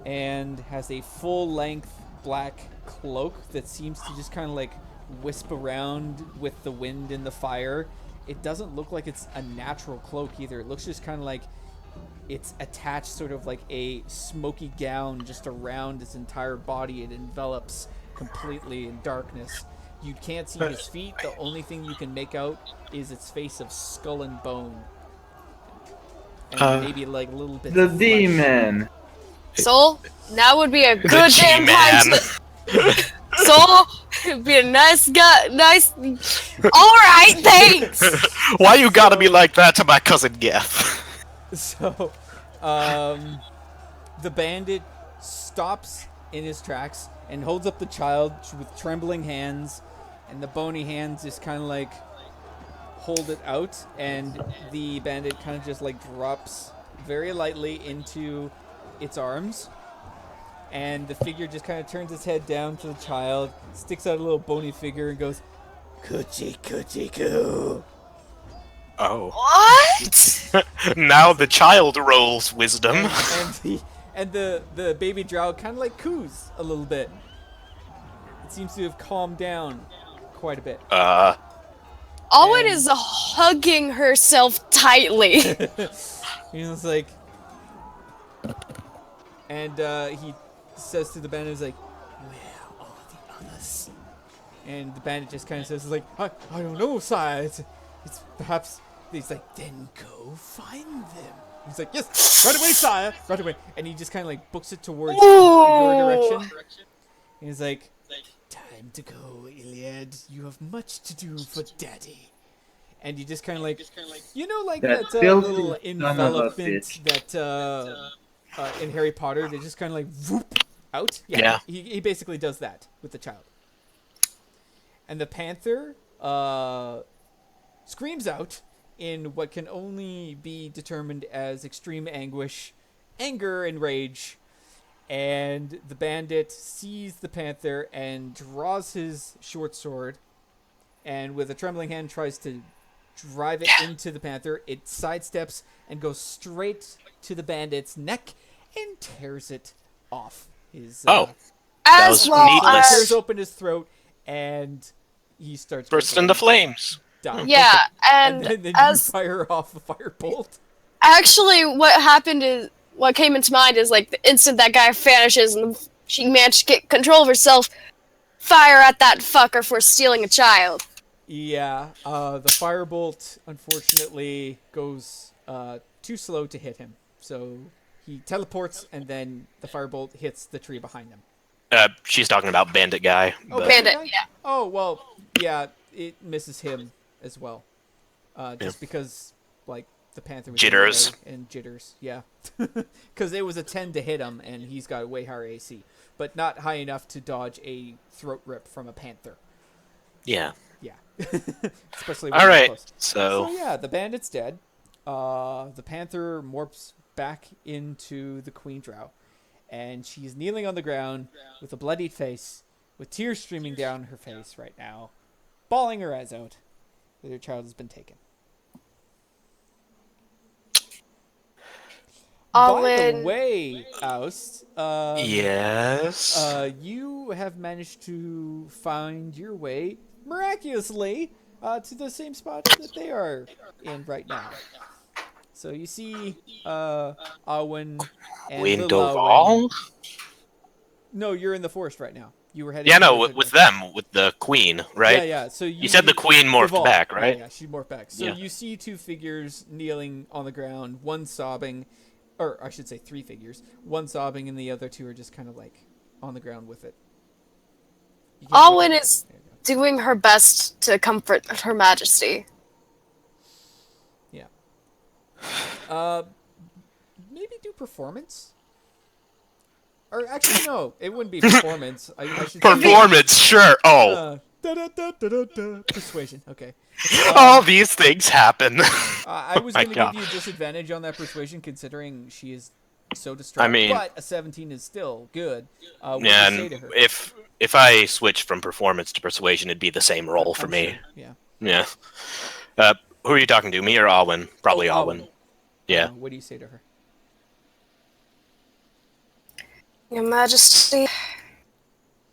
and has a full-length black cloak that seems to just kind of like wisp around with the wind and the fire. It doesn't look like it's a natural cloak either. It looks just kind of like it's attached sort of like a smoky gown just around its entire body. It envelops completely in darkness. You can't see his feet. The only thing you can make out is its face of skull and bone. And maybe like a little bit The of flesh. demon. Soul, now would be a The good damn time G-Man. to... Soul, it'd be a nice guy, nice... Alright, thanks! Why you gotta be like that to my cousin Geth? So, the bandit stops in his tracks and holds up the child with trembling hands, and the bony hands just kind of like hold it out, and the bandit kind of just like drops very lightly into its arms, and the figure just kind of turns its head down to the child, sticks out a little bony figure, and goes, "Coochie coochie coo." Oh. What? Now the child rolls wisdom. And the baby drow kind of like coos a little bit. It seems to have calmed down quite a bit. Awen is hugging herself tightly. He's like, and he says to the bandit, he's like, "Where are the others?" And the bandit just kind of says, like, I don't know, sire. It's perhaps He's like, then go find them. He's like, yes, right away, sire, right away. And he just kind of like books it towards your direction. And he's like, time to go, Iliad. You have much to do for daddy. And you just kind of like, you know, like that little envelopment that in Harry Potter, they just kind of like whoop out. Yeah. He basically does that with the child. And the panther screams out in what can only be determined as extreme anguish, anger, and rage. And the bandit sees the panther and draws his short sword, and with a trembling hand tries to drive it into the panther. It sidesteps and goes straight to the bandit's neck and tears it off his as well as tears open his throat, and he starts burst into flames. Dying. Yeah, and then as you fire off a firebolt. actually, what happened is what came into mind is like the instant that guy vanishes and she managed to get control of herself, fire at that fucker for stealing a child. Yeah, the firebolt unfortunately goes too slow to hit him, so he teleports and then the firebolt hits the tree behind him. She's talking about bandit guy. Oh, but... Bandit, yeah. Oh well, yeah, it misses him as well, just because like the panther was Jitters. and jitters, yeah, because it was a 10 to hit him and he's got a way higher AC, but not high enough to dodge a throat rip from a panther. Yeah. Yeah, especially when all right. close. So yeah, the bandit's dead. The panther morphs back into the queen drow, and she's kneeling on the ground with a bloodied face, with tears streaming down her face right now, bawling her eyes out that her child has been taken. By the way, Aust, yes. you have managed to find your way miraculously to the same spot that they are in right now. So you see Awen and Windoval? No, you're in the forest right now. You were heading. Yeah, no, with them, with the queen, right? Yeah. So you said the queen morphed back, right? Yeah, she morphed back. So you see two figures kneeling on the ground, one sobbing, or I should say 3 figures. One sobbing, and the other two are just kind of like on the ground with it. Awen is doing her best to comfort Her Majesty. Yeah. Maybe do performance? Or actually, no, it wouldn't be performance. I should performance, sure. Oh. Persuasion, okay. All these things happen. I was going to give you a disadvantage on that persuasion, considering she is so distraught. I mean, but a 17 is still good. What do yeah, you say and to her? if I switch from performance to persuasion, it'd be the same roll for me. Sure. Yeah. Who are you talking to? Me or Awen? Probably Awen. Yeah. What do you say to her? Your Majesty,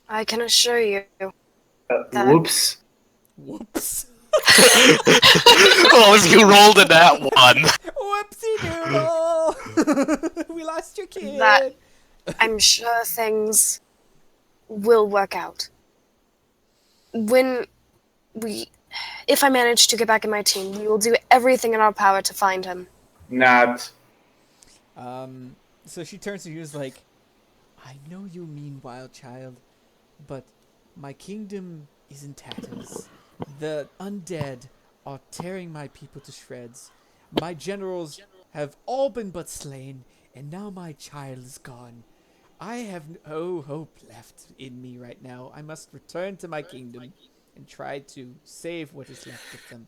I can assure you that... Whoops. Whoops. Well, you rolled in that one. Whoopsie doodle. We lost your kid. That I'm sure things will work out. If I manage to get back in my team, we will do everything in our power to find him. Not. So she turns to you and is like, I know you mean, wild child, but my kingdom is in tatters. The undead are tearing my people to shreds. My generals have all been but slain, and now my child is gone. I have no hope left in me right now. I must return to my kingdom and try to save what is left of them.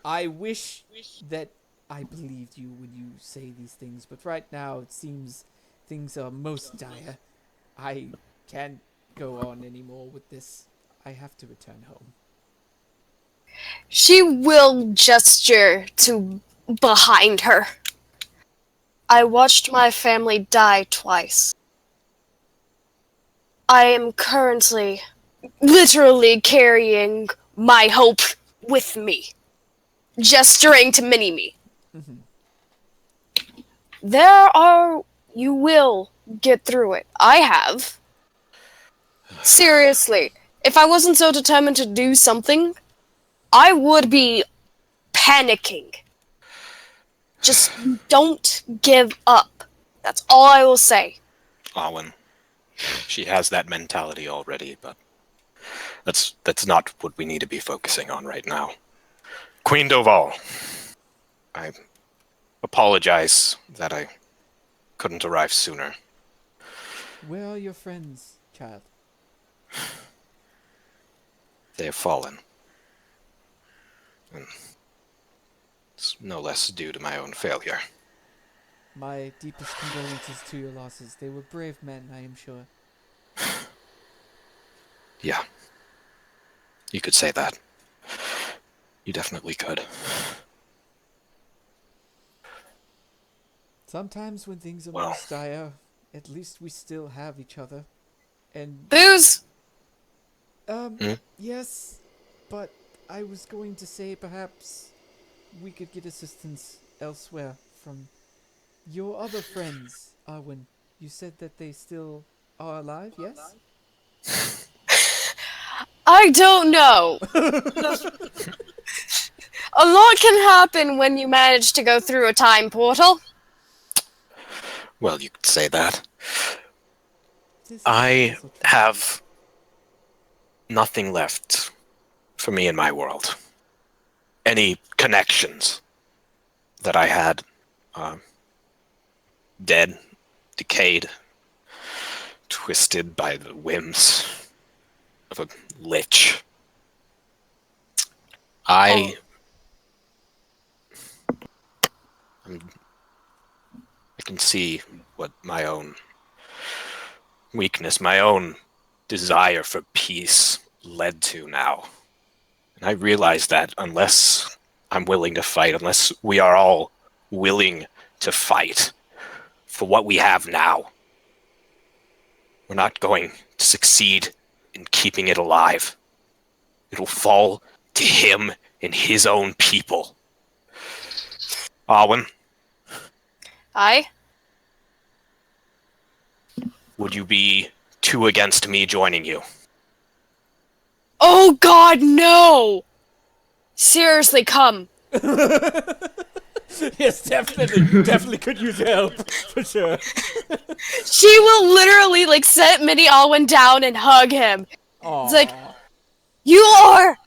I wish that I believed you when you say these things, but right now it seems things are most dire. I can't go on anymore with this. I have to return home. She will gesture to behind her. I watched my family die twice. I am currently literally carrying my hope with me. Gesturing to Mini-Me. Mm-hmm. You will get through it. I have. Seriously, if I wasn't so determined to do something, I would be panicking. Just don't give up. That's all I will say. Awen, she has that mentality already, but that's not what we need to be focusing on right now. Queen Doval, I apologize that I couldn't arrive sooner. Where are your friends, child? They have fallen. And it's no less due to my own failure. My deepest condolences to your losses. They were brave men, I am sure. Yeah. You could say that. You definitely could. Sometimes when things are Well. most dire, at least we still have each other. And, Booze! yes, but I was going to say perhaps we could get assistance elsewhere from your other friends, Awen. You said that they still are alive, yes? I don't know. A lot can happen when you manage to go through a time portal. Well, you could say that. This is I also true. have nothing left for me in my world. Any connections that I had, dead, decayed, twisted by the whims of a lich. I can see what my own weakness, my own desire for peace led to now. And I realize that unless I'm willing to fight, unless we are all willing to fight for what we have now, we're not going to succeed in keeping it alive. It'll fall to him and his own people. Awen, Aye? would you be two against me joining you? Oh god, no! Seriously, come. Yes, definitely could use help, for sure. She will literally, like, set Mini Alwyn down and hug him. Aww. It's like, you are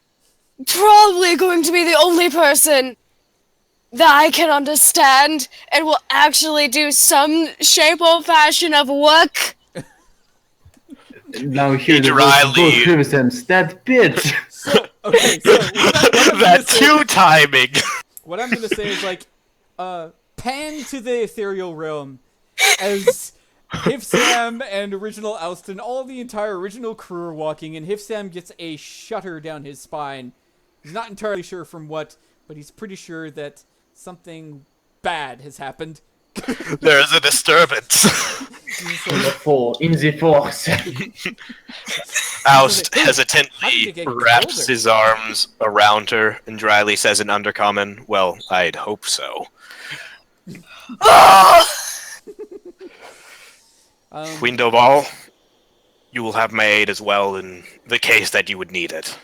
probably going to be the only person that I can understand and will actually do some shape or fashion of work. Now here the Riley. both Hrivesams, that bitch! So, okay, so what I'm That gonna say- two timing. What I'm gonna say is like, pan to the ethereal realm as Hrivesam and original Alston, all the entire original crew are walking, and Hrivesam gets a shudder down his spine. He's not entirely sure from what, but he's pretty sure that something bad has happened. There is a disturbance. In the force. Oust How did hesitantly it get wraps colder? his arms around her and dryly says in undercommon, "Well, I'd hope so." Queen Doval, you will have my aid as well in the case that you would need it.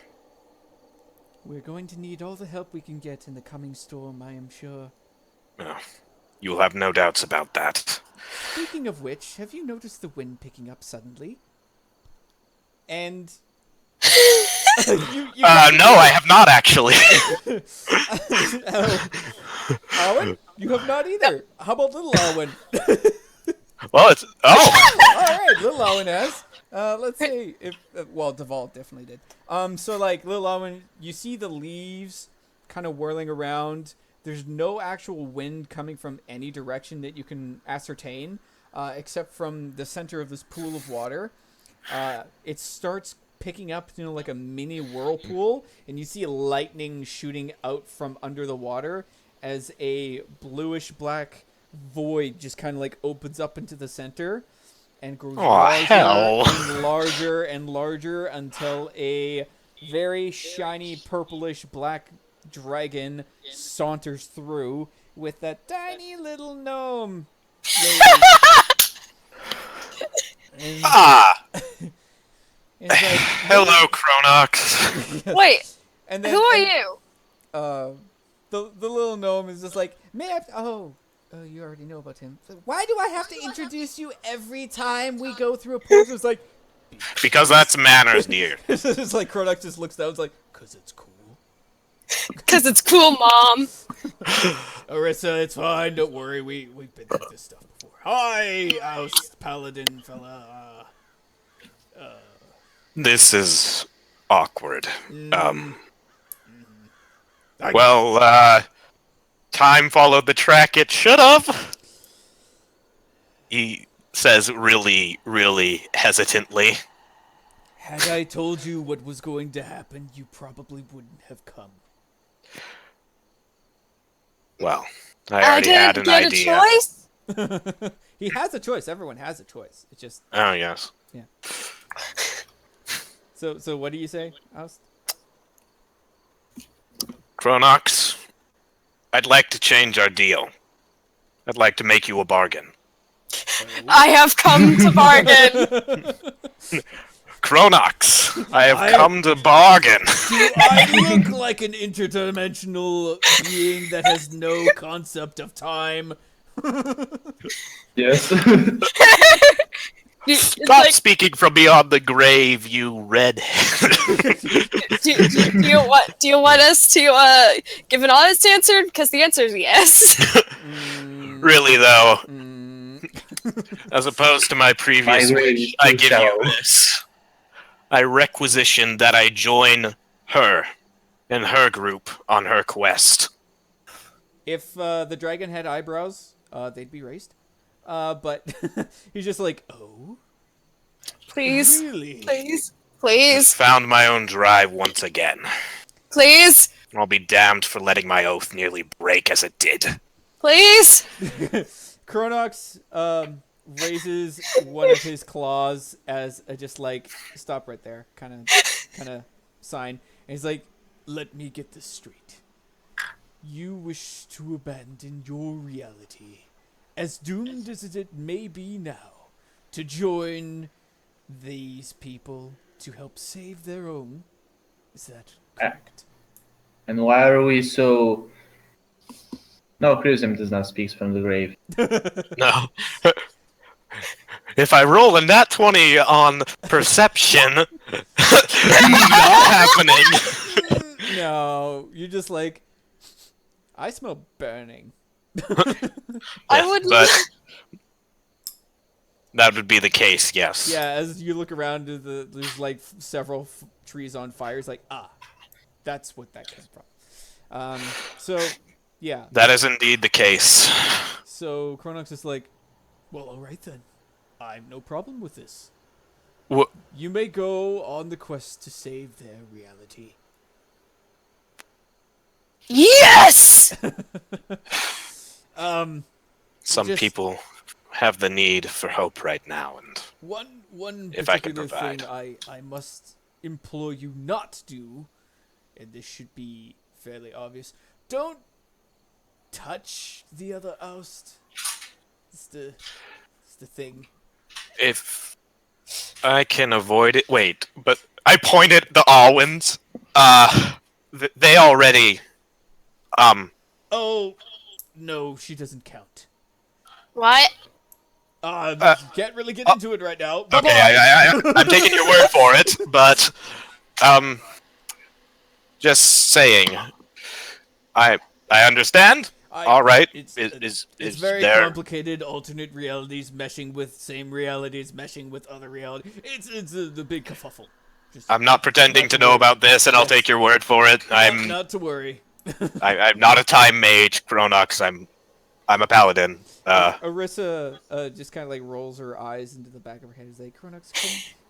We're going to need all the help we can get in the coming storm, I am sure. Oh, you will have no doubts about that. Speaking of which, have you noticed the wind picking up suddenly? And No, I have not actually. Awen, you have not either. How about little Awen? Well, it's All right, little Awen has. Let's see if well, Deval definitely did. So like little Awen, you see the leaves kind of whirling around. There's no actual wind coming from any direction that you can ascertain, except from the center of this pool of water. It starts picking up, like a mini whirlpool, and you see lightning shooting out from under the water as a bluish black void just kind of like opens up into the center and grows hell. and larger and larger until a very shiny purplish black dragon saunters through with that tiny little gnome lady. And it's like, Hello, Cronox. Wait, and then, who are and, you? The the little gnome is just like, may I? Oh, you already know about him. So why do I have to introduce you every time we go through a portal? It's like, Because that's manners, dear. it's like Cronox just looks down. It's like, cause it's cool. Cause it's cool, Mom. Orisa, it's fine. Don't worry. We've been through this stuff before. Hi, Aust, Paladin fella. This is awkward. Well, time followed the track it should have. He says really, really hesitantly. Had I told you what was going to happen, you probably wouldn't have come. Well, I already had an didn't idea. get a choice. He has a choice. Everyone has a choice. It's just Oh, yes. so. What do you say, Aust? Cronox, I'd like to change our deal. I'd like to make you a bargain. I have come to bargain. Cronox, I have come to bargain. Do I look like an interdimensional being that has no concept of time? Yes. It's Stop like, speaking from beyond the grave, you redhead. do you want us to give an honest answer? Because the answer is yes. Really, though, as opposed to my previous My wish, rage I too give shallow. you this. I requisition that I join her and her group on her quest. If the dragon had eyebrows, they'd be raised. But he's just like, oh, Please, really? please, Found my own drive once again. please, I'll be damned for letting my oath nearly break as it did. please. Cronox raises one of his claws as a just like stop right there kind of sign. And he's like, let me get this straight. You wish to abandon your reality, as doomed as it may be now, to join these people to help save their own. Is that correct? And why are we so... No, Hrivesam does not speak from the grave. No. If I roll a nat 20 on perception, not happening. No, you're just like, I smell burning. I would. But that would be the case, yes. Yeah, as you look around, there's like several trees on fire. It's like, that's what that came from. So, yeah. That is indeed the case. So Cronox is like, well, all right then. I've no problem with this. Wh- You may go on the quest to save their reality. Yes. Some Just- people have the need for hope right now, and One If I can particular thing provide. I must implore you not to do, and this should be fairly obvious. Don't touch the other oust. It's the thing. if I can avoid it... Wait, but I pointed the Awens. They already... Oh, no, she doesn't count. What? Can't really get into it right now. Okay, Bye-bye. I'm taking your word for it, but... Just saying. I understand. All right. It's Is very there... complicated. Alternate realities meshing with same realities, meshing with other realities. It's the big kerfuffle. Just I'm not pretending to know about this, and I'll take your word for it. not to worry. I'm not a time mage, Cronox. I'm a paladin. Orisa just kind of like rolls her eyes into the back of her head. Is like, Cronox,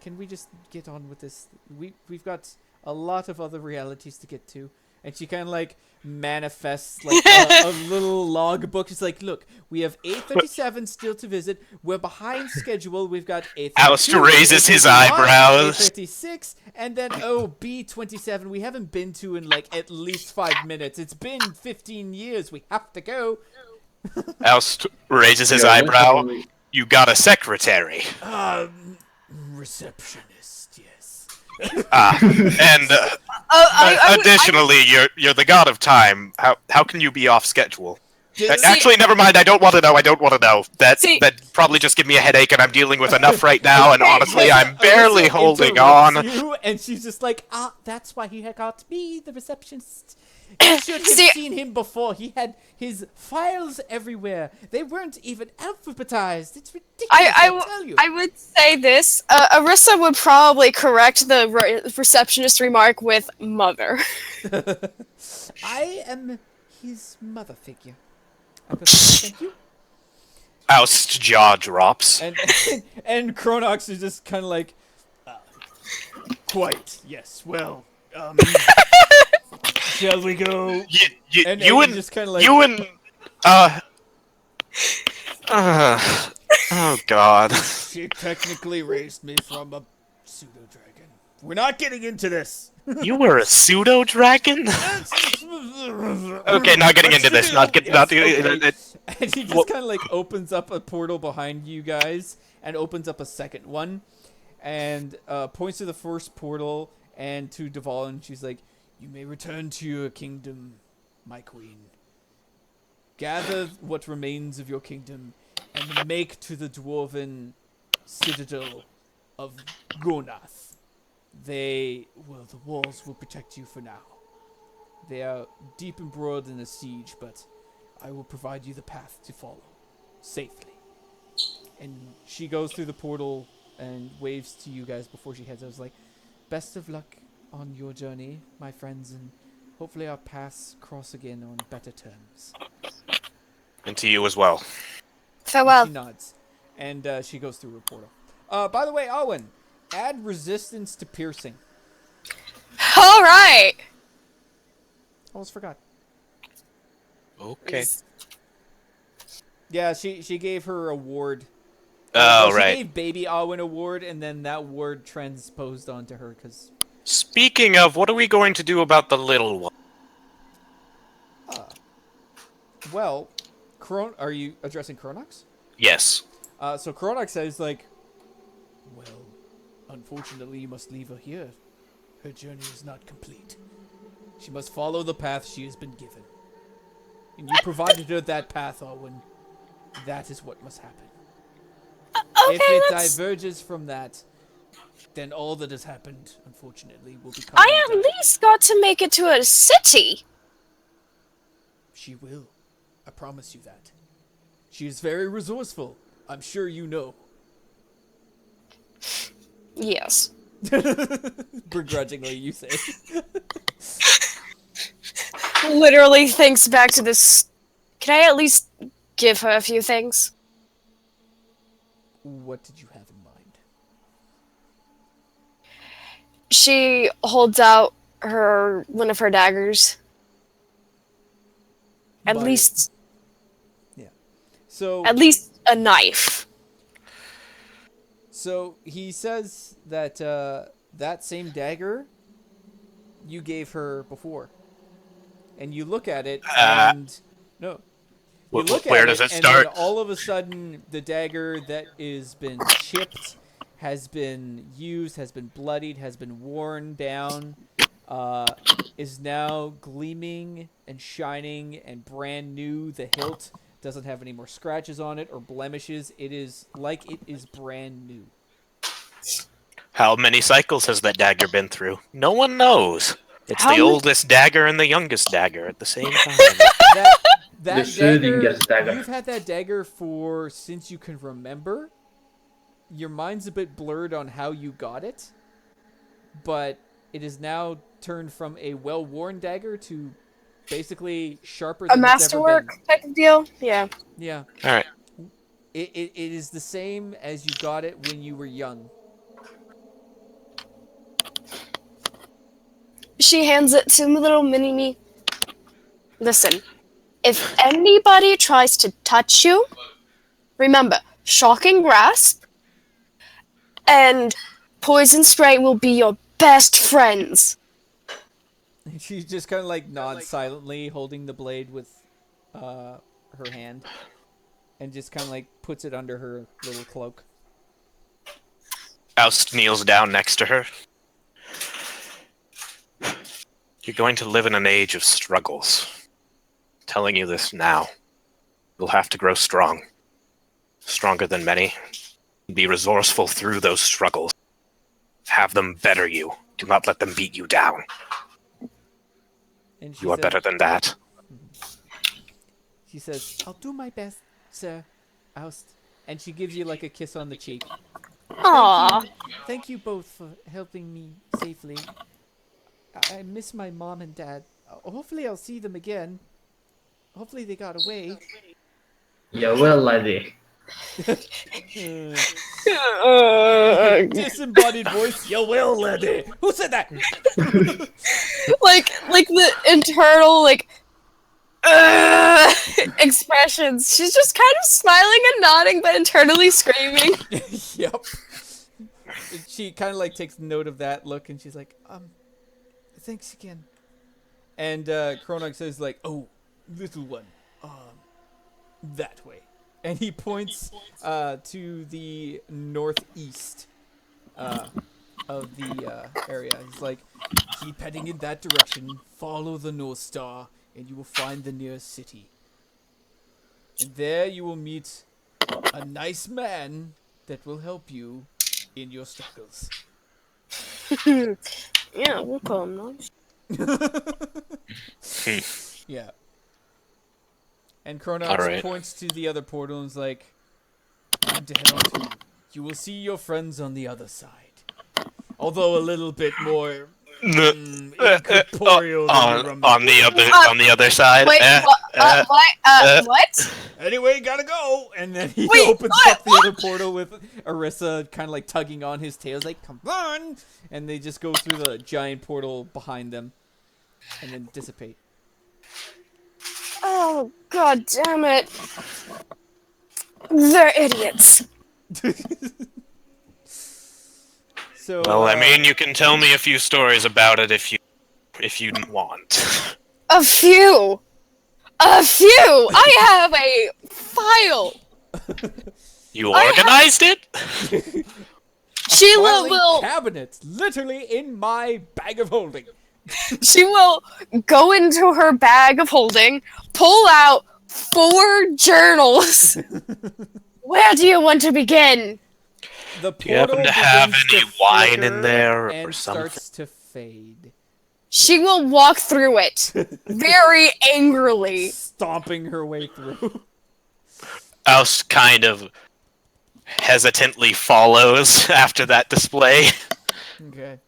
can we just get on with this? We've got a lot of other realities to get to. And she kind of like manifests like a little logbook. It's like, look, we have 837 still to visit. We're behind schedule. We've got 832. Alistair raises his 851, eyebrows. 856, and then B27. We haven't been to in like at least 5 minutes. It's been 15 years. We have to go. Aust raises his Yeah, eyebrow. definitely. You got a secretary. Receptionist. Yes. And additionally, you're the god of time. How can you be off schedule? Actually, never mind. I don't want to know. I don't want to know. That probably just give me a headache, and I'm dealing with enough right now. And honestly, I'm barely holding on. And she's just like, that's why he had got me, the receptionist. You should have seen him before. He had his files everywhere. They weren't even alphabetized. It's ridiculous. I tell you. I would say this. Arissa would probably correct the receptionist remark with mother. I am his mother figure. Thank you. Aust jaw drops. And Kronox is just kind of like, quite, yes, well, shall we go? Oh god. She technically raised me from a pseudo-dragon. We're not getting into this. You were a pseudo-dragon? Okay, not getting into this. And he just kind of like opens up a portal behind you guys and opens up a second one and points to the first portal and to Duval, and she's like, "You may return to your kingdom, my queen. Gather what remains of your kingdom and make to the dwarven citadel of Gonath. The walls will protect you for now. They are deep and broad in the siege, but I will provide you the path to follow safely." And she goes through the portal and waves to you guys before she heads out. I was like, "Best of luck on your journey, my friends, and hopefully our paths cross again on better terms." And to you as well. Farewell. She nods, and she goes through her portal. By the way, Awen, add resistance to piercing. All right. Almost forgot. Okay. Yeah, she gave her award. Oh, she right. gave baby Awen award, and then that word transposed onto her, because... Speaking of, what are we going to do about the little one? Well, are you addressing Kronox? Yes. So Kronox says, like, "Well, unfortunately you must leave her here. Her journey is not complete. She must follow the path she has been given. And you provided her that path, Awen. That is what must happen. Okay, If it diverges from that, then all that has happened, unfortunately, will become... I at least got to make it to a city. She will. I promise you that. She is very resourceful. I'm sure you know." Yes. Begrudgingly, you say. Literally thinks back to this. Can I at least give her a few things? What did you have in mind? She holds out one of her daggers. At least a knife. So he says that that same dagger you gave her before, and you look at it, and no, you look where at does it, it and start? then all of a sudden, the dagger that is been chipped, has been used, has been bloodied, has been worn down, is now gleaming and shining and brand new. The hilt doesn't have any more scratches on it or blemishes. It is like it is brand new. How many cycles has that dagger been through? No one knows. It's the oldest dagger and the youngest dagger at the same time. That dagger, you've had that dagger since you can remember. Your mind's a bit blurred on how you got it, but it is now turned from a well-worn dagger to basically sharper than a masterwork type of deal. Yeah. Yeah. All right. It is the same as you got it when you were young. She hands it to little mini-me. Listen, if anybody tries to touch you, remember, shocking grasp and poison spray will be your best friends. She just kind of like nods silently, holding the blade with her hand, and just kind of like puts it under her little cloak. Aust kneels down next to her. You're going to live in an age of struggles. I'm telling you this now. You'll have to grow strong. Stronger than many. Be resourceful through those struggles. Have them better you. Do not let them beat you down. And You are better than that. She says, "I'll do my best, Sir Aust." And she gives you like a kiss on the cheek. Aww. Thank you both for helping me safely. I miss my mom and dad. Hopefully I'll see them again. Hopefully they got away. Yeah, well, laddie. Disembodied voice. You will, laddie. Who said that? like the internal expressions. She's just kind of smiling and nodding, but internally screaming. Yep. She kind of like takes note of that look, and she's like, thanks again. And Kronog says like, "Oh, little one, that way." And he points to the northeast of the area. He's like, "Keep heading in that direction. Follow the North Star, and you will find the nearest city. And there you will meet a nice man that will help you in your struggles." Yeah, we'll call him nice. Yeah. And Kronos Alright. points to the other portal and is like, "Time to head on to. You will see your friends on the other side. Although a little bit more incorporeal than you remember." on the other side. Wait, what? Anyway, gotta go. And then he Wait, opens what? up the other portal with Arissa kind of like tugging on his tails, like, "Come on!" And they just go through the giant portal behind them and then dissipate. Oh, god damn it. They're idiots. So, Well, I mean, you can tell me a few stories about it if you want. A few. I have a file. You organized it? Sheila filing will. cabinets literally in my bag of holding. She will go into her bag of holding, pull out 4 journals. Where do you want to begin? The Do you happen portal to have begins any to wine in flicker there and or something? starts to fade, She will walk through it very angrily. stomping her way through. Oust kind of hesitantly follows after that display. Okay.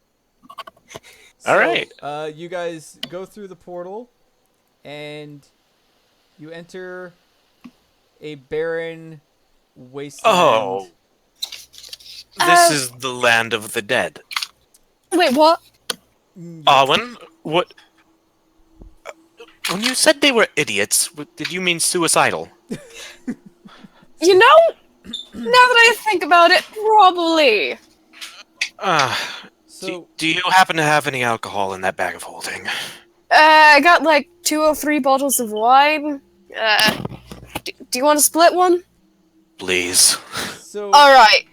Alright. You guys go through the portal, and you enter a barren wasteland. Oh. This is the land of the dead. Wait, what? Awen, what? When you said they were idiots, did you mean suicidal? You know, now that I think about it, probably. So Do you happen to have any alcohol in that bag of holding? I got like 2 or 3 bottles of wine. Do you want to split one? Please. Alright.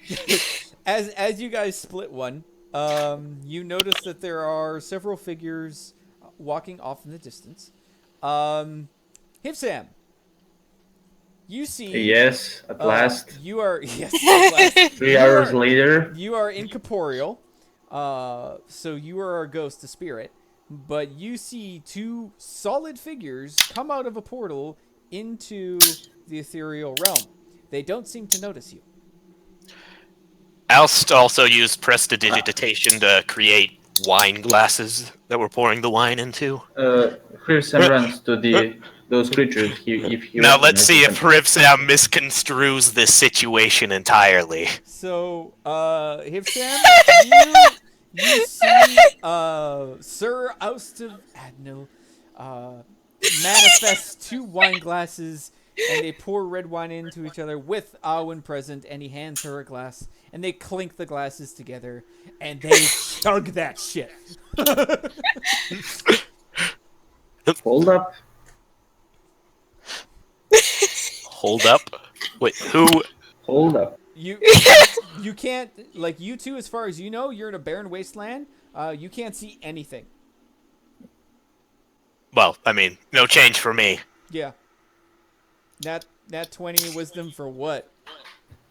as you guys split one, you notice that there are several figures walking off in the distance. Hrivesam, you see. Yes, at last. You are yes. At last. 3 hours later. You are incorporeal, so you are a ghost, a spirit. But you see 2 solid figures come out of a portal into the ethereal realm. They don't seem to notice you. Oust also used prestidigitation to create wine glasses that we're pouring the wine into. Hrivesam runs to those creatures. Now let's see if Hrivesam misconstrues this situation entirely. So, Hrivesam, you see Sir Aust of Adnil manifest 2 wine glasses, and they pour red wine into each other with Awen present, and he hands her a glass, and they clink the glasses together, and they chug that shit. Hold up. Hold up. Wait, who? Hold up. You can't, like, you two, as far as you know, you're in a barren wasteland. You can't see anything. Well, I mean, no change for me. Yeah. Nat 20 wisdom for what?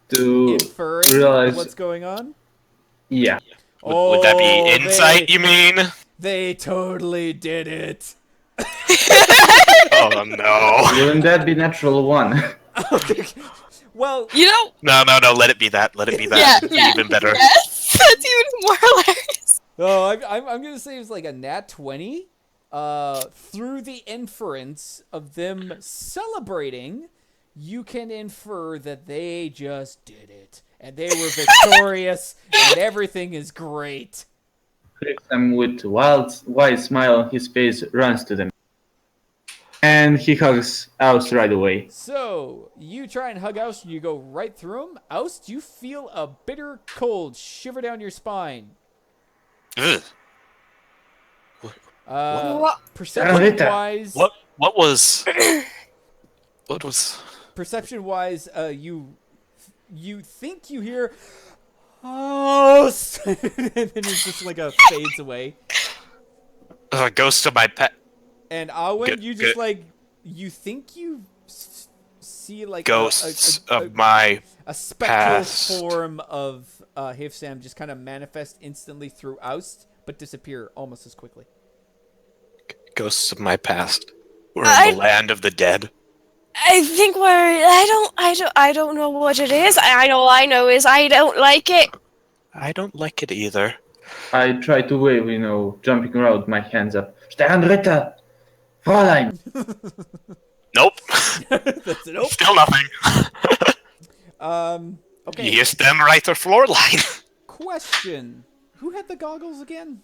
To Inferring realize. what's going on? Yeah. Would that be insight, you mean? They totally did it. Oh, no. Wouldn't that be natural 1? Well, You know, No, let it be that. Let it be that. Even better. yes, that's even more hilarious. oh, I'm gonna say it's like a nat 20. Through the inference of them celebrating, you can infer that they just did it. And they were victorious, and everything is great. Hrivesam, with wide smile on his face, runs to them. And he hugs Aust right away. So, you try and hug Aust, you go right through him. Aust, you feel a bitter cold shiver down your spine. Ugh. Perception-wise... What was... What was... Perception-wise, you think you hear... Aust! And then it's just like a fades away. Ghost of my pet... And Awen, Good- you just good. like... You think you see like Ghosts of my... a spectral past. form of Hrivesam just kind of manifest instantly through Aust, but disappear almost as quickly. Ghosts of my past. We're I- in the land of the dead. I think I don't know what it is. All I know is I don't like it. I don't like it either. I try to wave, jumping around, my hands up. Sternritter! Fräulein! Nope. That's it. Nope. Still nothing. Okay. You stand right or floor line. Question. Who had the goggles again?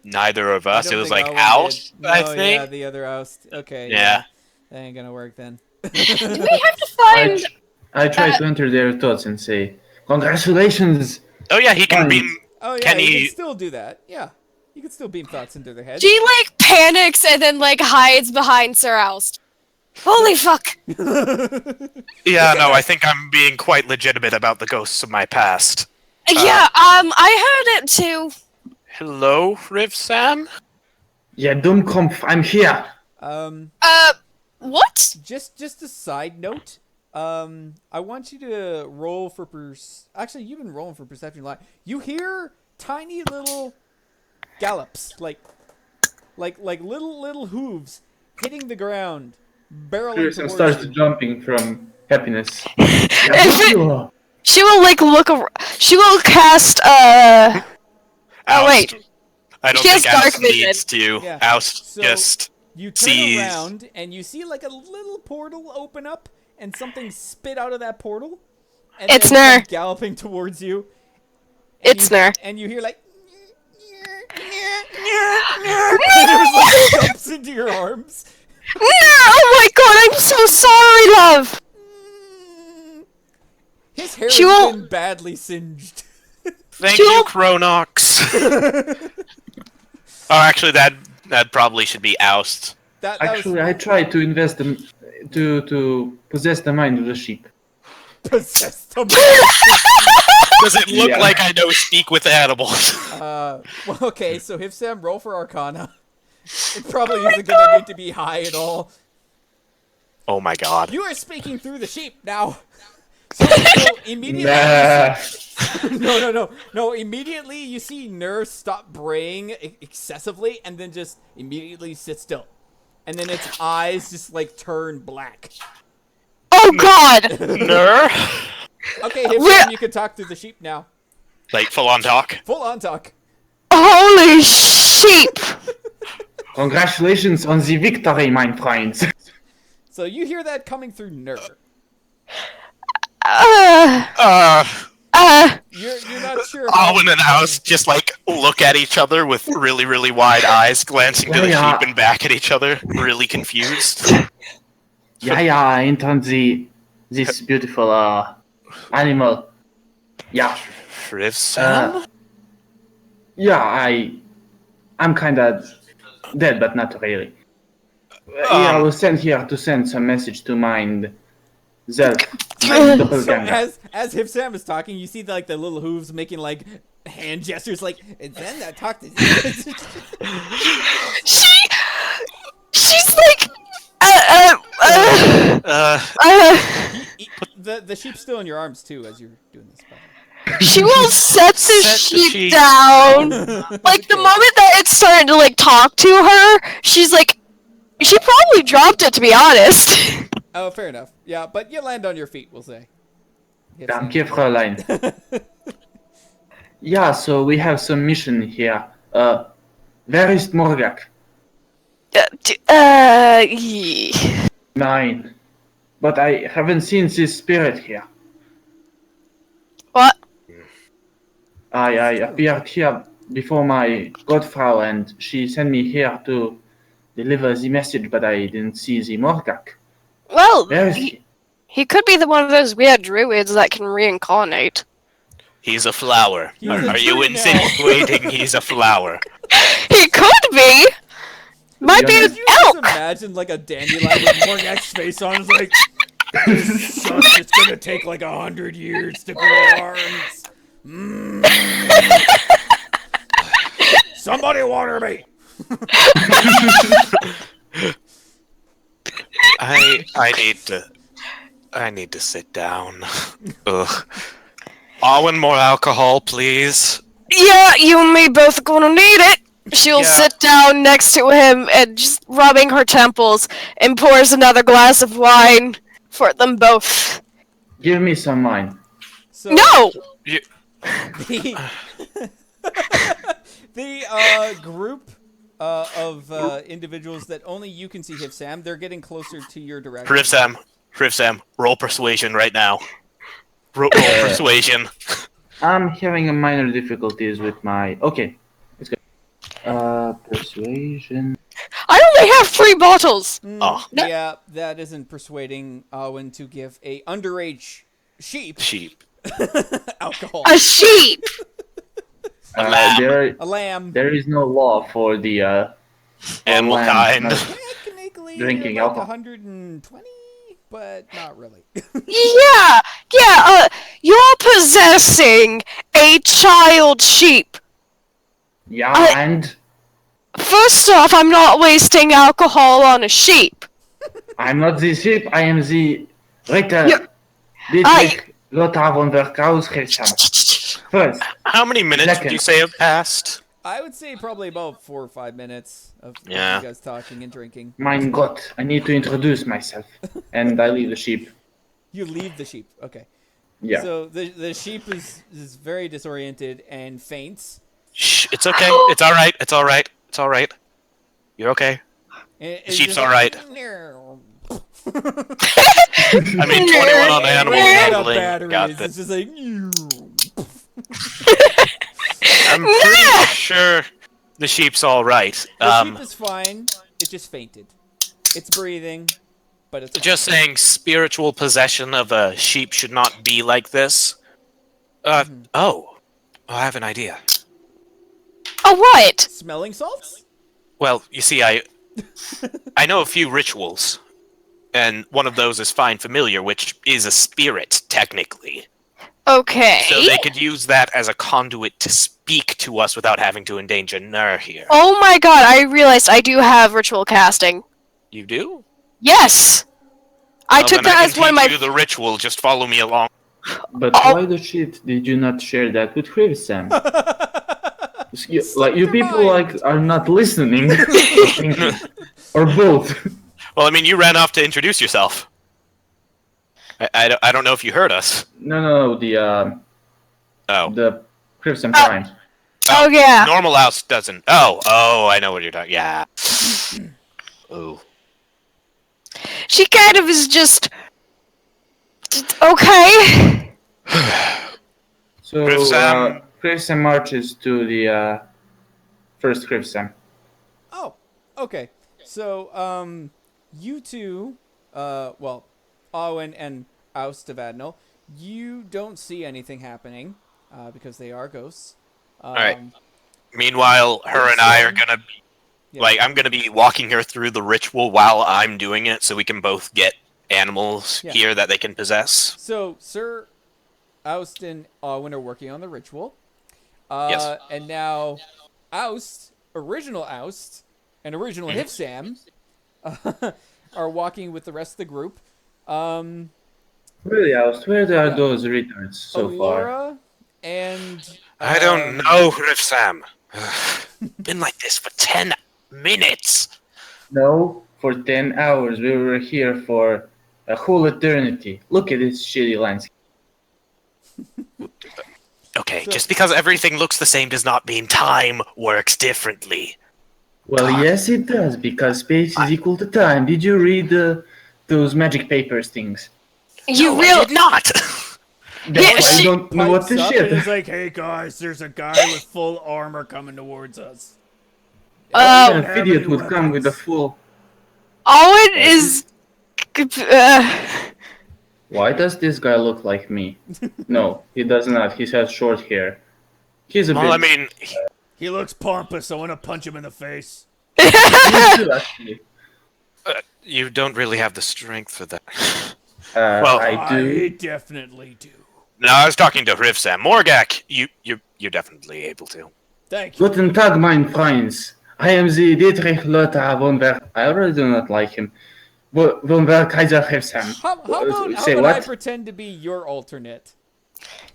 Neither of I us. don't It was think like Awen Oust, did. I No, think. Yeah, the other Aust. Okay. Yeah. That ain't gonna work then. Do we have to find? I try to enter their thoughts and say, congratulations! Oh yeah, he can Fine. beam. Oh yeah, Can you he- can still do that. Yeah. You can still beam thoughts into their head. She like panics and then like hides behind Sir Aust. Holy fuck! Yeah, no, I think I'm being quite legitimate about the ghosts of my past. Yeah, I heard it too. Hello, Hrivesam? Yeah, Dummkopf, I'm here! What? Just a side note. I want you to roll for actually, you've been rolling for perception line. You hear tiny little gallops, like little hooves hitting the ground, barreling Hrivesam towards starts you. jumping from happiness. She will like she will cast Oh wait. I don't She has think Oust dark vision. needs to. Yeah. Oust So- just... You turn sees- around and you see like a little portal open up and something spit out of that portal. And It's then come Ner. galloping towards you. And It's you, Ner. And you hear like it like jumps into your arms. No! Oh my god, I'm so sorry, love! His hair She has won't- been badly singed. Thank She you, won't- Cronox. Oh, actually, that probably should be Oust. That Actually, I try to invest them to possess the mind of the sheep. was possessed him. Does it look Yeah. like I know speak with animals? Well, okay, so Hrivesam, roll for Arcana. It probably isn't gonna need to be high at all. Oh my god. You are speaking through the sheep now. So immediately, Nah. no. Immediately, you see Ner stop braying excessively, and then just immediately sit still, and then its eyes just like turn black. Oh god! Ner? Okay, Hrivesam, Where- you can talk through the sheep now. Like, full on talk? Full on talk. Holy sheep! Congratulations on the victory, my friends. So you hear that coming through Ner. You're not sure. Awen and Oust just, like, look at each other with really, really wide eyes, glancing to the Yeah. sheep and back at each other, really confused. Yeah, enter this beautiful animal. Yeah, Hrivesam? yeah, I'm kinda dead, but not really. Yeah, I was sent here to send some message to mind Zelf, my So doppelganger. as Hrivesam is talking, you see like the little hooves making like hand gestures, like and then that talk to. the sheep's still in your arms too as you're doing this. By the way. She will set the sheep sheep. down. Like, the moment that it's starting to, like, talk to her, she's like... She probably dropped it, to be honest. Oh, fair enough. Yeah, but you land on your feet, we'll say. Danke, Fräulein. Yeah, so we have some mission here. Where is Morgak? Ye- Nine. But I haven't seen this spirit here. What? I appeared here before my godfrau and she sent me here to deliver the message, but I didn't see the Morgak. Well, Where is he? he could be the one of those weird druids that can reincarnate. He's a flower. He's a Are you tree now. insinuating he's a flower? He could be! Might be Could an You just elk! imagine like a dandelion with Morgak's face on. It's like, this sucks. It's gonna take like 100 years to grow arms. Somebody water me. I need to sit down. Ugh. Awen, more alcohol, please. Yeah, you and me both gonna need it! She'll Yeah. sit down next to him and just rubbing her temples and pours another glass of wine for them both. Give me some wine. So No! You, the the group of individuals that only you can see, Hrivesam, they're getting closer to your direction. Hrivesam, roll persuasion right now. Roll persuasion. I'm having a minor difficulties with my... Okay, let's go. Persuasion... I only have 3 bottles! Oh, Yeah, that isn't persuading Awen to give a underage sheep sheep. alcohol. A sheep! There A lamb. is no law for the Animal land kind. not Technically, drinking like alcohol. 120, but not really. Yeah, you're possessing a child sheep. Yeah, and First off, I'm not wasting alcohol on a sheep. I'm not the sheep, I am the Ritter. Yeah. Dietrich Lothar von der Hrivesam. First, How many minutes would Second. you say have passed? I would say probably about 4 or 5 minutes of Yeah. you guys talking and drinking. mein Gott, I need to introduce myself. And I leave the sheep. You leave the sheep. Okay. Yeah. So the sheep is very disoriented and faints. Shh, it's okay. It's all right. It's all right. It's all right. You're okay. And The it's sheep's just all like, right. I mean, 21 on animal Ran out of handling. batteries. Got It's this. just like. I'm pretty sure the sheep's all right. The sheep is fine. It just fainted. It's breathing, but it's Just saying, spiritual possession of a sheep should not be like this. Oh, I have an idea. Oh, what? smelling salts. Well, you see, I know a few rituals, and one of those is Find Familiar, which is a spirit, technically. Okay. So they could use that as a conduit to speak to us without having to endanger Nur here. Oh my god, I realized I do have ritual casting. You do? Yes! I Well, took then that I as can one of teach my... you the ritual. Just follow me along. But Oh. why the shit did you not share that with Hrivesam? You your people mind. are not listening. or thinking. Or both. Well, I mean, you ran off to introduce yourself. I don't know if you heard us. No, the Hrivesam Prime. Oh yeah. Normal Aust doesn't. Oh, I know what you're talking. Yeah. Oh. She kind of is just... Okay. So Hrivesam. Hrivesam marches to the first Hrivesam. Oh, okay. So, you two, well, Awen and Aust of Adnal, you don't see anything happening, because they are ghosts. Alright. Meanwhile, her and I are gonna be Yeah. like, I'm gonna be walking her through the ritual while I'm doing it, so we can both get animals Yeah. here that they can possess. So, Sir Aust and Awen are working on the ritual. Yes. And now, Aust, original Aust, and original Hrivesam are walking with the rest of the group. Really, Aust, where are Yeah. those retards so far? Allura and I don't know, Hrivesam. Been like this for 10 minutes. No, for 10 hours. We were here for a whole eternity. Look at this shitty landscape. Okay, So- just because everything looks the same does not mean time works differently. Well, yes, it does, because space is equal to time. Did you read those magic papers things? You No, I real did not. That's why she you don't know what pipes to up shit. and is like, "Hey guys, there's a guy with full armor coming towards us." What don't kind of have idiot any would come with a weapons. full... Owen is Why does this guy look like me? No, he does not. He has short hair. He's a Well, bit... I mean, He looks pompous. I want to punch him in the face. Me too, actually. you don't really have the strength for that. I I do. definitely do. No, I was talking to Hrivesam. Morgak, you're definitely able to. Thank you. Guten Tag, mein Freunds. I am the Dietrich Lothar von Ver... I already do not like him. Von Ver Kaiser Hrivesam. How about Say I what? pretend to be your alternate?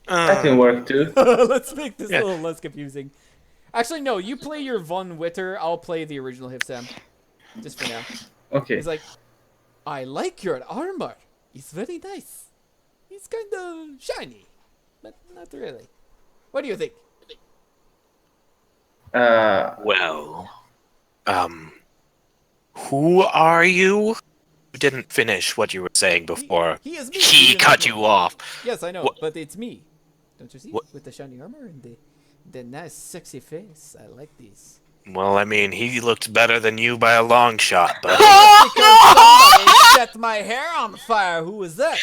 That can work too. Let's make this Yeah. a little less confusing. Actually, no. You play your Von Witter. I'll play the original Hifsam. Just for now. Okay. He's like, I like your armor. It's very nice. It's kind of shiny, but not really. What do you think? Well, who are you? You didn't finish what you were saying before. He is me. He didn't cut know. you off. Yes, I know, What- but it's me. Don't you see? What- With the shiny armor and the nice, sexy face. I like these. Well, I mean, he looked better than you by a long shot, but Because somebody set my hair on fire. Who was that?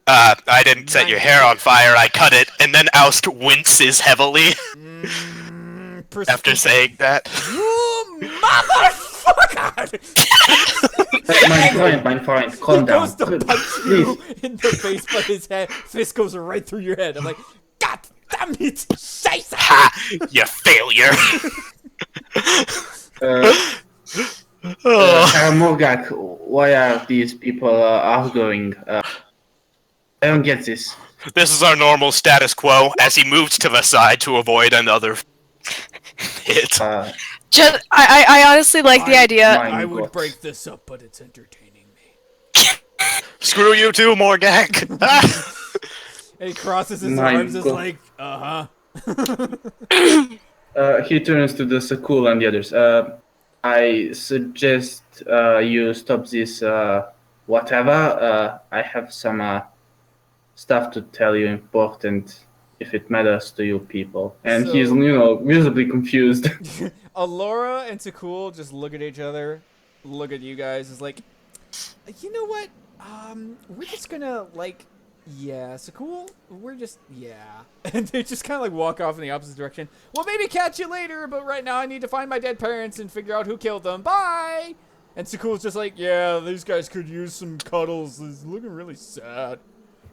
I didn't set your hair on fire. I cut it, and then Aust winces heavily after saying that. You motherfucker! My friend, calm He down. goes to punch Please. you in the face, but his fist goes right through your head. I'm like, God damn it! Scheiße! Ha! You failure. Morgak, why are these people outgoing? I don't get this. This is our normal status quo as he moves to the side to avoid another hit. just I honestly like the idea. I would God. break this up, but it's entertaining me. Screw you too, Morgak. And he crosses his My arms, is God. like, He turns to the Sakul and the others. I suggest you stop this whatever. I have some stuff to tell you important if it matters to you people. And So- he's, visibly confused. Allura and Takul just look at each other, look at you guys, is like, you know what? We're just gonna, yeah, Sakul, we're just, yeah. And they just kind of, walk off in the opposite direction. Well, maybe catch you later, but right now I need to find my dead parents and figure out who killed them. Bye! And Sakul's just like, yeah, these guys could use some cuddles. It's looking really sad.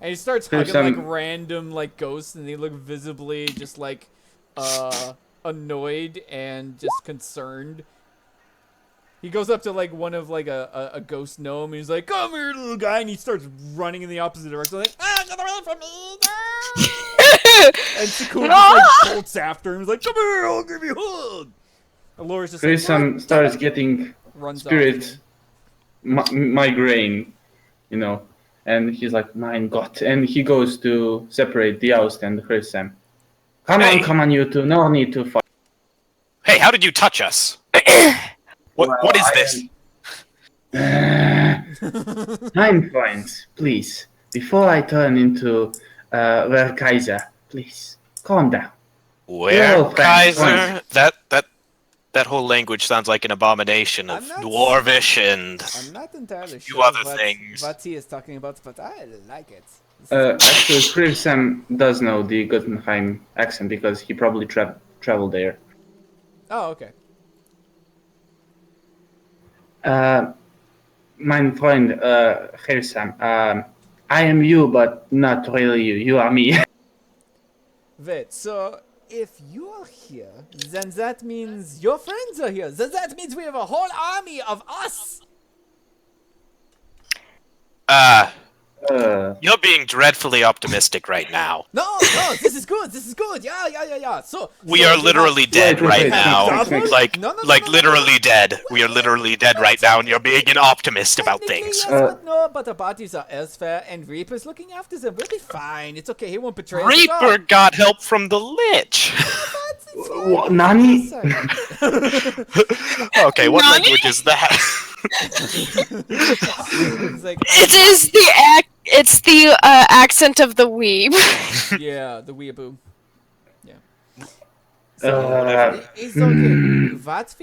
And he starts There's hugging, some- random, ghosts, and they look visibly just, annoyed and just concerned. He goes up to one of a ghost gnome and he's like, "Come here, little guy," and he starts running in the opposite direction like, "Get away from me!" No! And Sakura just bolts after him. He's like, "Come here, I'll give you a hug." And Laura's just Hrivesam starts getting runs spirit off. migraine, and he's like, "Mein Gott!" And he goes to separate the Aust and Hrivesam. Hey. Come on, you two. No need to fight. Hey, how did you touch us? What is this? Mein Freund, please, before I turn into Verkaiser, please, calm down. Where, Hello, friend. Kaiser? That whole language sounds like an abomination of I'm not- Dwarvish and... I'm not entirely few sure other what, things. what he is talking about, but I like it. Actually, Hrivesam does know the Gottenheim accent because he probably traveled there. Oh, okay. Mein Freund, Hrivesam, I am you, but not really you. You are me. Wait, so if you are here, then that means your friends are here. Then that means we have a whole army of us. You're being dreadfully optimistic right now. No, this is good. This is good. Yeah. So We are literally dead Wait, right wait, now. wait. Like, No, literally dead. We are literally dead right now, and you're being an optimist about Technically, things. yes, but no. But the bodies are elsewhere, and Reaper's looking after them. We'll be fine. It's okay. He won't betray us. at all. Reaper got help from the Lich. What, Nani? Okay, what Nani? language is that? It's like, It's the accent of the weeb. yeah, the weeaboo. Yeah. It's Hmm. okay. What's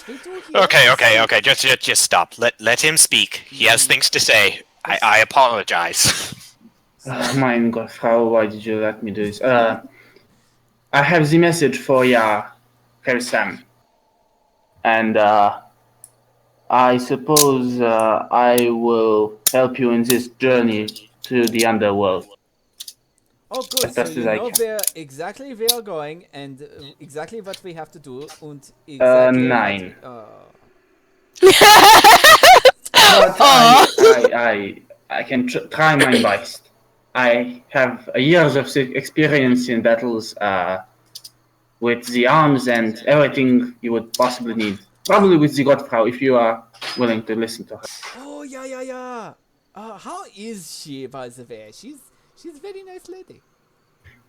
we do here? Okay. Just stop. Let him speak. He has things to say. I apologize. Mein Gott, Frau, why did you let me do this? I have the message for ya, Hrivesam. And I suppose I will help you in this journey to the underworld. Oh, good. As So best you as I know can. where exactly we are going and exactly what we have to do and exactly 9. Oh. But I can try my best. I have years of experience in battles with the arms and everything you would possibly need. Probably with the Godfrau, if you are willing to listen to her. Oh, yeah. How is she, by the way? She's a very nice lady.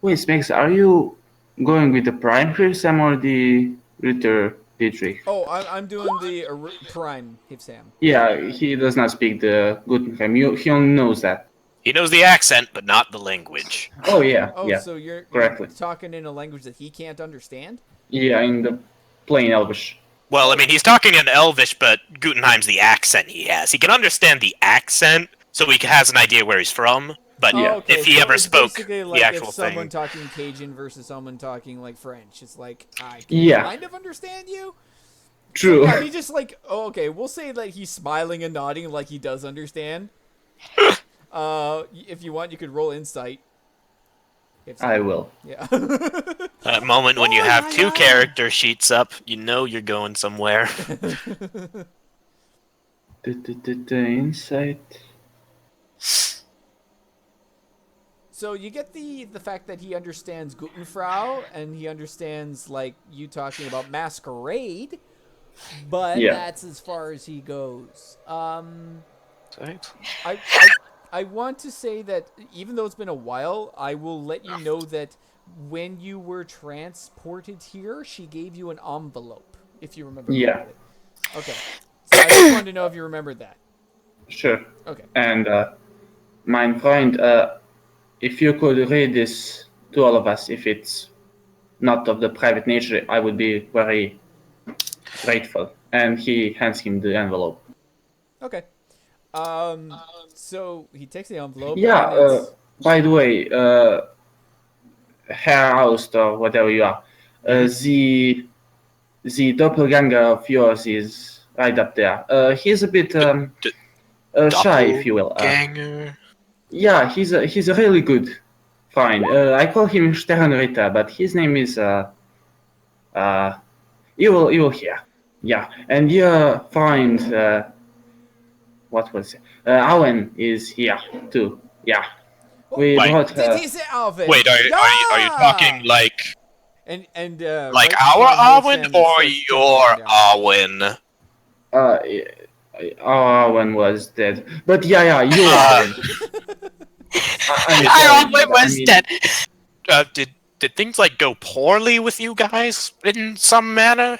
Wait, Smex, are you going with the Prime Hrivesam or the Ritter Dietrich? Oh, I'm doing the prime Hrivesam. Yeah, he does not speak the Gutenheim. He only knows that. He knows the accent, but not the language. Oh, yeah, Oh, yeah. so you're correctly. talking in a language that he can't understand? Yeah, in the plain Elvish. Well, I mean, he's talking in Elvish, but Gutenheim's the accent he has. He can understand the accent, so he has an idea where he's from. But Yeah. Oh, okay, if he so ever it's spoke basically like the actual if someone thing, talking Cajun versus someone talking like French, it's like I can Yeah. kind of understand you. True. Yeah, he just like okay, we'll say that he's smiling and nodding like he does understand. If you want, you could roll insight. If so. I will. Yeah. that moment when you Oh, have yeah, two yeah. character sheets up, you know you're going somewhere. Insight. So you get the fact that he understands Gutenfrau and he understands like you talking about masquerade, but Yeah. that's as far as he goes. Right. I want to say that even though it's been a while, I will let you know that when you were transported here, she gave you an envelope, if you remember. Yeah. correctly. Okay. So I just wanted to know if you remembered that. Sure. Okay. And mein Freund, if you could read this to all of us, if it's not of the private nature, I would be very grateful. And he hands him the envelope. Okay. So he takes the envelope. Yeah, and it's... by the way, Herr Aust or whatever you are, the doppelganger of yours is right up there. He's a bit shy, if you will. Ganger. Yeah, he's a really good find. I call him Sternritter, but his name is you will hear. Yeah, and your friend what was it? Awen is here too. Yeah, we Wait. brought Did her. he say Alvin? Wait, are you talking like And like right our before Awen Sam or starts your jumping down. Awen? Awen was dead, but yeah, you Awen. I was dead. Did things like go poorly with you guys in some manner?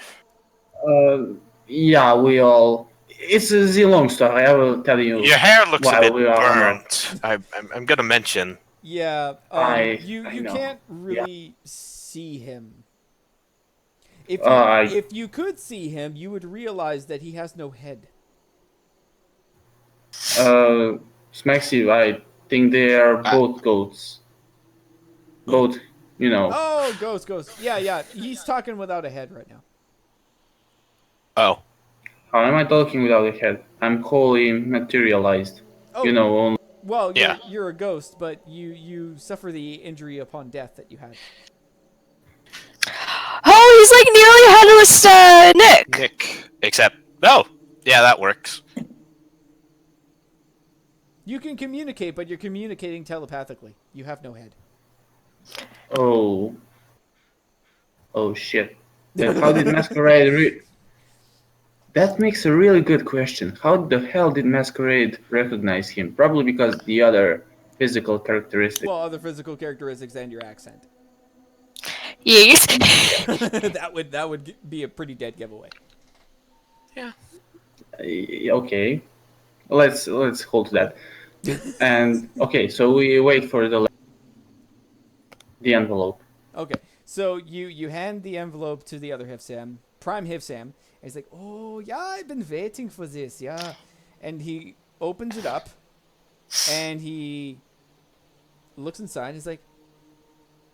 Yeah, we all. It's a long story. I will tell you. Your hair looks a while bit we are on our- burnt. I'm gonna mention. Yeah, you I you know. can't really see him. If if you could see him, you would realize that he has no head. Smaxy, I think they are both goats. Both, you know. Oh, ghost. Yeah. He's talking without a head right now. Oh, How am I talking without a head? I'm wholly materialized. Oh, You know, only. Well, Yeah. you're a ghost, but you suffer the injury upon death that you had. Oh, he's like nearly headless Nick. Nick. Except, oh, yeah, that works. You can communicate, but you're communicating telepathically. You have no head. Oh. Oh shit. Then how did Masquerade That makes a really good question. How the hell did Masquerade recognize him? Probably because the other physical characteristics. Well, other physical characteristics and your accent. Yes. that would be a pretty dead giveaway. Yeah. Okay. Let's hold to that. And okay, so we wait for the envelope. Okay, so you hand the envelope to the other Hrivesam, Prime Hrivesam, and he's like, "Oh yeah, I've been waiting for this, yeah." And he opens it up, and he looks inside. And he's like,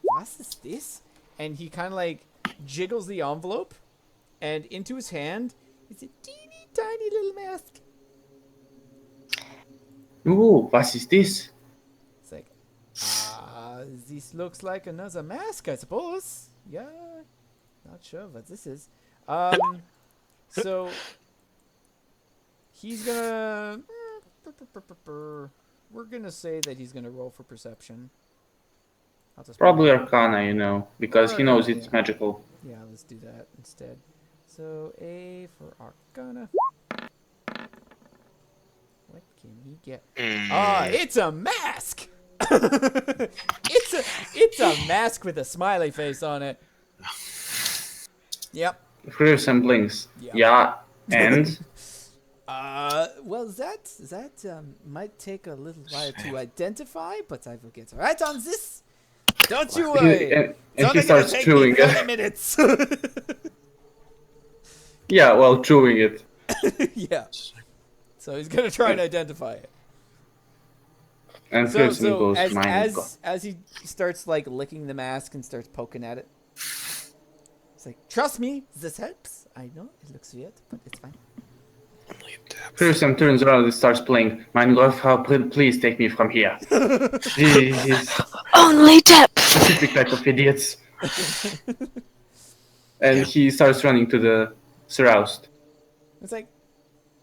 "What is this?" And he kind of like jiggles the envelope, and into his hand is a teeny tiny little mask. Ooh, what is this? It's like, this looks like another mask, I suppose. Yeah, not sure what this is. So he's gonna. We're gonna say that he's gonna roll for perception. I'll just Probably Arcana, because he knows it's magical. Yeah, let's do that instead. So A for Arcana. What can he get? It's a mask. it's a mask with a smiley face on it. Yep. Hrivesam blinks. Yep. Yeah, and Well, that might take a little while to identify, but I will get right on this. Don't you worry. and It's only he starts gonna take chewing me 30 minutes. Yeah, well, chewing it. Yeah. So he's gonna try and identify it. And So Hrivesam goes, "My God." as he starts like licking the mask and starts poking at it, it's like, trust me, this helps. I know it looks weird, but it's fine. Hrivesam turns around and starts playing Minecraft. Please take me from here. These Only depth. specific type of idiots. And he starts running to the Aust. It's like,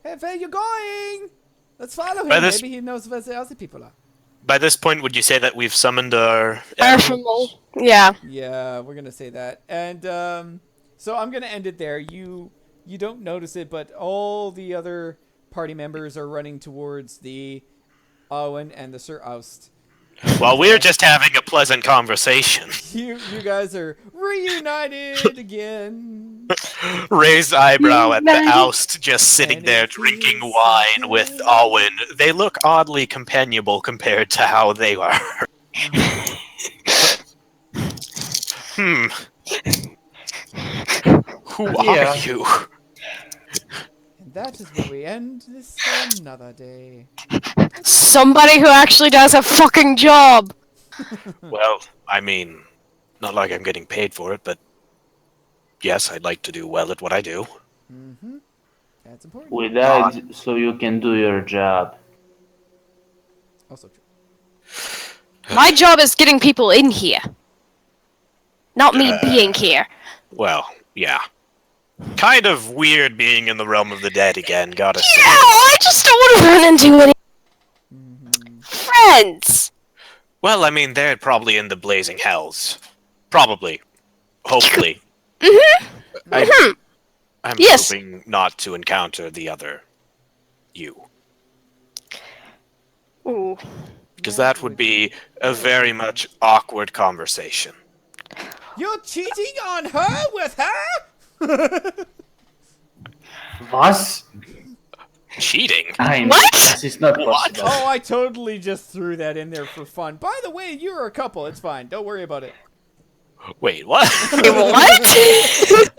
hey, where you going? Let's follow him. By this- Maybe he knows where the other people are. By this point, would you say that we've summoned our... Yeah. Yeah, we're gonna say that. And so I'm gonna end it there. You don't notice it, but all the other party members are running towards the Awen and the Sir Aust. While we're just having a pleasant conversation. You guys are reunited again. Raised eyebrow at the Reunited. Oust just sitting And there it drinking feels wine so with good. Awen. They look oddly companionable compared to how they were. Who Yeah. are you? And that is where we end this another day. Somebody who actually does a fucking job. Well, I mean, not like I'm getting paid for it, but yes, I'd like to do well at what I do. Mm-hmm. That's important. We died so you can do your job. Also true. My job is getting people in here. Not me being here. Well, yeah. Kind of weird being in the realm of the dead again, gotta say. Yeah, I just don't want to run into any friends. Well, I mean, they're probably in the blazing hells. Probably. Hopefully. I'm Yes. hoping not to encounter the other you. Ooh. Because that would be a very much awkward conversation. You're cheating on her with her? Was? Cheating? What? This is not possible. Oh, I totally just threw that in there for fun. By the way, you're a couple. It's fine. Don't worry about it. Wait, what? What?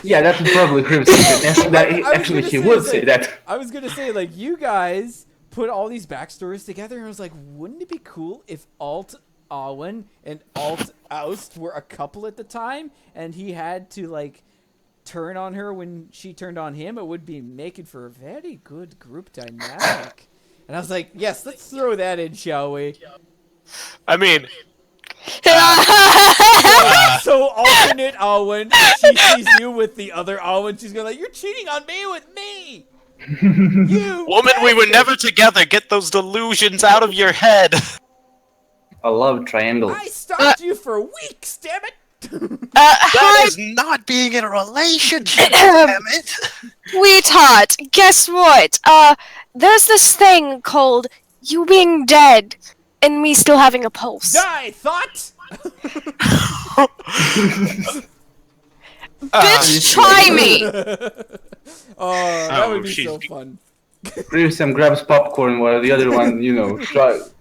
Yeah, that would probably Hrivesam. I was Actually, gonna he say, would like, say that. I was gonna say, like, you guys put all these backstories together, and I was like, wouldn't it be cool if Alt Awen and Alt Aust were a couple at the time, and he had to, like, turn on her when she turned on him? It would be making for a very good group dynamic. And I was like, yes, let's throw that in, shall we? I mean, So alternate Awen, she sees you with the other Awen, she's gonna like, you're cheating on me with me! You Woman, we were bastard! never together. Get those delusions out of your head. I love triangles. I stalked you for weeks, damn it! That Hi, is not being in a relationship, damn it. sweetheart. Guess what? There's this thing called you being dead and me still having a pulse. Die, thought! Bitch, try me. Oh, that Oh, would be she's- so fun. Hrivesam grabs popcorn while the other one,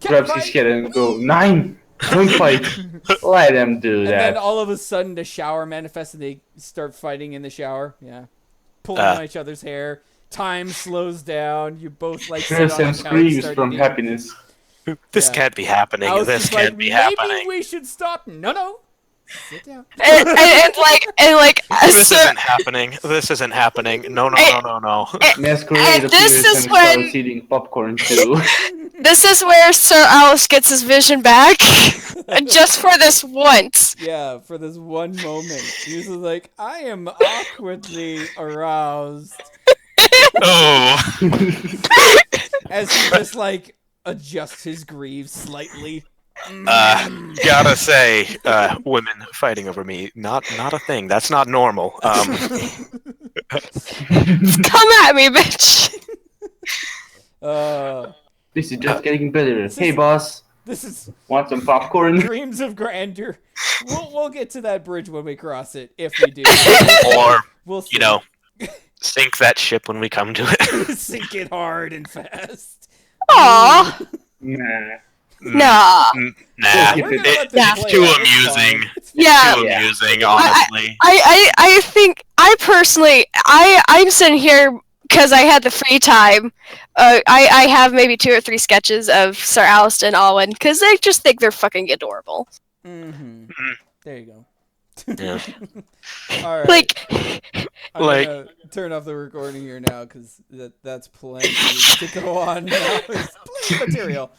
grabs his head and go, 9! Don't fight! Let them do And that. then all of a sudden the shower manifests and they start fighting in the shower. Yeah. Pulling on each other's hair. Time slows down. You both like sit on Hrivesam the couch, screams start from eating. happiness. This Yeah. can't be happening. I was This just can't like, be maybe happening. we should stop. No. Sit down. and This so, isn't happening. This isn't happening. No. Masquerade and this appears is and when- starts eating popcorn too. this is where Sir Alice gets his vision back, and just for this once. Yeah, for this one moment. He was like, I am awkwardly aroused. Oh. As he just like adjusts his greaves slightly. Gotta say, women fighting over me, not a thing. That's not normal. Come at me, bitch. This is just getting better. Hey boss, This is want some popcorn? dreams of grandeur. We'll get to that bridge when we cross it, if we do. Or, We'll see. you know, sink that ship when we come to it. Sink it hard and fast. Aw, Nah. nah. Nah, Keep We're it- gonna let this Yeah. play too out. It's amusing. fine. It's fine. Yeah. Too amusing, honestly. I think I personally I'm sitting here because I had the free time. I have maybe 2 or 3 sketches of Sir Alice and Awen because I just think they're fucking adorable. Mm-hmm. There you go. Yeah. All right. Like, I'm like- gonna turn off the recording here now because that's plenty to go on now. It's plenty of material.